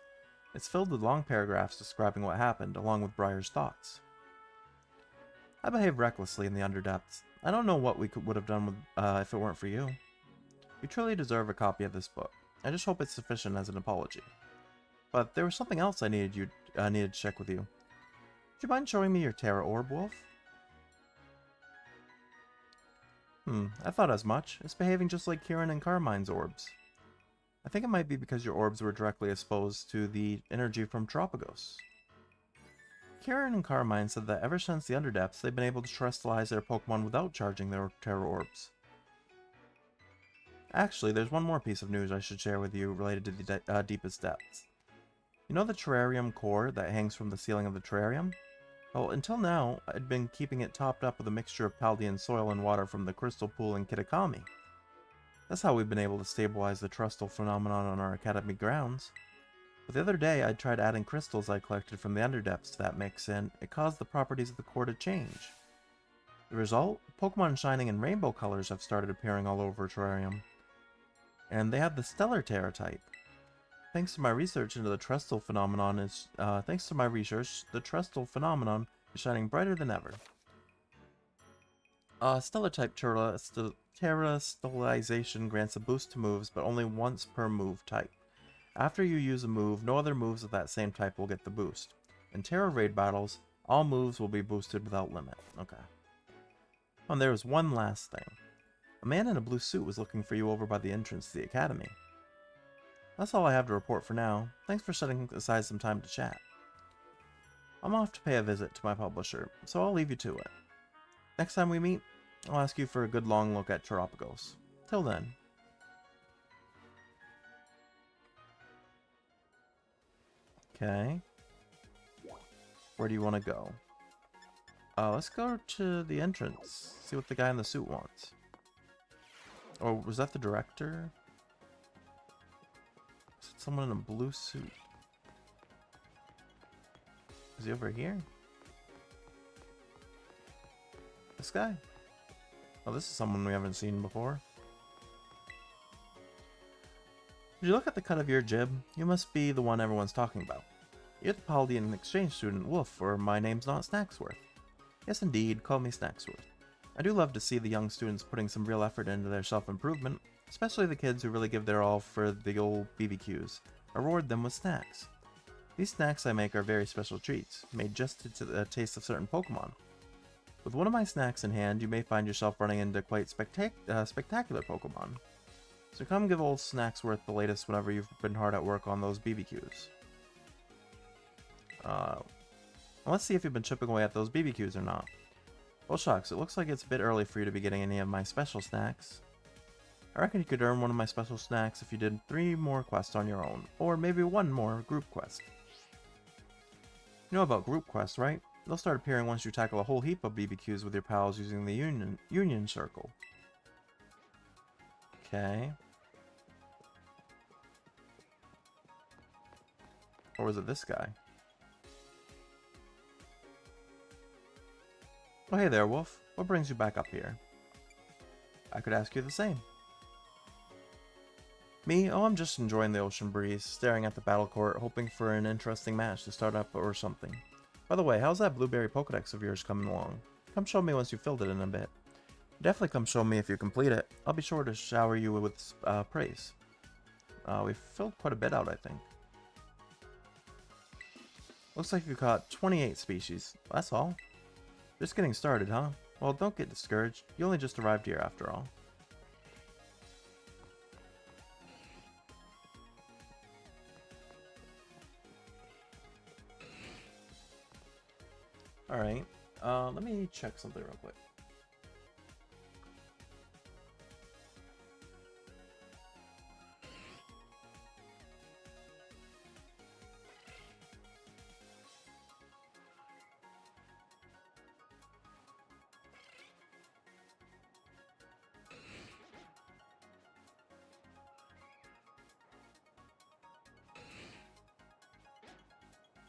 It's filled with long paragraphs describing what happened, along with Briar's thoughts. I behaved recklessly in the Underdepths. I don't know what we would have done with, if it weren't for you. You truly deserve a copy of this book. I just hope it's sufficient as an apology. But there was something else I needed to check with you. Would you mind showing me your Terra Orb, Wolf? I thought as much. It's behaving just like Kieran and Carmine's orbs. I think it might be because your orbs were directly exposed to the energy from Tropicos. Kieran and Carmine said that ever since the Underdepths, they've been able to terrestrialize their Pokemon without charging their Terra Orbs. Actually, there's one more piece of news I should share with you related to the deepest depths. You know the terrarium core that hangs from the ceiling of the terrarium? Well, until now, I'd been keeping it topped up with a mixture of Paldean soil and water from the crystal pool in Kitakami. That's how we've been able to stabilize the trustal phenomenon on our academy grounds. But the other day, I tried adding crystals I collected from the Underdepths to that mix, and it caused the properties of the core to change. The result? Pokemon shining in rainbow colors have started appearing all over Terrarium. And they have the Stellar Terra type. Thanks to my research into the trustal phenomenon the trustal phenomenon is shining brighter than ever. Stellar type terrestrialization grants a boost to moves, but only once per move type. After you use a move, no other moves of that same type will get the boost. In Terra Raid battles, all moves will be boosted without limit. Okay. And there was one last thing. A man in a blue suit was looking for you over by the entrance to the academy. That's all I have to report for now. Thanks for setting aside some time to chat. I'm off to pay a visit to my publisher, so I'll leave you to it. Next time we meet, I'll ask you for a good long look at Tropicos. Till then. Okay. Where do you want to go? Let's go to the entrance. See what the guy in the suit wants. Oh, was that the director? Is it someone in a blue suit? Is he over here? This guy? Oh, this is someone we haven't seen before. Did you look at the cut of your jib? You must be the one everyone's talking about. You're the Paldean exchange student, Wolf, or my name's not Snacksworth. Yes, indeed, call me Snacksworth. I do love to see the young students putting some real effort into their self-improvement, especially the kids who really give their all for the old BBQs. I reward them with snacks. These snacks I make are very special treats, made just to the taste of certain Pokemon. With one of my snacks in hand, you may find yourself running into quite spectacular Pokemon. So come give old Snacksworth the latest whenever you've been hard at work on those BBQs. Let's see if you've been chipping away at those BBQs or not. Well, shucks, it looks like it's a bit early for you to be getting any of my special snacks. I reckon you could earn one of my special snacks if you did 3 more quests on your own, or maybe 1 more group quest. You know about group quests, right? They'll start appearing once you tackle a whole heap of BBQs with your pals using the Union Circle. Okay. Or was it this guy? Oh, hey there, Wolf. What brings you back up here? I could ask you the same. Me? Oh, I'm just enjoying the ocean breeze, staring at the battle court, hoping for an interesting match to start up or something. By the way, how's that blueberry Pokedex of yours coming along? Come show me once you've filled it in a bit. Definitely come show me if you complete it. I'll be sure to shower you with praise. We've filled quite a bit out, I think. Looks like you caught 28 species. That's all. Just getting started, huh? Well, don't get discouraged. You only just arrived here after all. Alright, let me check something real quick.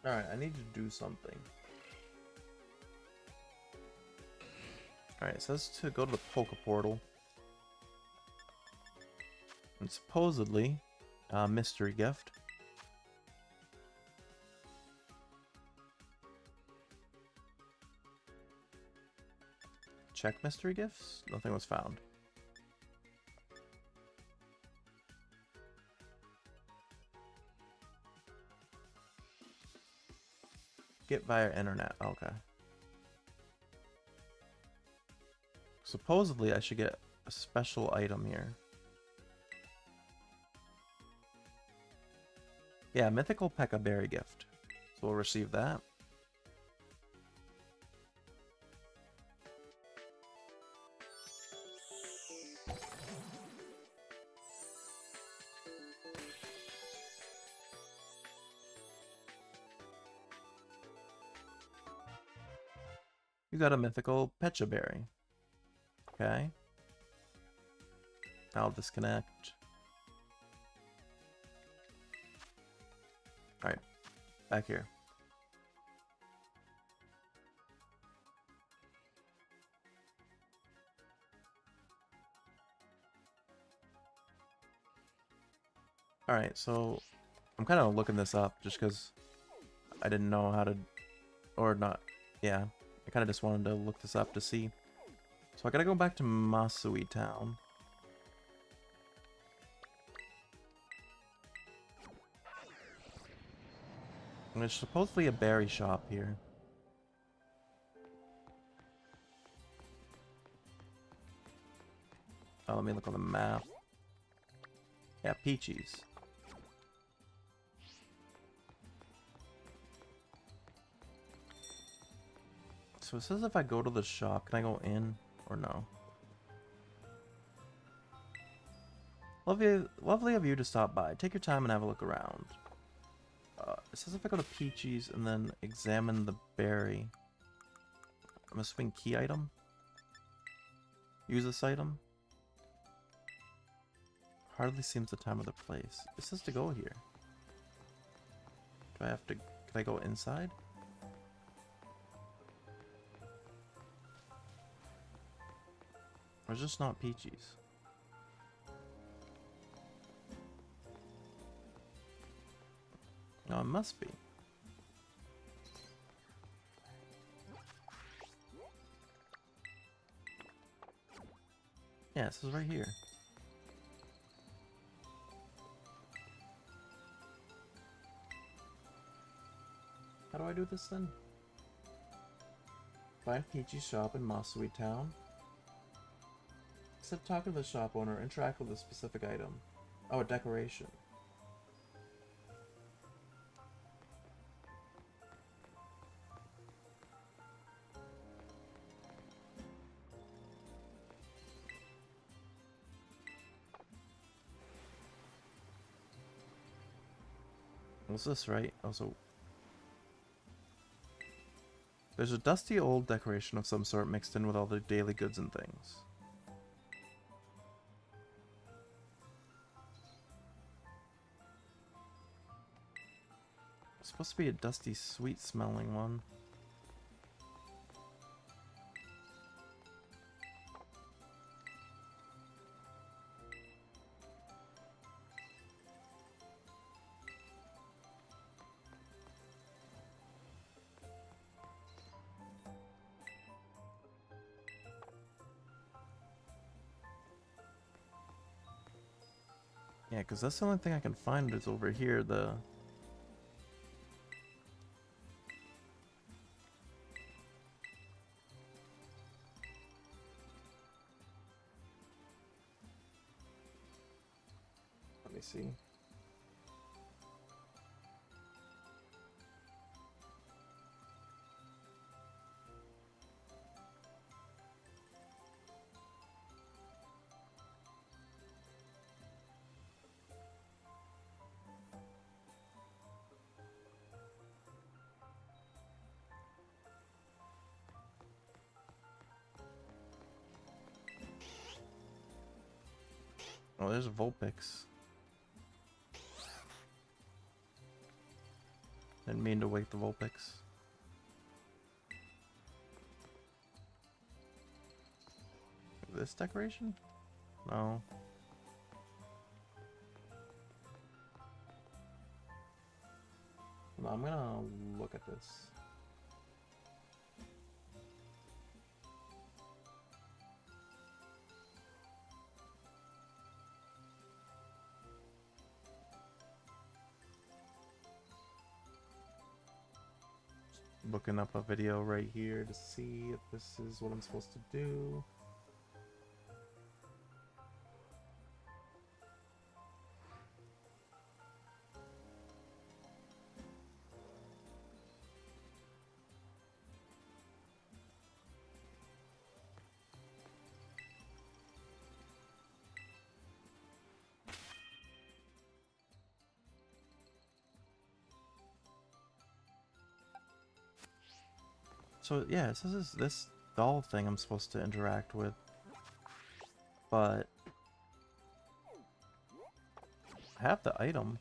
Alright, I need to do something. Alright, it says to go to the Poke Portal. And supposedly, mystery gift. Check mystery gifts? Nothing was found. Get via internet. Okay. Supposedly, I should get a special item here. Yeah, mythical P.E.K.K.A. berry gift. So we'll receive that. You got a mythical Pecha berry. Okay. I'll disconnect. Alright. Back here. Alright, so I'm kind of looking this up just because I didn't know how to, or not, yeah. I kind of just wanted to look this up to see. So I gotta go back to Masui Town. And there's supposedly a berry shop here. Oh, let me look on the map. Yeah, Peaches. So it says if I go to the shop, can I go in or no? Lovely of you to stop by. Take your time and have a look around. It says if I go to Peaches and then examine the berry. I'm assuming key item? Use this item? Hardly seems the time or the place. It says to go here. Do I have to... Can I go inside? Or is this not Peaches? No, it must be. Yeah, this is right here. How do I do this then? Find Peachy's shop in Masui Town. Instead of talking to the shop owner, interact with a specific item. Oh, a decoration. What's this, right? Also, there's a dusty old decoration of some sort mixed in with all the daily goods and things. It's supposed to be a dusty, sweet-smelling one. Yeah, because that's the only thing I can find is over here, the... Let me see. Oh, there's a Vulpix. Didn't mean to wake the Vulpix. This decoration? No. No, I'm gonna look at this. looking up a video right here to see if this is what I'm supposed to do. So yeah, so this is this doll thing I'm supposed to interact with, but I have the item.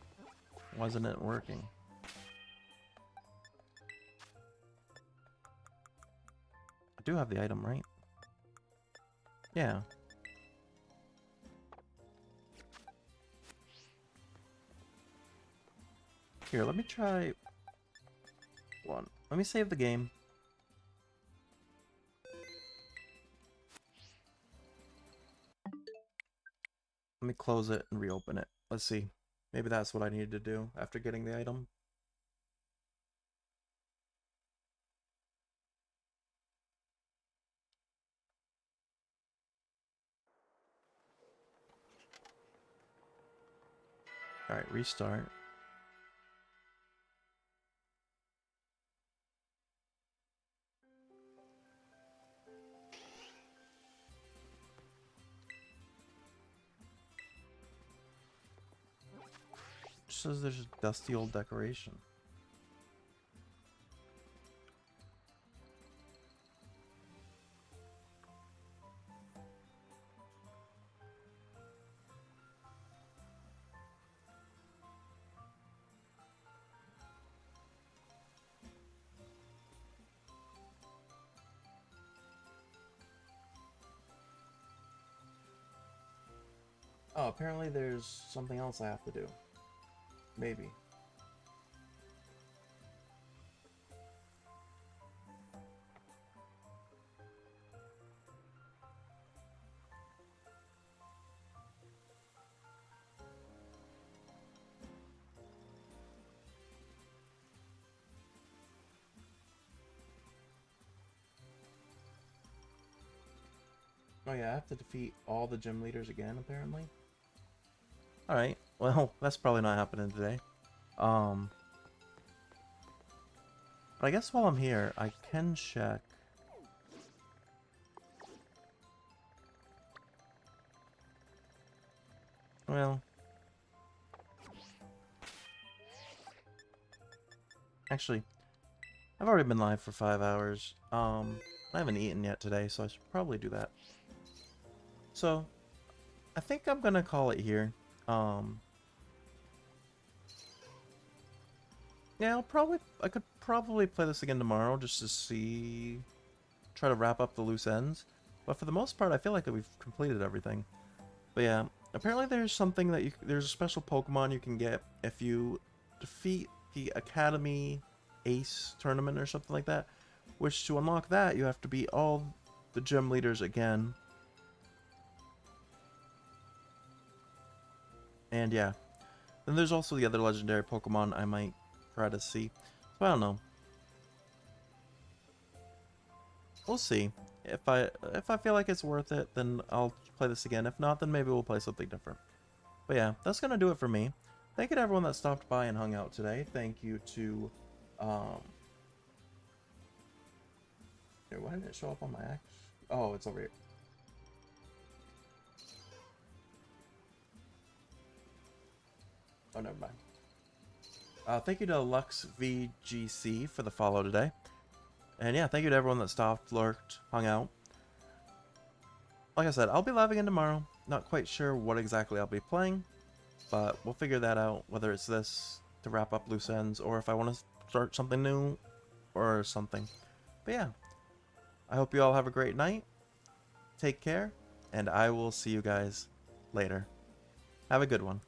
Wasn't it working? I do have the item, right? Yeah. Here, let me try one. Let me save the game. Let me close it and reopen it. Let's see. Maybe that's what I needed to do after getting the item. Alright, restart. It says there's a dusty old decoration. Oh, apparently there's something else I have to do. Maybe. Oh yeah, I have to defeat all the gym leaders again, apparently. Alright, well, that's probably not happening today. But I guess while I'm here, I can check. Well, actually, I've already been live for 5 hours. I haven't eaten yet today, so I should probably do that. So, I think I'm gonna call it here. Yeah, I could probably play this again tomorrow just to see, try to wrap up the loose ends. But for the most part, I feel like we've completed everything. But yeah, apparently there's something that there's a special Pokemon you can get if you defeat the Academy Ace tournament or something like that. Which to unlock that, you have to beat all the gym leaders again. And yeah, then there's also the other legendary Pokemon I might try to see. So I don't know. We'll see. If I feel like it's worth it, then I'll play this again. If not, then maybe we'll play something different. But yeah, that's gonna do it for me. Thank you to everyone that stopped by and hung out today. Thank you to here, why didn't it show up on my act? Oh, it's over here. Oh, never mind. Thank you to Lux VGC for the follow today. And yeah, thank you to everyone that stopped, lurked, hung out. Like I said, I'll be live again tomorrow. Not quite sure what exactly I'll be playing, but we'll figure that out, whether it's this to wrap up loose ends, or if I want to start something new, or something. But yeah, I hope you all have a great night. Take care, and I will see you guys later. Have a good one.